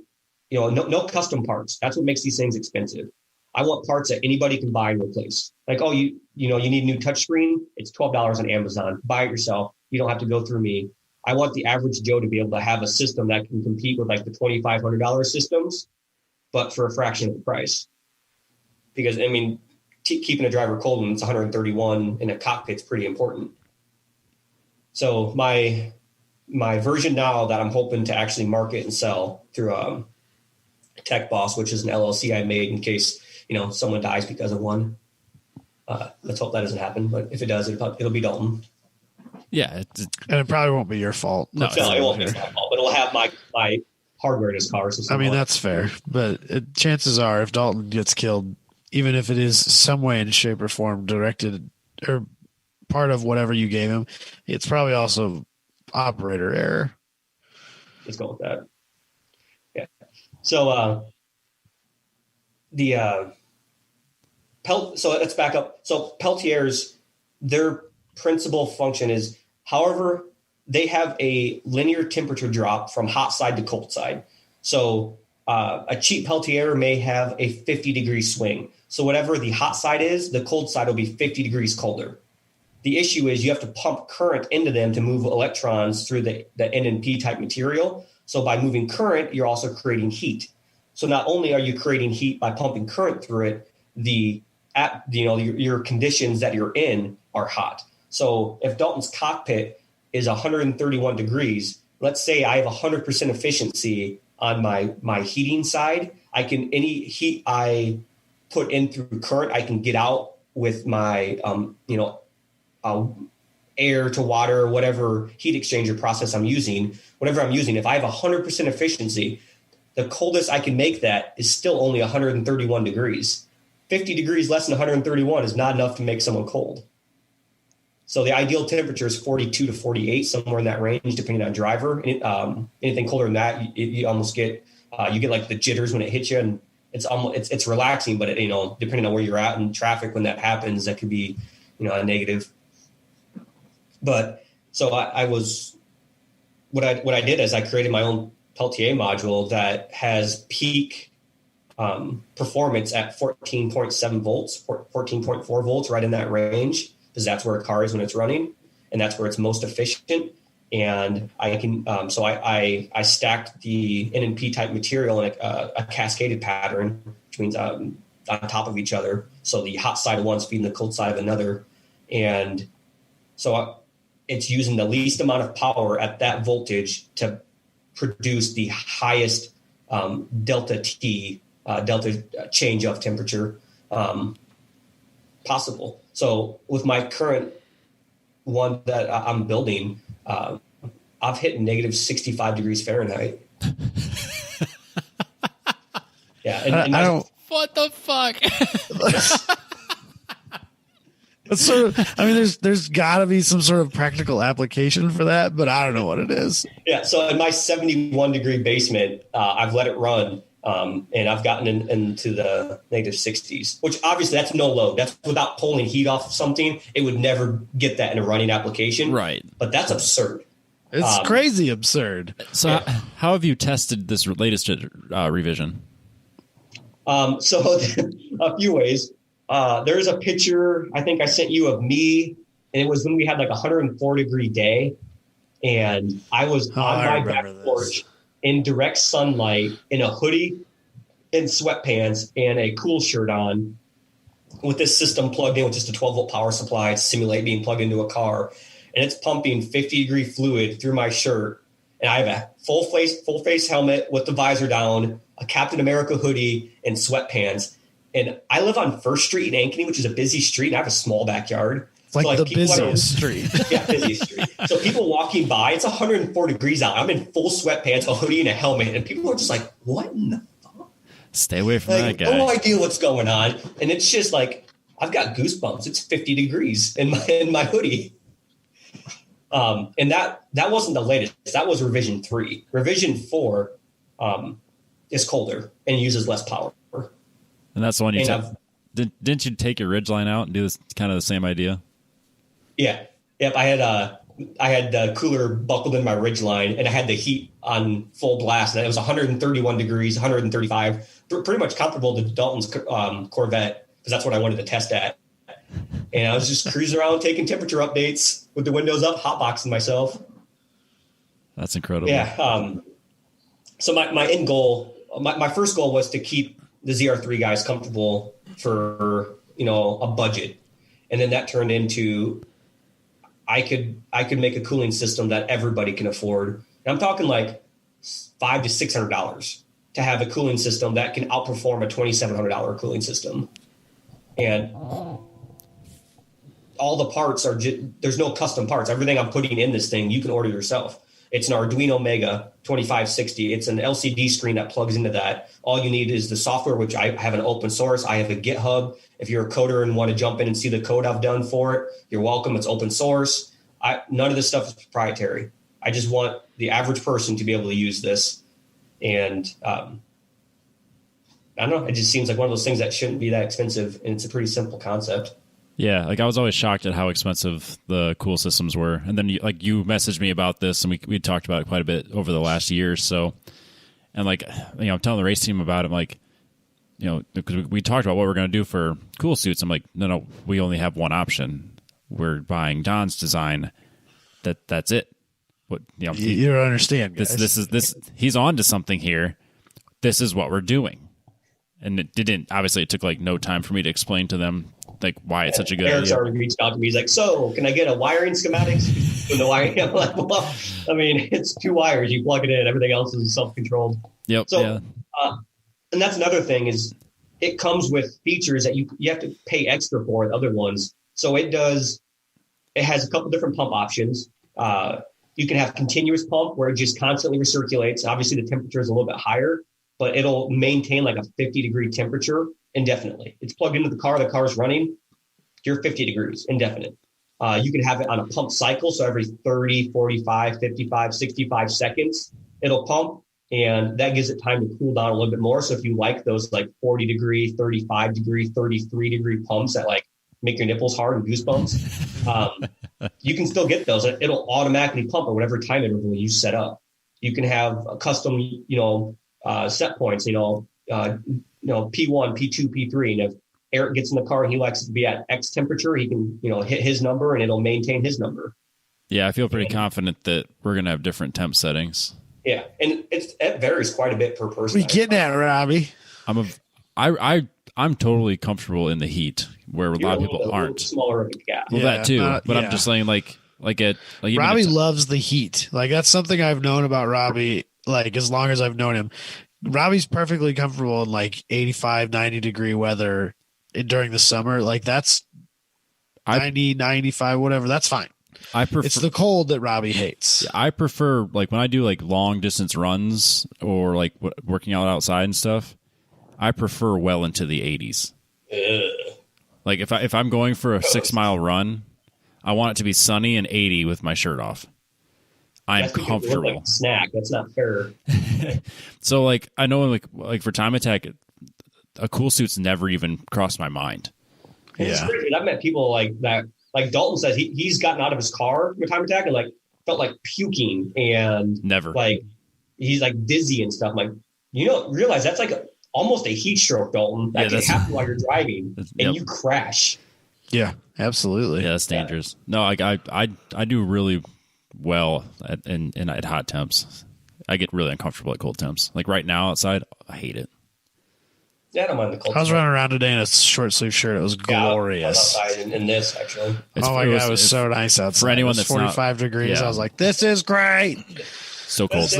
Speaker 3: no custom parts. That's what makes these things expensive. I want parts that anybody can buy and replace. Like, you need a new touchscreen. It's $12 on Amazon. Buy it yourself. You don't have to go through me. I want the average Joe to be able to have a system that can compete with like the $2,500 systems, but for a fraction of the price. Because, I mean, keeping a driver cold when it's 131 in a cockpit's pretty important. So my version now that I'm hoping to actually market and sell through Tech Boss, which is an LLC I made in case, someone dies because of one. Let's hope that doesn't happen. But if it does, it'll be Dalton.
Speaker 1: Yeah.
Speaker 2: And it probably won't be your fault.
Speaker 3: No, it won't be my fault, but it'll have my hardware in his car. So
Speaker 2: that's fair. But chances are, if Dalton gets killed, even if it is some way in shape or form directed or part of whatever you gave him, it's probably also operator error.
Speaker 3: Let's go with that. Yeah. So so let's back up. So Peltiers, their principal function is, however, they have a linear temperature drop from hot side to cold side. So a cheap Peltier may have a 50-degree swing. So whatever the hot side is, the cold side will be 50 degrees colder. The issue is you have to pump current into them to move electrons through the NNP type material. So by moving current, you're also creating heat. So not only are you creating heat by pumping current through it, your conditions that you're in are hot. So if Dalton's cockpit is 131 degrees, let's say I have 100% efficiency on my heating side, any heat I put in through current, I can get out with my, air to water, whatever heat exchanger process I'm using, whatever I'm using. If I have 100% efficiency, the coldest I can make that is still only 131 degrees. 50 degrees less than 131 is not enough to make someone cold. So the ideal temperature is 42 to 48, somewhere in that range, depending on driver. Anything colder than that, you almost get like the jitters when it hits you, and it's relaxing, but depending on where you're at in traffic when that happens, that could be a negative. But so what I did is I created my own Peltier module that has peak performance at 14.7 volts, 14.4 volts, right in that range, because that's where a car is when it's running, and that's where it's most efficient. And I can, so I stacked the NNP type material in a cascaded pattern, which means on top of each other. So the hot side of one's feeding the cold side of another. And so it's using the least amount of power at that voltage to produce the highest delta change of temperature possible. So with my current one that I'm building, I've hit negative 65 degrees Fahrenheit. Yeah. And
Speaker 2: I don't.
Speaker 1: What the fuck?
Speaker 2: It's sort of, there's got to be some sort of practical application for that, but I don't know what it is.
Speaker 3: Yeah. So in my 71 degree basement, I've let it run. And I've gotten into the negative 60s, which obviously that's no load. That's without pulling heat off of something. It would never get that in a running application.
Speaker 1: Right.
Speaker 3: But that's absurd.
Speaker 2: It's crazy absurd.
Speaker 1: So how have you tested this latest revision?
Speaker 3: So a few ways. There's a picture I think I sent you of me, and it was when we had like a 104-degree day, and I was on my back porch in direct sunlight in a hoodie and sweatpants and a cool shirt on with this system plugged in with just a 12-volt power supply to simulate being plugged into a car. And it's pumping 50-degree fluid through my shirt. And I have a full face helmet with the visor down, a Captain America hoodie, and sweatpants. And I live on First Street in Ankeny, which is a busy street, and I have a small backyard.
Speaker 2: It's like the busiest street.
Speaker 3: Yeah, busiest street. So people walking by, it's 104 degrees out. I'm in full sweatpants, a hoodie, and a helmet, and people are just like, what in the fuck?
Speaker 1: Stay away from that guy.
Speaker 3: No idea what's going on. And it's just like, I've got goosebumps. It's 50 degrees in my hoodie. And that wasn't the latest. That was revision 3. Revision 4 is colder and uses less power.
Speaker 1: And that's the one you didn't you take your Ridgeline out and do this kind of the same idea?
Speaker 3: Yeah. Yep. I had the cooler buckled in my Ridgeline, and I had the heat on full blast, and it was 131 degrees, 135, pretty much comparable to Dalton's Corvette, because that's what I wanted to test at. And I was just cruising around taking temperature updates with the windows up, hotboxing myself. That's
Speaker 1: incredible.
Speaker 3: Yeah. So my end goal, my first goal was to keep the ZR3 guys comfortable for, a budget. And then that turned into, I could make a cooling system that everybody can afford. And I'm talking like $500 to $600 to have a cooling system that can outperform a $2,700 cooling system. And all the parts there's no custom parts. Everything I'm putting in this thing, you can order yourself. It's an Arduino Mega 2560. It's an LCD screen that plugs into that. All you need is the software, which I have an open source. I have a GitHub. If you're a coder and want to jump in and see the code I've done for it, you're welcome. It's open source. None of this stuff is proprietary. I just want the average person to be able to use this. And I don't know. It just seems like one of those things that shouldn't be that expensive. And it's a pretty simple concept.
Speaker 1: Yeah, like I was always shocked at how expensive the cool systems were, and then you messaged me about this, and we talked about it quite a bit over the last year or so. And I'm telling the race team about it, because we talked about what we're going to do for cool suits. I'm like, no, we only have one option. We're buying Don's design. That's it. What
Speaker 2: you don't understand, guys.
Speaker 1: This he's on to something here. This is what we're doing, and it didn't. Obviously, it took no time for me to explain to them why it's such a good
Speaker 3: Eric's
Speaker 1: idea.
Speaker 3: already reached out to me. He's like, so can I get a wiring schematics? The wiring, I'm like, well, it's 2 wires. You plug it in. Everything else is self-controlled.
Speaker 1: Yep.
Speaker 3: So,
Speaker 1: yeah.
Speaker 3: And that's another thing is it comes with features that you have to pay extra for the other ones. So it has a couple different pump options. You can have continuous pump where it just constantly recirculates. Obviously the temperature is a little bit higher, but it'll maintain a 50-degree temperature indefinitely. It's plugged into the car's running. You're 50 degrees indefinite. You can have it on a pump cycle. So every 30, 45, 55, 65 seconds, it'll pump, and that gives it time to cool down a little bit more. So if you like those 40 degree, 35 degree, 33 degree pumps that make your nipples hard and goosebumps, you can still get those. It'll automatically pump at whatever time interval you set up. You can have a custom, set points, P1, P2, P3. And if Eric gets in the car and he likes to be at X temperature, he can, hit his number and it'll maintain his number.
Speaker 1: Yeah, I feel pretty confident that we're going to have different temp settings.
Speaker 3: Yeah, and it varies quite a bit per person.
Speaker 2: We getting at, Robbie?
Speaker 1: I'm totally comfortable in the heat where a lot of people aren't.
Speaker 3: Smaller of a gap.
Speaker 1: Well, that too, but yeah. I'm just saying,
Speaker 2: Robbie loves the heat. That's something I've known about Robbie. As long as I've known him, Robbie's perfectly comfortable in 85, 90 degree weather during the summer. That's 90, 95, whatever. That's fine. It's the cold that Robbie hates.
Speaker 1: I prefer when I do long distance runs or working out outside and stuff. I prefer well into the 80s. If I'm going for a 6-mile run, I want it to be sunny and 80 with my shirt off. I'm comfortable.
Speaker 3: Like a snack. That's not fair.
Speaker 1: So I know for time attack, a cool suit's never even crossed my mind.
Speaker 3: Yeah, I've met people like that. Like Dalton says, he's gotten out of his car with time attack and felt like puking and
Speaker 1: never
Speaker 3: he's dizzy and stuff. I'm like, you don't realize that's almost a heat stroke, Dalton. That can happen while you're driving and you crash.
Speaker 2: Yeah, absolutely.
Speaker 1: Yeah, that's dangerous. No, I do really well at hot temps. I get really uncomfortable at cold temps. Right now outside, I hate it.
Speaker 3: Yeah, I don't mind the cold.
Speaker 2: I was running around today in a short sleeve shirt. It was glorious.
Speaker 3: I was outside in this actually.
Speaker 2: Oh my god, it was so nice outside.
Speaker 1: For anyone that's
Speaker 2: 45 degrees, I was like, "This is great."
Speaker 1: So cold.
Speaker 2: This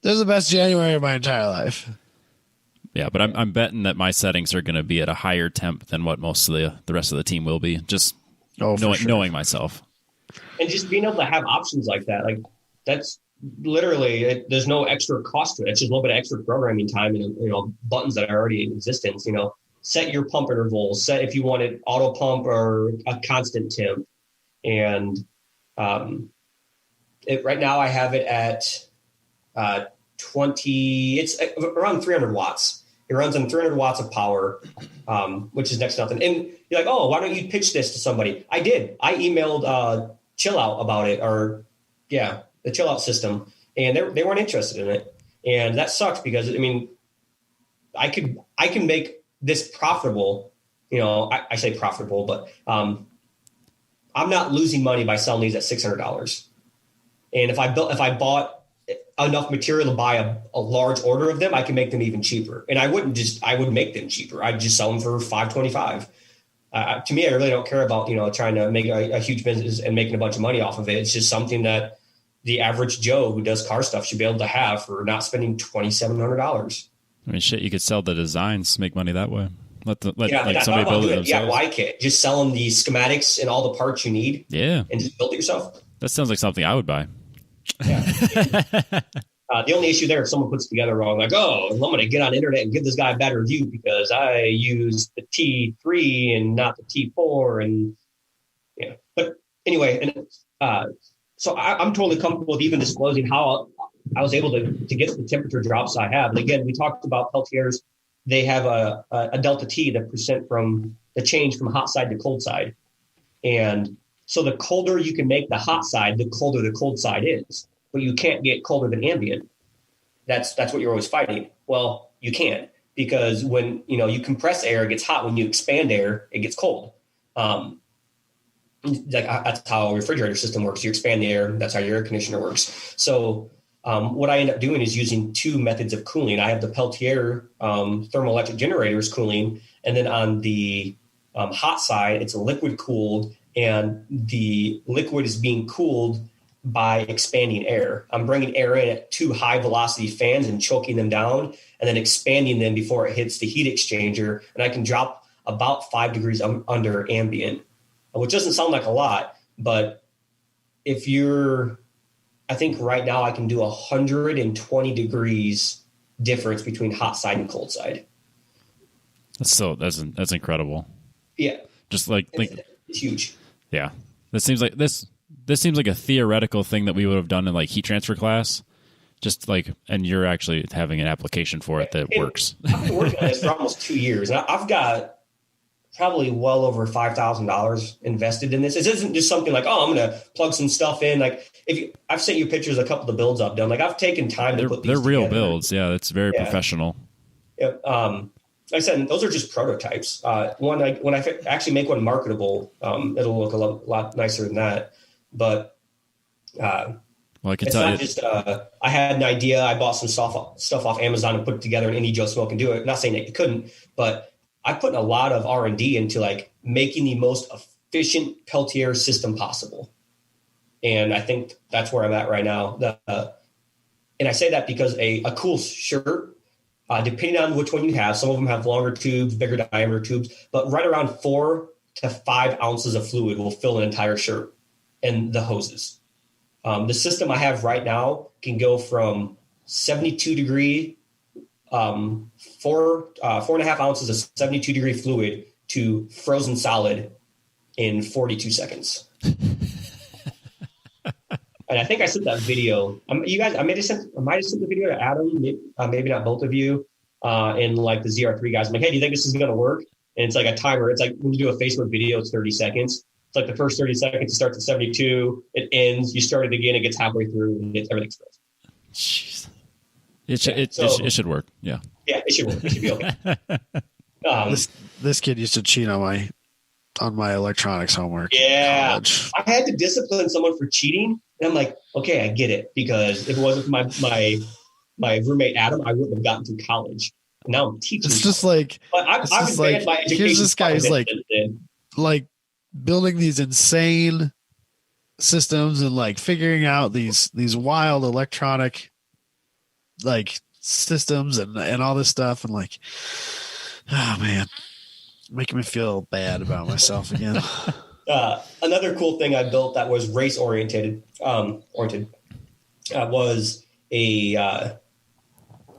Speaker 2: is the best January of my entire life.
Speaker 1: Yeah, but I'm betting that my settings are going to be at a higher temp than what most of the rest of the team will be. Just knowing myself,
Speaker 3: and just being able to have options like that, that's literally there's no extra cost to it. It's just a little bit of extra programming time and buttons that are already in existence. Set your pump intervals. Set if you wanted auto pump or a constant temp, and Right now I have it at 20. It's around 300 watts. It runs on 300 watts of power, which is next to nothing. And you're like, oh, why don't you pitch this to somebody? I did. I emailed Chill Out about it, the Chill Out system, and they weren't interested in it. And that sucks because, I mean, I can make this profitable. You know, I say profitable, but I'm not losing money by selling these at $600. And if I bought enough material to buy a large order of them, I can make them even cheaper. And I would make them cheaper. I'd just sell them for $525. To me, I really don't care about, trying to make a huge business and making a bunch of money off of it. It's just something that the average Joe who does car stuff should be able to have for not spending $2,700.
Speaker 1: I mean, shit, you could sell the designs, make money that way. Let
Speaker 3: somebody build it themselves. Yeah, why can't just sell them the schematics and all the parts you need?
Speaker 1: Yeah,
Speaker 3: and just build it yourself.
Speaker 1: That sounds like something I would buy.
Speaker 3: Yeah. The only issue there, if someone puts it together wrong, like, oh, I'm going to get on the internet and give this guy a bad review because I used the T3 and not the T4, and yeah. But anyway, and so I'm totally comfortable with even disclosing how I was able to get the temperature drops I have. And again, we talked about Peltiers. They have a delta T, the percent from the change from hot side to cold side. And so the colder you can make the hot side, the colder the cold side is. But you can't get colder than ambient. That's what you're always fighting. Well, you can, because when you compress air, it gets hot. When you expand air, it gets cold. That's how a refrigerator system works. You expand the air. That's how your air conditioner works. So what I end up doing is using two methods of cooling. I have the Peltier thermoelectric generators cooling, and then on the hot side, it's a liquid cooled, and the liquid is being cooled by expanding air. I'm bringing air in at two high velocity fans and choking them down, and then expanding them before it hits the heat exchanger. And I can drop about 5 degrees under ambient, which doesn't sound like a lot, but I think right now I can do 120 degrees difference between hot side and cold side.
Speaker 1: That's incredible.
Speaker 3: Yeah.
Speaker 1: Just like
Speaker 3: it's huge.
Speaker 1: Yeah. This seems like a theoretical thing that we would have done in like heat transfer class. Just like, and you're actually having an application for it that works.
Speaker 3: I've been working on this for almost 2 years. And I've got probably well over $5,000 invested in this. It isn't just something like, oh, I'm going to plug some stuff in. Like I've sent you pictures of a couple of the builds I've done. Like I've taken time to put these together.
Speaker 1: They're real builds. Yeah. That's very professional.
Speaker 3: Yeah. Like I said, those are just prototypes. When I actually make one marketable, it'll look a lot nicer than that. But
Speaker 1: well, I can
Speaker 3: it's
Speaker 1: tell
Speaker 3: not just I had an idea. I bought some stuff off Amazon and put it together, and any Joe Smo can do it. Not saying that you couldn't, but I put a lot of R&D into like making the most efficient Peltier system possible. And I think that's where I'm at right now. And I say that because a cool shirt, depending on which one you have, some of them have longer tubes, bigger diameter tubes, but right around 4 to 5 ounces of fluid will fill an entire shirt and the hoses. The system I have right now can go from 72 degree, 4.5 ounces of 72 degree fluid to frozen solid in 42 seconds. And I think I sent that video. You guys, I might have sent the video to Adam, maybe not both of you, and like the ZR3 guys. I'm like, hey, do you think this is going to work? And it's like a timer. It's like when you do a Facebook video, it's 30 seconds. It's like the first 30 seconds, it starts at 72, it ends, you start it again, it gets halfway through, and everything's frozen.
Speaker 1: Jeez. It should work. Yeah.
Speaker 3: Yeah, it should work. It should be okay.
Speaker 2: This kid used to cheat on my electronics homework.
Speaker 3: Yeah. I had to discipline someone for cheating. And I'm like, okay, I get it. Because if it wasn't for my roommate, Adam, I wouldn't have gotten through college. And now I'm teaching.
Speaker 2: It's just like,
Speaker 3: but I've advanced my education.
Speaker 2: Here's this guy who's like building these insane systems and like figuring out these wild electronic like systems and all this stuff. And like, oh man, making me feel bad about myself again.
Speaker 3: Another cool thing I built that was race oriented was a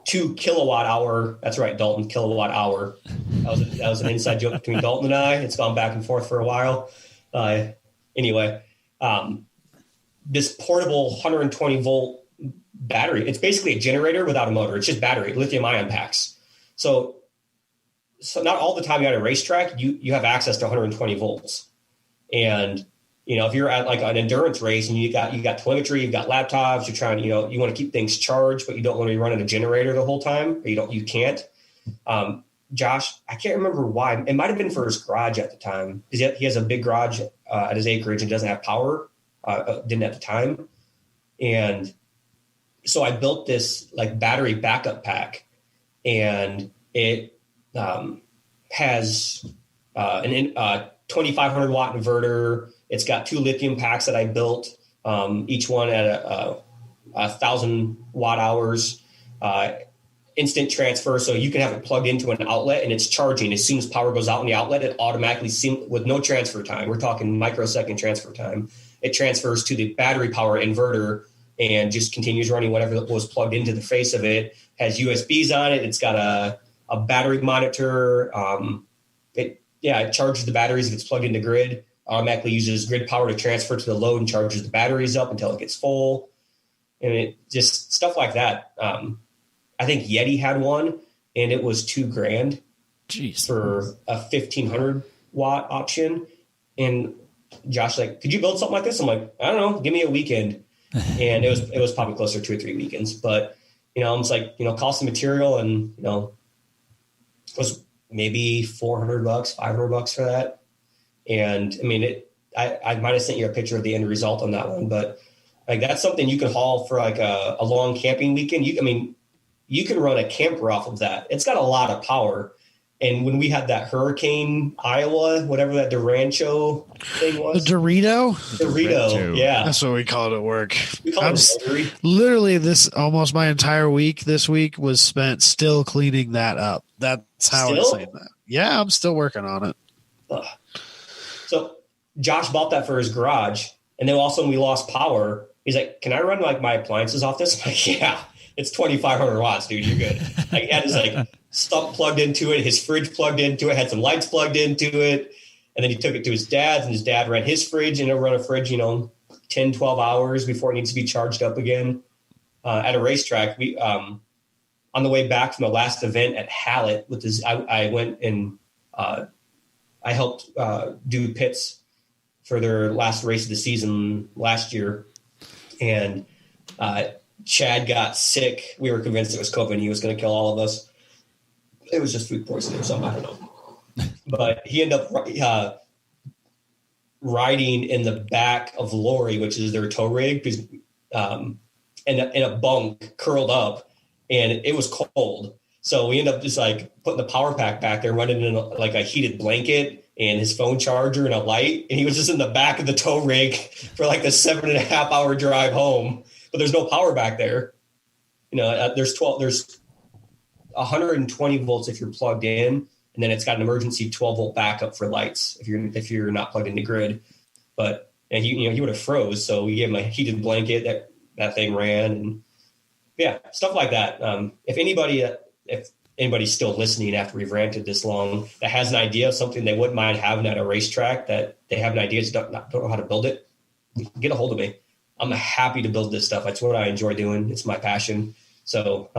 Speaker 3: 2 kilowatt hour. That's right, Dalton, kilowatt hour. That was an inside joke between Dalton and I. It's gone back and forth for a while. Anyway, this portable 120 volt battery. It's basically a generator without a motor. It's just battery, lithium ion packs. So not all the time you're at a racetrack, you have access to 120 volts. And, if you're at like an endurance race and you got telemetry, you've got laptops, you're trying, you want to keep things charged, but you don't want to be running a generator the whole time, or you can't. Josh, I can't remember why. It might've been for his garage at the time. He has a big garage at his acreage and doesn't have power, didn't at the time. And so I built this like battery backup pack, and it has an 2,500 watt inverter. It's got 2 lithium packs that I built, each one at 1,000 watt hours, instant transfer. So you can have it plugged into an outlet and it's charging. As soon as power goes out in the outlet, it automatically, with no transfer time, we're talking microsecond transfer time, it transfers to the battery power inverter and just continues running whatever was plugged into the face of it. Has USBs on it. It's got a battery monitor. It charges the batteries if it's plugged into grid. Automatically uses grid power to transfer to the load and charges the batteries up until it gets full. And it just stuff like that. I think Yeti had one, and it was $2,000 for a 1,500 watt option. And Josh like, could you build something like this? I'm like, I don't know, give me a weekend. And it was probably closer to 2 or 3 weekends, but I'm just like, cost of material, and it was maybe $400, $500 for that. And I mean, I might've sent you a picture of the end result on that one, but like, that's something you can haul for like a long camping weekend. You can run a camper off of that. It's got a lot of power. And when we had that Hurricane Iowa, whatever that Durancho thing was.
Speaker 2: The Dorito?
Speaker 3: Dorito, yeah.
Speaker 2: That's what we call it at work.
Speaker 3: We call it
Speaker 2: literally almost my entire week this week was spent still cleaning that up. That's how I'm saying that. Yeah, I'm still working on it.
Speaker 3: So Josh bought that for his garage. And then all of a sudden we lost power. He's like, can I run like my appliances off this? I'm like, yeah, it's 2,500 watts, dude. You're good. Like, he had his like stump plugged into it, his fridge plugged into it, had some lights plugged into it. And then he took it to his dad's, and his dad ran his fridge, and it'll run a fridge, 10, 12 hours before it needs to be charged up again. At a racetrack, we, on the way back from the last event at Hallett I went and I helped do pits for their last race of the season last year. And Chad got sick. We were convinced it was COVID and he was going to kill all of us. It was just food poisoning or something, I don't know. But he ended up riding in the back of Lori, which is their tow rig, because in a bunk curled up, and it was cold. So we ended up just like putting the power pack back there, running in like a heated blanket and his phone charger and a light. And he was just in the back of the tow rig for like the 7.5 hour drive home, but there's no power back there. There's 120 volts if you're plugged in, and then it's got an emergency 12 volt backup for lights if you're not plugged into grid. But he would have froze. So we gave him a heated blanket that thing ran, and yeah, stuff like that. If anybody's still listening after we've ranted this long that has an idea of something they wouldn't mind having at a racetrack, that they have an idea, just don't know how to build it, get a hold of me. I'm happy to build this stuff. That's what I enjoy doing. It's my passion. So,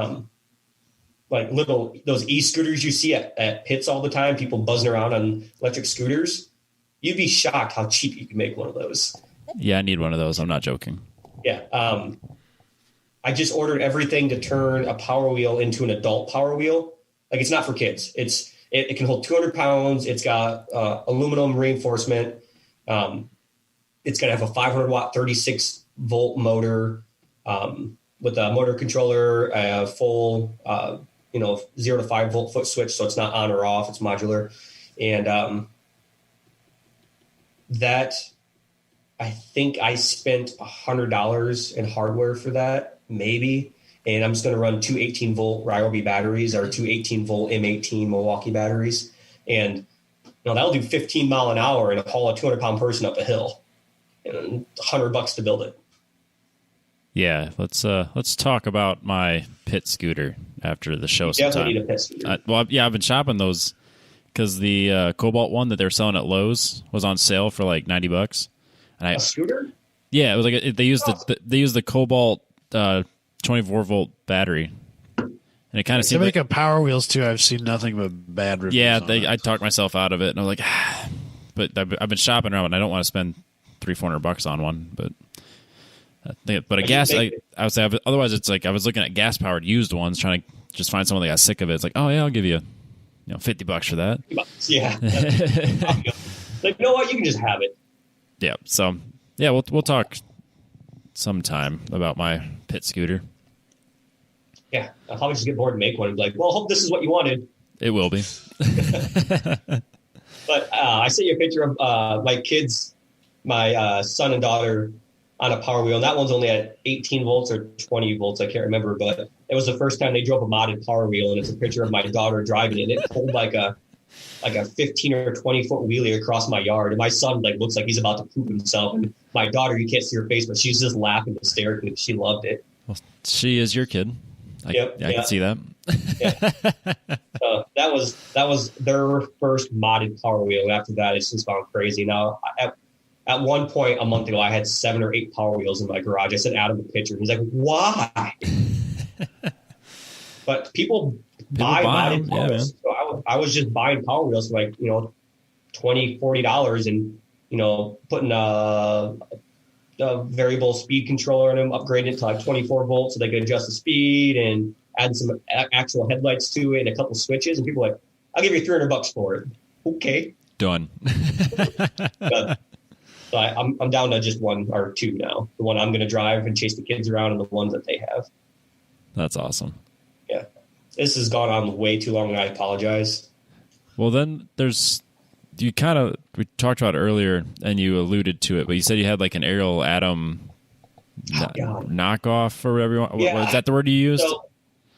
Speaker 3: like those e-scooters you see at pits all the time, people buzzing around on electric scooters, you'd be shocked how cheap you can make one of those.
Speaker 1: Yeah, I need one of those. I'm not joking.
Speaker 3: Yeah. I just ordered everything to turn a Power Wheel into an adult Power Wheel. Like, it's not for kids. It can hold 200 pounds. It's got aluminum reinforcement. It's going to have a 500 watt, 36 volt motor with a motor controller, a full, 0 to 5 volt foot switch. So it's not on or off. It's modular. And that, I think I spent $100 in hardware for that. Maybe. And I'm just going to run 2 18 volt Ryobi batteries or 2 18 volt M18 Milwaukee batteries. And that'll do 15 mile an hour and haul a 200 pound person up a hill, and $100 to build it.
Speaker 1: Yeah. Let's talk about my pit scooter after the show sometime.
Speaker 3: Definitely need a pit scooter.
Speaker 1: I've been shopping those because the Cobalt one that they're selling at Lowe's was on sale for like $90. And
Speaker 3: a scooter?
Speaker 1: Yeah, it was like they used the Cobalt 24-volt battery, and it kind of
Speaker 2: To
Speaker 1: seemed
Speaker 2: make
Speaker 1: like,
Speaker 2: up Power Wheels too, I've seen nothing but bad reviews.
Speaker 1: yeah.
Speaker 2: on it.
Speaker 1: I talked myself out of it, and I'm like, but I've been shopping around, and I don't want to spend $300-400 on one, but. But a gas, I would say. Otherwise, it's like I was looking at gas-powered used ones, trying to just find someone that got sick of it. It's like, oh yeah, I'll give you, $50 for that.
Speaker 3: Yeah. Like, you know what? You can just have it.
Speaker 1: Yeah. So yeah, we'll talk sometime about my pit scooter.
Speaker 3: Yeah, I'll probably just get bored and make one and be like, well, I hope this is what you wanted.
Speaker 1: It will be.
Speaker 3: But I sent you a picture of my kids, my son and daughter, on a Power Wheel. And that one's only at 18 volts or 20 volts. I can't remember, but it was the first time they drove a modded Power Wheel. And it's a picture of my daughter driving it. It pulled like a 15 or 20 foot wheelie across my yard. And my son looks like he's about to poop himself. And my daughter, you can't see her face, but she's just laughing hysterically. She loved it.
Speaker 1: Well, she is your kid. I can see that.
Speaker 3: Yeah. That was their first modded Power Wheel. And after that, it's just gone crazy. Now, at one point a month ago, I had 7 or 8 Power Wheels in my garage. I sent Adam a picture. He's like, why? But people buy modded Power Wheels. So I was just buying Power Wheels for $20, $40 and, putting a variable speed controller in them, upgrading it to 24 volts so they could adjust the speed and add some actual headlights to it and a couple switches. And people are like, I'll give you $300 for it. Okay.
Speaker 1: Done.
Speaker 3: So I'm down to just 1 or 2 now. The one I'm going to drive and chase the kids around, and the ones that they have.
Speaker 1: That's awesome.
Speaker 3: Yeah, this has gone on way too long, and I apologize.
Speaker 1: Well, then we talked about it earlier, and you alluded to it, but you said you had like an Ariel Atom knockoff or whatever you want.
Speaker 3: Yeah.
Speaker 1: Was that the word you used?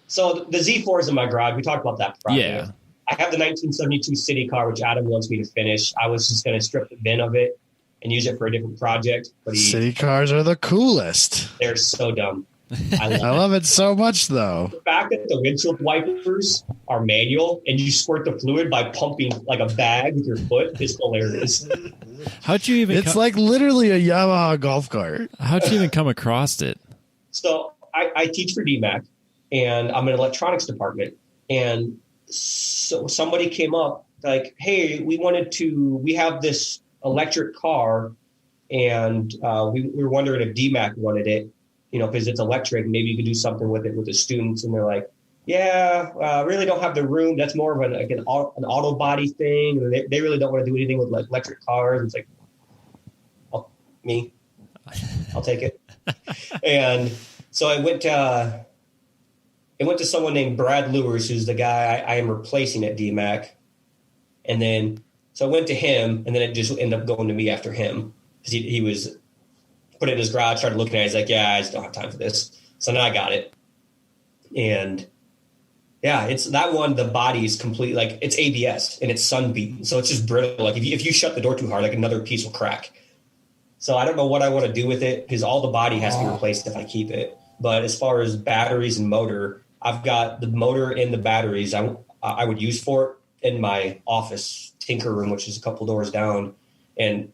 Speaker 3: So the Z4 is in my garage. We talked about that project.
Speaker 1: Yeah.
Speaker 3: I have the 1972 city car, which Adam wants me to finish. I was just going to strip the bin of it and use it for a different project. But
Speaker 2: city cars are the coolest.
Speaker 3: They're so dumb.
Speaker 2: I love it so much, though.
Speaker 3: The fact that the windshield wipers are manual and you squirt the fluid by pumping like a bag with your foot is hilarious.
Speaker 1: How'd you even?
Speaker 2: It's like literally a Yamaha golf cart.
Speaker 1: How'd you even come across it?
Speaker 3: So I teach for DMAC, and I'm in an electronics department. And so somebody came up like, hey, we have this electric car, and we were wondering if DMAC wanted it, because it's electric. Maybe you could do something with it with the students. And they're like, yeah, really don't have the room. That's more of an auto body thing. And they really don't want to do anything with electric cars. It's like, I'll take it. And so I went to someone named Brad Lewis, who's the guy I am replacing at DMAC. And then, so I went to him, and then it just ended up going to me after him. Because he was put it in his garage, started looking at it. He's like, yeah, I just don't have time for this. So now I got it. And yeah, it's that one, the body is complete, it's ABS and it's sun beaten. So it's just brittle. Like if you shut the door too hard, another piece will crack. So I don't know what I want to do with it, because all the body has to be replaced if I keep it. But as far as batteries and motor, I've got the motor and the batteries I would use for it in my office tinker room, which is a couple doors down. And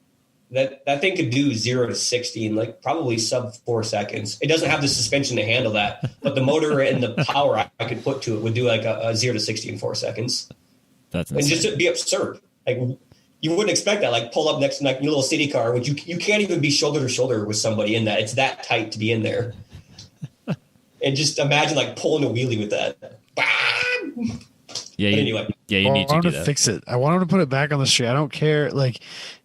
Speaker 3: that thing could do 0 to 60 in probably sub 4 seconds. It doesn't have the suspension to handle that, but the motor and the power I could put to it would do a 0 to 60 in 4 seconds.
Speaker 1: That's insane.
Speaker 3: And just to be absurd. You wouldn't expect that. Pull up next to your little city car, which you can't even be shoulder to shoulder with somebody in that. It's that tight to be in there. And just imagine pulling a wheelie with that.
Speaker 1: Yeah.
Speaker 3: Anyway.
Speaker 1: Yeah, you need to do that.
Speaker 2: Fix it. I want him to put it back on the street. I don't care.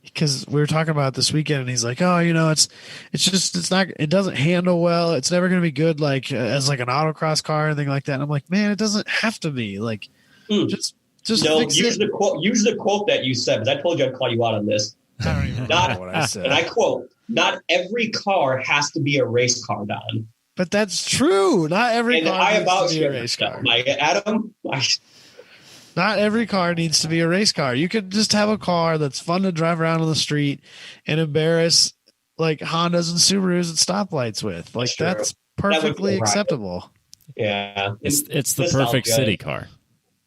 Speaker 2: Because we were talking about it this weekend, and he's like, oh, it doesn't handle well. It's never going to be good as an autocross car or anything like that. And I'm like, man, it doesn't have to be. Just
Speaker 3: no,
Speaker 2: fix
Speaker 3: use
Speaker 2: it.
Speaker 3: the quote. Use the quote that you said, because I told you I'd call you out on this.
Speaker 2: I don't even know what I said.
Speaker 3: And I quote, not every car has to be a race car, Don.
Speaker 2: But that's true. Not every
Speaker 3: And
Speaker 2: car
Speaker 3: I
Speaker 2: needs
Speaker 3: about
Speaker 2: to be a race car.
Speaker 3: Adam,
Speaker 2: Not every car needs to be a race car. You could just have a car that's fun to drive around on the street and embarrass Hondas and Subarus at stoplights with. That's perfectly acceptable.
Speaker 3: Yeah.
Speaker 1: It's the perfect city car.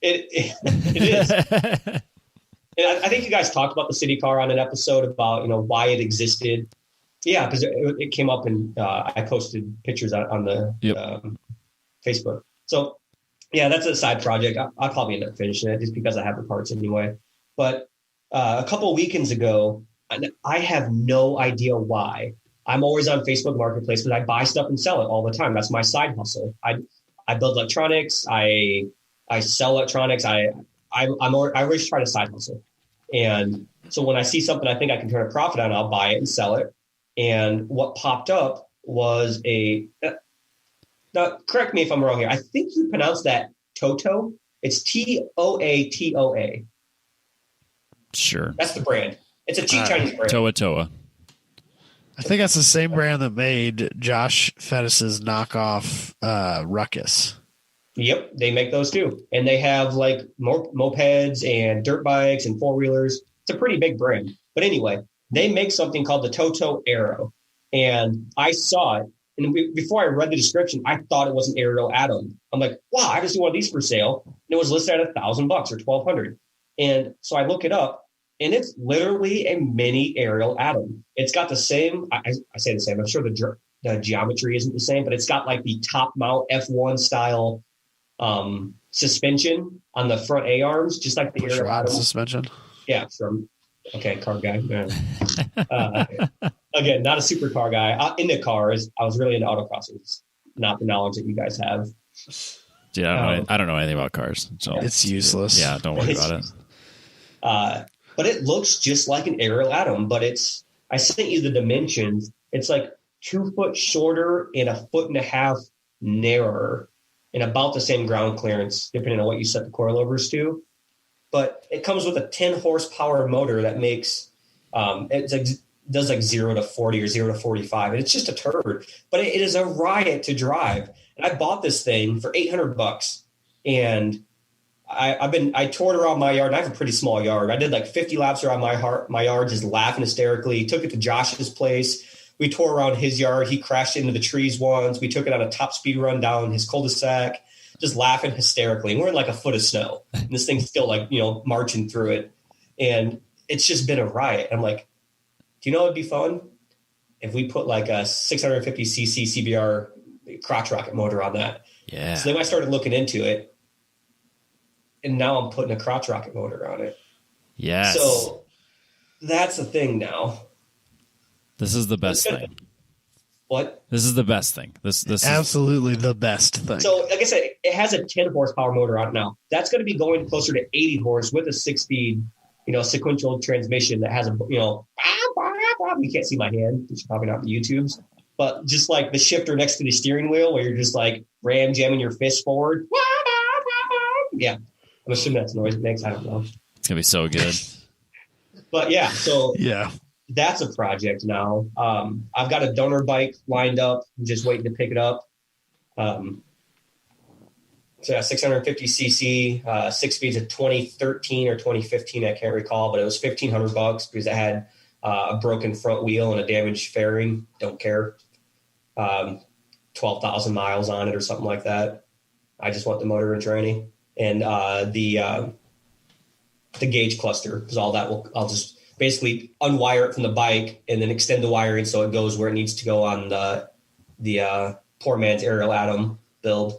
Speaker 3: It is. And I think you guys talked about the city car on an episode about, why it existed. Yeah, because it came up and I posted pictures on the Facebook. So yeah, that's a side project. I'll probably end up finishing it just because I have the parts anyway. But a couple of weekends ago, I have no idea why. I'm always on Facebook Marketplace, but I buy stuff and sell it all the time. That's my side hustle. I build electronics. I sell electronics. I always try to side hustle. And so when I see something I think I can turn a profit on, I'll buy it and sell it. And what popped up was now, correct me if I'm wrong here. I think you pronounce that Toto. It's Toatoa.
Speaker 1: Sure.
Speaker 3: That's the brand. It's a cheap Chinese brand.
Speaker 1: Toa.
Speaker 2: I think that's the same brand that made Josh Fettis's knockoff Ruckus.
Speaker 3: Yep, they make those too. And they have like mopeds and dirt bikes and four-wheelers. It's a pretty big brand. But anyway, they make something called the Toto Aero. And I saw it. And before I read the description, I thought it was an aerial atom. I'm like, wow, I just see one of these for sale. And it was listed at $1,000 or $1,200. And so I look it up, and it's literally a mini aerial atom. It's got the same, I say the same, I'm sure the geometry isn't the same, but it's got like the top mount F1 style suspension on the front A-arms, just like the aerial atom.
Speaker 2: Suspension?
Speaker 3: Yeah, okay, car guy. Again, not a supercar guy. Into cars, I was really into autocrossers. Not the knowledge that you guys have.
Speaker 1: Yeah, I don't know anything about cars, so
Speaker 2: it's useless.
Speaker 1: Yeah, don't worry about it.
Speaker 3: But it looks just like an aerial atom. But I sent you the dimensions. It's like 2 foot shorter and 1.5 foot narrower, and about the same ground clearance, depending on what you set the coilovers to. But it comes with a 10 horsepower motor that makes does like 0 to 40 or 0 to 45. And it's just a turd, but it is a riot to drive. And I bought this thing for $800, and I toured around my yard. I have a pretty small yard. I did like 50 laps around my yard, just laughing hysterically. Took it to Josh's place. We tore around his yard. He crashed into the trees once. We took it on a top speed run down his cul-de-sac, just laughing hysterically. And we're in like a foot of snow, and this thing's still like, marching through it. And it's just been a riot. I'm like, do you know it'd be fun if we put like a 650cc CBR crotch rocket motor on that?
Speaker 1: Yeah.
Speaker 3: So then I started looking into it, and now I'm putting a crotch rocket motor on it.
Speaker 1: Yes.
Speaker 3: So that's the thing now.
Speaker 1: This is the best thing.
Speaker 3: What?
Speaker 1: This is the best thing. This is
Speaker 2: absolutely the best thing.
Speaker 3: So like I said, it has a 10 horsepower motor on it now. That's going to be going closer to 80 horse with a 6-speed, sequential transmission that has a, you can't see my hand, which is probably not the YouTube's, but just like the shifter next to the steering wheel where you're just like jamming your fist forward. Yeah. I'm assuming that's the noise it makes. I don't know.
Speaker 1: It's going to be so good.
Speaker 3: But yeah, so
Speaker 2: yeah,
Speaker 3: that's a project now. I've got a donor bike lined up. I'm just waiting to pick it up. So yeah, 650cc, 6 speeds of 2013 or 2015. I can't recall, but it was $1,500 because it had a broken front wheel and a damaged fairing. Don't care. 12,000 miles on it or something like that. I just want the motor and tranny and the gauge cluster, because all that I'll just basically unwire it from the bike and then extend the wiring so it goes where it needs to go on the poor man's aerial atom build.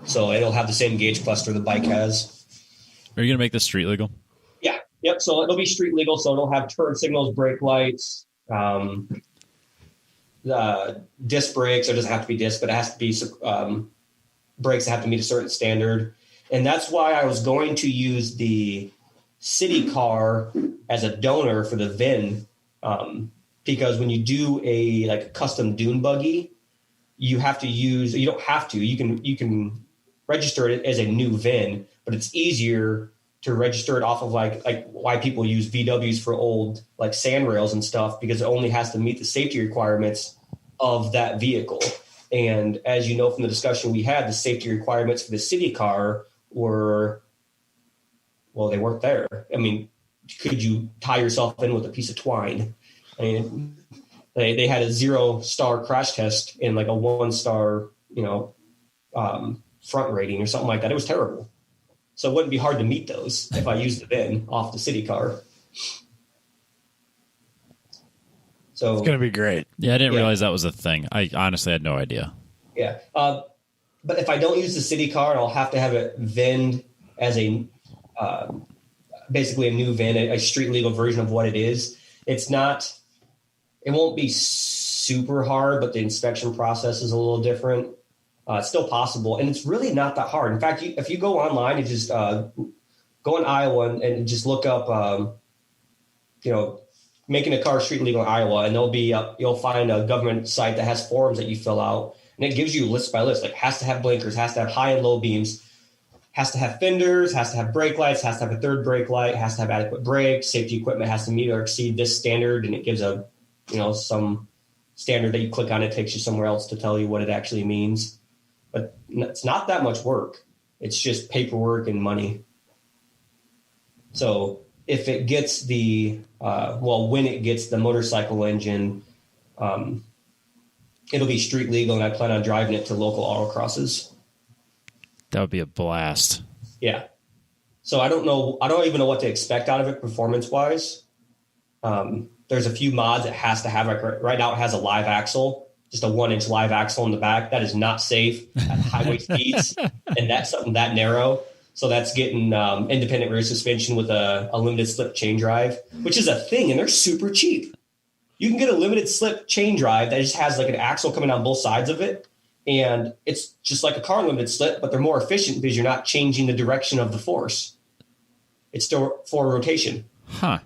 Speaker 3: So it'll have the same gauge cluster the bike has.
Speaker 1: Are you going to make this street legal?
Speaker 3: Yeah. Yep. So it'll be street legal. So it'll have turn signals, brake lights, disc brakes. It doesn't have to be disc, but it has to be brakes that have to meet a certain standard. And that's why I was going to use the city car as a donor for the VIN, because when you do a custom dune buggy, you can register it as a new VIN, but it's easier to register it off of like why people use VWs for old like sand rails and stuff, because it only has to meet the safety requirements of that vehicle. And as you know from the discussion we had, the safety requirements for the city car they weren't there. I mean, could you tie yourself in with a piece of twine? I mean, they had a 0-star crash test and like a 1-star, front rating or something like that. It was terrible. So it wouldn't be hard to meet those if I used the VIN off the city car. So
Speaker 2: It's going to be great.
Speaker 1: Yeah, I didn't realize that was a thing. I honestly had no idea.
Speaker 3: Yeah. But if I don't use the city car, I'll have to have it VINed as a basically a new VIN, a street legal version of what it is. It won't be super hard, but the inspection process is a little different. It's still possible, and it's really not that hard. In fact, if you go online and just go in Iowa and just look up, making a car street legal in Iowa, and you'll find a government site that has forms that you fill out, and it gives you list by list, like has to have blinkers, has to have high and low beams, has to have fenders, has to have brake lights, has to have a third brake light, has to have adequate brakes, safety equipment has to meet or exceed this standard, and it gives some standard that you click on, it takes you somewhere else to tell you what it actually means. But it's not that much work. It's just paperwork and money. So if it gets when it gets the motorcycle engine, it'll be street legal, and I plan on driving it to local autocrosses.
Speaker 1: That would be a blast.
Speaker 3: Yeah. So I don't even know what to expect out of it performance-wise. There's a few mods it has to have. Like right now it has a live axle, just a 1-inch live axle in the back. That is not safe at highway speeds, and that's something that narrow. So that's getting independent rear suspension with a limited slip chain drive, which is a thing, and they're super cheap. You can get a limited slip chain drive that just has like an axle coming on both sides of it, and it's just like a car limited slip, but they're more efficient because you're not changing the direction of the force. It's still forward rotation.
Speaker 1: Huh.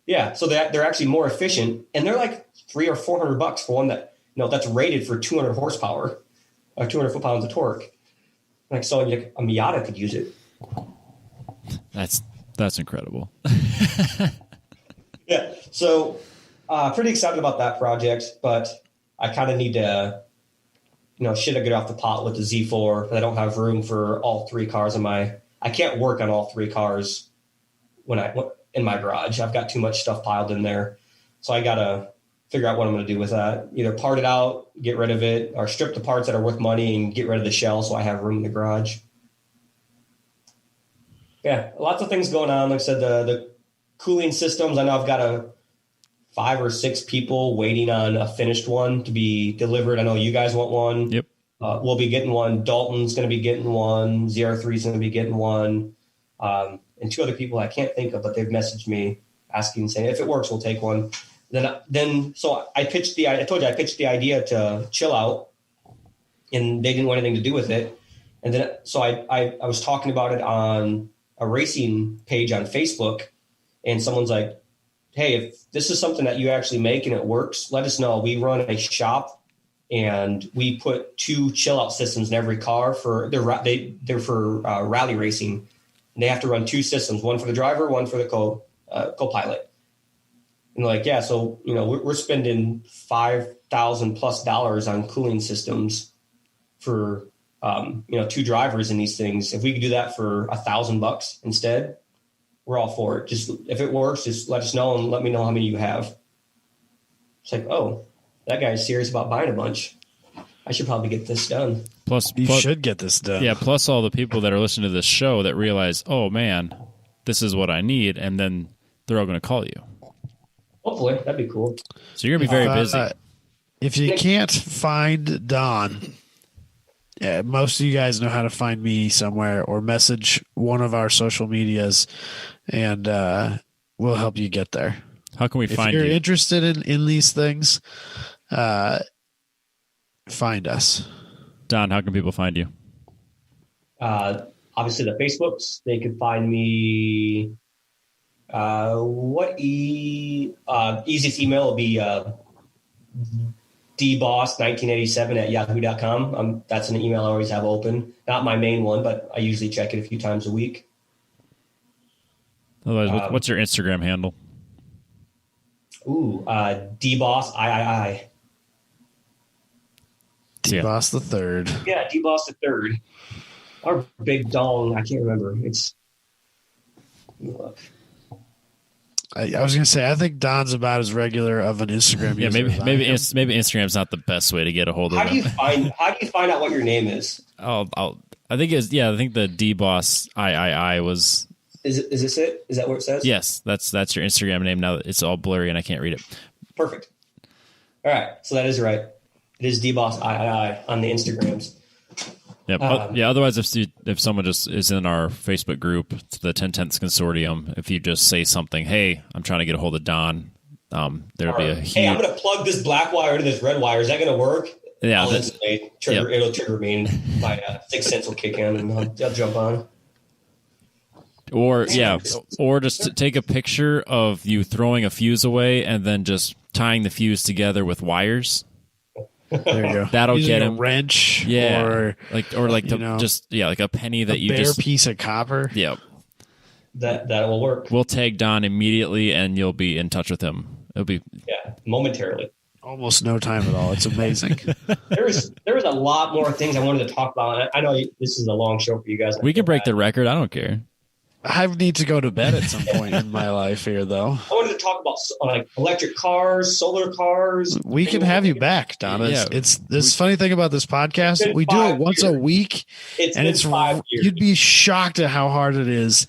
Speaker 3: Yeah, so they're actually more efficient, and they're like $300 or $400 for one that that's rated for 200 horsepower or 200 foot-pounds of torque. Like so, a Miata could use it.
Speaker 1: That's incredible.
Speaker 3: Yeah, so pretty excited about that project, but I kind of need to, should I get off the pot with the Z4? But I don't have room for all three cars I can't work on all three cars in my garage. I've got too much stuff piled in there. So I got to figure out what I'm going to do with that. Either part it out, get rid of it, or strip the parts that are worth money and get rid of the shell so I have room in the garage. Yeah, lots of things going on. Like I said, the cooling systems, I know I've got 5 or 6 people waiting on a finished one to be delivered. I know you guys want one.
Speaker 1: Yep.
Speaker 3: We'll be getting one. Dalton's going to be getting one. ZR3 is going to be getting one. And 2 other people I can't think of, but they've messaged me asking, saying, if it works, we'll take one. So I pitched I told you I pitched the idea to Chill Out, and they didn't want anything to do with it. And then, so I was talking about it on a racing page on Facebook, and someone's like, hey, if this is something that you actually make and it works, let us know. We run a shop, and we put 2 chill out systems in every car they're for rally racing. And they have to run 2 systems, one for the driver, one for the co-pilot. And like, yeah, so, we're spending $5,000+ on cooling systems for, 2 drivers in these things. If we could do that for $1,000 instead, we're all for it. Just if it works, just let us know and let me know how many you have. It's like, oh, that guy's serious about buying a bunch. I should probably get this done.
Speaker 1: Plus,
Speaker 2: you should get this done.
Speaker 1: Yeah, plus all the people that are listening to this show that realize, oh, man, this is what I need, and then they're all going to call you.
Speaker 3: Hopefully, that'd be cool.
Speaker 1: So you're going to be very busy.
Speaker 2: If you can't find Don, most of you guys know how to find me somewhere, or message one of our social medias, and we'll help you get there.
Speaker 1: How can we find you?
Speaker 2: If you're interested in these things, find us.
Speaker 1: Don, how can people find you?
Speaker 3: Obviously, the Facebooks. They could find me. Easiest email will be dboss1987@yahoo.com. That's an email I always have open. Not my main one, but I usually check it a few times a week.
Speaker 1: Otherwise, what's your Instagram handle?
Speaker 3: dboss_III.
Speaker 2: D-Boss the Third.
Speaker 3: Yeah, D-Boss the Third. Our big dong, I can't remember. Let me look.
Speaker 2: I was going to say, I think Don's about as regular of an Instagram
Speaker 1: Yeah,
Speaker 2: user
Speaker 1: maybe Instagram's not the best way to get a hold of
Speaker 3: How do you find out what your name is?
Speaker 1: I think the D-Boss III was.
Speaker 3: Is this it? Is that what it says?
Speaker 1: Yes, that's your Instagram name. Now it's all blurry and I can't read it.
Speaker 3: Perfect. All right. So that is right. It is DBoss III on the Instagrams.
Speaker 1: Yep. Otherwise, if someone just is in our Facebook group, the TenTenths Consortium, if you just say something, hey, I'm trying to get a hold of Don, there'll be a huge...
Speaker 3: Hey, I'm going to plug this black wire to this red wire. Is that going to work?
Speaker 1: Yeah.
Speaker 3: It'll trigger me, and my sixth sense will kick in, and I'll jump on. Or just
Speaker 1: take a picture of you throwing a fuse away and then just tying the fuse together with wires.
Speaker 2: There you go.
Speaker 1: That'll
Speaker 2: Using
Speaker 1: get
Speaker 2: a
Speaker 1: him.
Speaker 2: wrench,
Speaker 1: or like a penny that you
Speaker 2: bare
Speaker 1: just
Speaker 2: piece of copper.
Speaker 1: Yeah,
Speaker 3: that will work.
Speaker 1: We'll tag Don immediately, and you'll be in touch with him. It'll be
Speaker 3: momentarily.
Speaker 2: Almost no time at all. It's amazing.
Speaker 3: there was a lot more things I wanted to talk about. I know this is a long show for you guys.
Speaker 1: We can break the record. I don't care.
Speaker 2: I need to go to bed at some point in my life here, though.
Speaker 3: I wanted to talk about like electric cars, solar cars.
Speaker 2: We can have you back, Donna.
Speaker 1: Yeah.
Speaker 2: It's this funny thing about this podcast. We do it once a week, and it's
Speaker 3: 5 years.
Speaker 2: You'd be shocked at how hard it is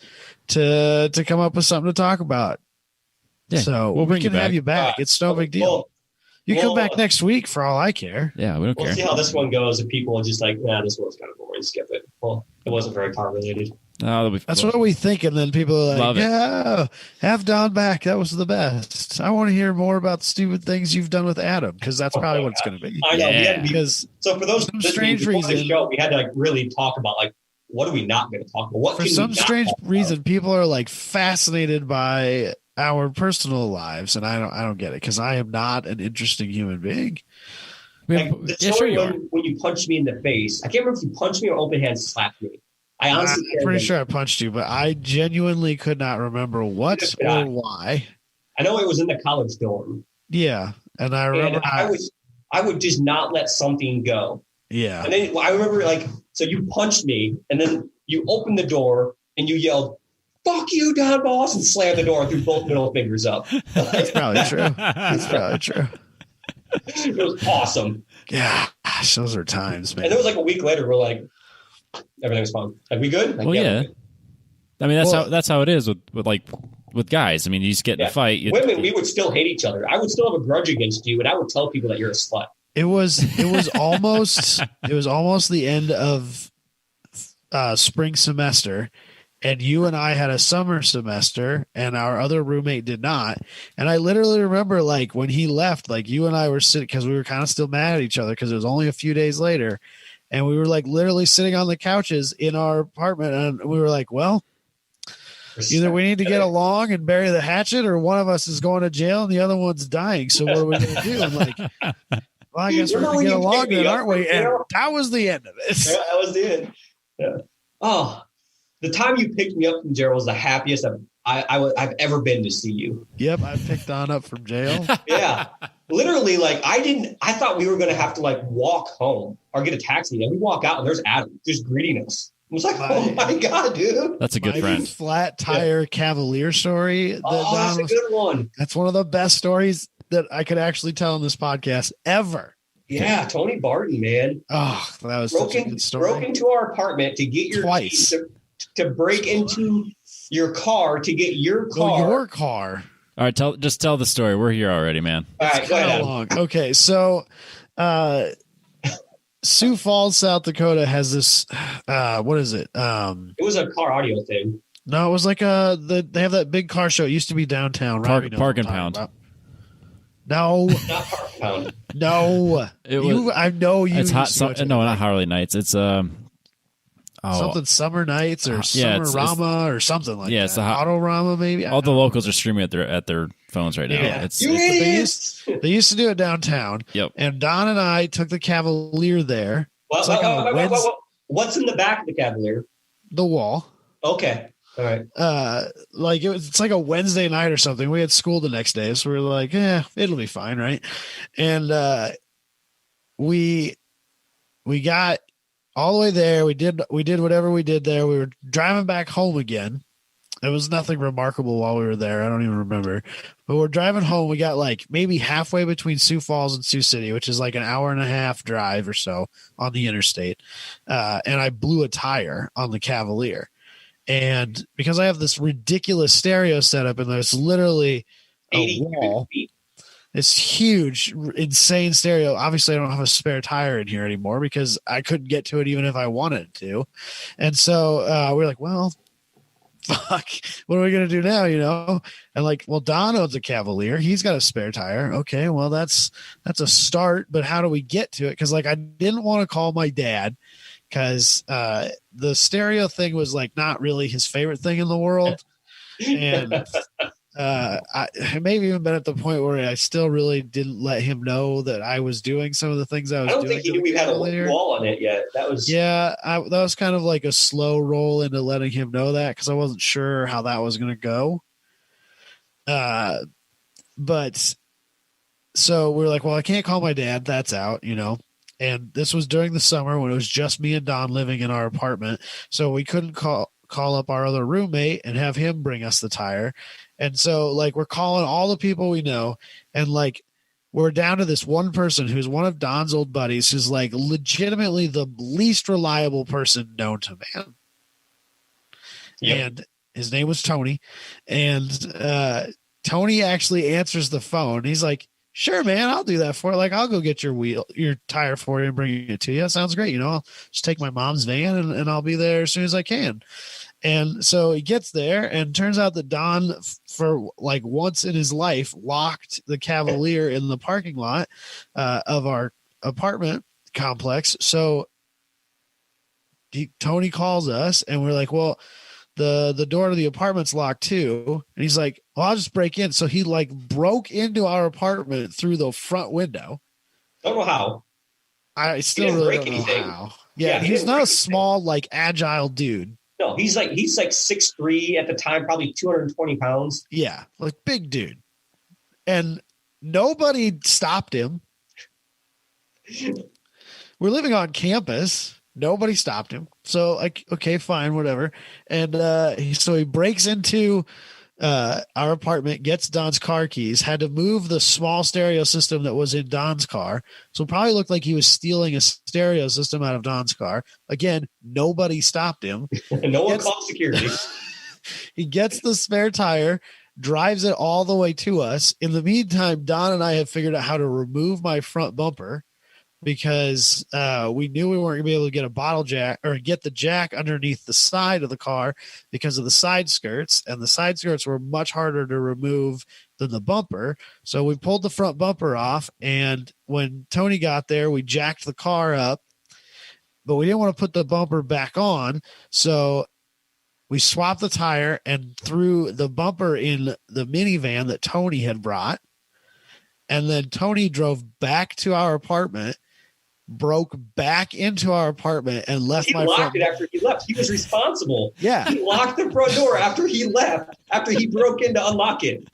Speaker 2: to come up with something to talk about.
Speaker 1: Yeah,
Speaker 2: so
Speaker 1: we
Speaker 2: can have you back. It's no big deal. You come back next week for all I care.
Speaker 1: Yeah, we don't care.
Speaker 3: We'll see how this one goes. If people are just like, this one's kind of boring, skip it. Well, it wasn't very car related.
Speaker 2: That's what we think, and then people are like, "Yeah, have Don back. That was the best. I want to hear more about the stupid things you've done with Adam, because that's probably what it's going to be."
Speaker 3: I know,
Speaker 2: because
Speaker 3: so for those
Speaker 2: strange reason,
Speaker 3: show, we had to really talk about what are we not going to talk about? What
Speaker 2: for some strange reason, people are fascinated by our personal lives, and I don't get it, because I am not an interesting human being.
Speaker 3: The story when you punched me in the face, I can't remember if you punched me or open hand slapped me. I'm
Speaker 2: pretty sure I punched you, but I genuinely could not remember what or why.
Speaker 3: I know it was in the college dorm.
Speaker 2: Yeah, and I remember
Speaker 3: I would just not let something go.
Speaker 2: Yeah,
Speaker 3: and then I remember so you punched me, and then you opened the door and you yelled, "Fuck you, Don Boss," and slammed the door and threw both middle fingers up.
Speaker 2: That's probably true. That's probably true.
Speaker 3: It was awesome.
Speaker 2: Yeah, gosh, those are times, man.
Speaker 3: And it was a week later, we're like, everything was fine. We good?
Speaker 1: Yeah. I mean, that's how it is with guys. I mean, you just get in a fight.
Speaker 3: Women, we would still hate each other. I would still have a grudge against you, and I would tell people that you're a slut.
Speaker 2: It was almost the end of spring semester, and you and I had a summer semester, and our other roommate did not. And I literally remember when he left, you and I were sitting, because we were kind of still mad at each other because it was only a few days later. And we were literally sitting on the couches in our apartment, and we were like, well, either we need to get along and bury the hatchet, or one of us is going to jail and the other one's dying. So what are we going to do? I'm like, well, I guess we're going to get along then, aren't we? And that was the end of it.
Speaker 3: Yeah, that was the end. Yeah. Oh, the time you picked me up from jail was the happiest I've ever been to see you.
Speaker 2: Yep, I picked Don up from jail.
Speaker 3: Yeah. Literally, I thought we were going to have to walk home or get a taxi. And we walk out and there's Adam just greeting us. I was like, oh my God, dude.
Speaker 1: That's a good friend.
Speaker 2: Flat tire Cavalier story.
Speaker 3: That's a good one.
Speaker 2: That's one of the best stories that I could actually tell on this podcast ever.
Speaker 3: Yeah, Tony Barton, man.
Speaker 2: Oh, that was such a good story.
Speaker 3: Broke into our apartment to get your keys, to break into your car, to get your car.
Speaker 2: Oh, your car.
Speaker 1: All right, just tell the story. We're here already, man.
Speaker 3: All right, go ahead.
Speaker 2: Long. Okay, so Sioux Falls, South Dakota has this. What is it?
Speaker 3: It was a car audio thing.
Speaker 2: No, it was they have that big car show. It used to be downtown.
Speaker 1: Park and Pound.
Speaker 2: No,
Speaker 3: not Park and Pound.
Speaker 2: No, I know you.
Speaker 1: It's not Harley Nights. It's
Speaker 2: something Summer Nights or Summer-rama or something like that.
Speaker 1: It's the
Speaker 2: Autorama, maybe.
Speaker 1: All the locals are streaming at their phones right now.
Speaker 2: Yeah. They used to do it downtown.
Speaker 1: Yep.
Speaker 2: And Don and I took the Cavalier there.
Speaker 3: What's in the back of the Cavalier?
Speaker 2: The wall.
Speaker 3: Okay. All right.
Speaker 2: It's like a Wednesday night or something. We had school the next day, so we were like, it'll be fine, right? And we got all the way there. We did whatever we did there. We were driving back home again. It was nothing remarkable while we were there. I don't even remember. But we're driving home. We got maybe halfway between Sioux Falls and Sioux City, which is an hour and a half drive or so on the interstate. And I blew a tire on the Cavalier. And because I have this ridiculous stereo setup and there's literally a wall. this huge, insane stereo. Obviously, I don't have a spare tire in here anymore because I couldn't get to it even if I wanted to. And so we're like, well, fuck, what are we going to do now? And like, well, Don owns a Cavalier. He's got a spare tire. Okay, well, that's a start. But how do we get to it? Because like, I didn't want to call my dad because the stereo thing was like not really his favorite thing in the world. And I maybe even been at the point where I still really didn't let him know that I was doing some of the things I was doing.
Speaker 3: I don't think he knew we had a wall on it yet. That was
Speaker 2: that was kind of like a slow roll into letting him know that because I wasn't sure how that was going to go. But so we're like, well, I can't call my dad. That's out, And this was during the summer when it was just me and Don living in our apartment, so we couldn't call up our other roommate and have him bring us the tire. And so like we're calling all the people we know, and like we're down to this one person who's one of Don's old buddies who's like legitimately the least reliable person known to man. Yep. And his name was Tony. And Tony actually answers the phone. He's like, sure, man, I'll do that for you. Like, I'll go get your tire for you and bring it to you. That sounds great. I'll just take my mom's van and I'll be there as soon as I can. And so he gets there, and turns out that Don, for like once in his life, locked the Cavalier in the parking lot of our apartment complex. So Tony calls us, and we're like, well, the door to the apartment's locked too. And he's like, well, I'll just break in. So he like broke into our apartment through the front window.
Speaker 3: Don't know how.
Speaker 2: I still really don't know how. Yeah, he's not a small, like agile dude.
Speaker 3: No, he's like 6'3" at the time, probably 220 pounds.
Speaker 2: Yeah, like big dude. And nobody stopped him. We're living on campus. Nobody stopped him. So like, okay, fine, whatever. And so he breaks into our apartment, gets Don's car keys, had to move the small stereo system that was in Don's car. So it probably looked like he was stealing a stereo system out of Don's car. Again, nobody stopped him.
Speaker 3: No one called security.
Speaker 2: He gets the spare tire, drives it all the way to us. In the meantime, Don and I have figured out how to remove my front bumper because we knew we weren't going to be able to get a bottle jack or get the jack underneath the side of the car because of the side skirts, and the side skirts were much harder to remove than the bumper. So we pulled the front bumper off, and when Tony got there, we jacked the car up, but we didn't want to put the bumper back on. So we swapped the tire and threw the bumper in the minivan that Tony had brought. And then Tony drove back to our apartment, broke back into our apartment, and left
Speaker 3: he locked it after he left. He was responsible.
Speaker 2: Yeah.
Speaker 3: He locked the front door after he left, after he broke in to unlock it.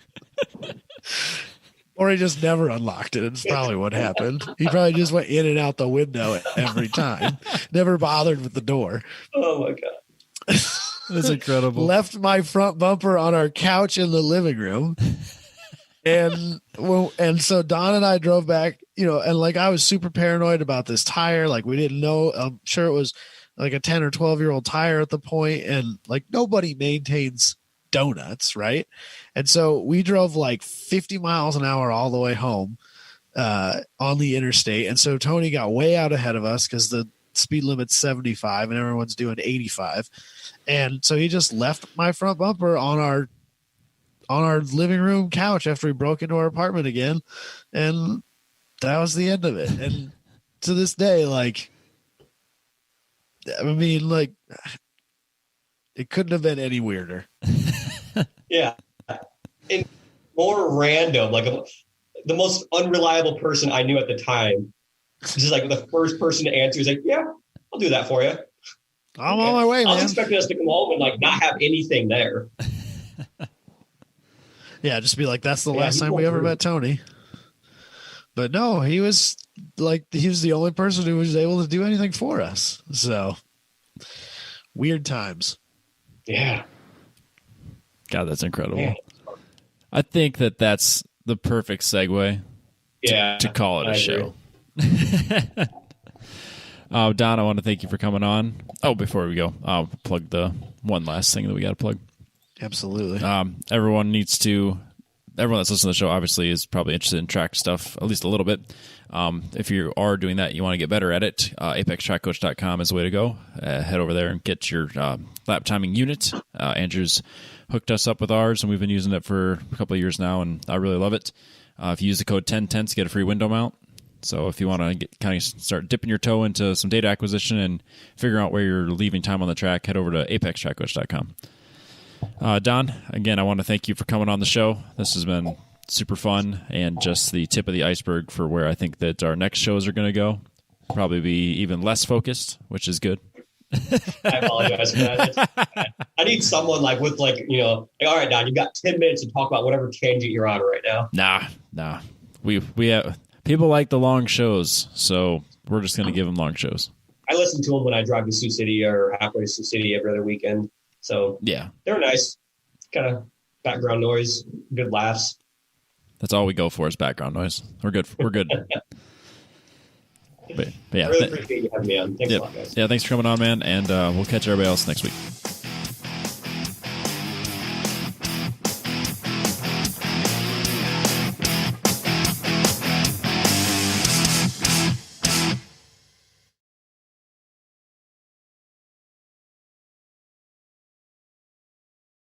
Speaker 2: Or he just never unlocked it. It's probably what happened. He probably just went in and out the window every time. Never bothered with the door.
Speaker 3: Oh, my God.
Speaker 1: That's incredible.
Speaker 2: Left my front bumper on our couch in the living room. And so Don and I drove back, and like I was super paranoid about this tire. Like we didn't know. I'm sure it was like a 10 or 12-year-old tire at the point, and like nobody maintains donuts, right? And so we drove like 50 miles an hour all the way home on the interstate. And so Tony got way out ahead of us because the speed limit's 75 and everyone's doing 85. And so he just left my front bumper on our living room couch after we broke into our apartment again. And that was the end of it. And to this day, like, I mean, like, it couldn't have been any weirder.
Speaker 3: Yeah. And more random, like the most unreliable person I knew at the time. Just like the first person to answer was like, yeah, I'll do that for you.
Speaker 2: I'm on my way, man.
Speaker 3: I was expecting us to come home and like not have anything there.
Speaker 2: Yeah, just be like, that's the last time we ever met Tony. But no, he was the only person who was able to do anything for us. So weird times.
Speaker 3: Yeah.
Speaker 1: God, that's incredible.
Speaker 3: Yeah.
Speaker 1: I think that's the perfect segue to call it a show. Don, I want to thank you for coming on. Oh, before we go, I'll plug the one last thing that we got to plug.
Speaker 2: Absolutely.
Speaker 1: Everyone needs to everyone that's listening to the show obviously is probably interested in track stuff, at least a little bit. If you are doing that, you want to get better at it, ApexTrackCoach.com is the way to go. Head over there and get your lap timing unit. Andrew's hooked us up with ours, and we've been using it for a couple of years now, and I really love it. If you use the code TenTenths, get a free window mount. So if you want to kind of start dipping your toe into some data acquisition and figure out where you're leaving time on the track, head over to ApexTrackCoach.com. Don, again, I want to thank you for coming on the show. This has been super fun and just the tip of the iceberg for where I think that our next shows are going to go. Probably be even less focused, which is good.
Speaker 3: I apologize for that. I need someone like with like, you know, like, all right, Don, you've got 10 minutes to talk about whatever tangent you're on right now.
Speaker 1: Nah. We have people like the long shows, so we're just going to give them long shows.
Speaker 3: I listen to them when I drive to Sioux City or halfway to Sioux City every other weekend. So
Speaker 1: yeah,
Speaker 3: they're nice, kind of background noise, good laughs.
Speaker 1: That's all we go for is background noise. We're good. But yeah,
Speaker 3: I really appreciate you having me on. Thanks a lot, guys.
Speaker 1: Yeah, thanks for coming on, man, and we'll catch everybody else next week.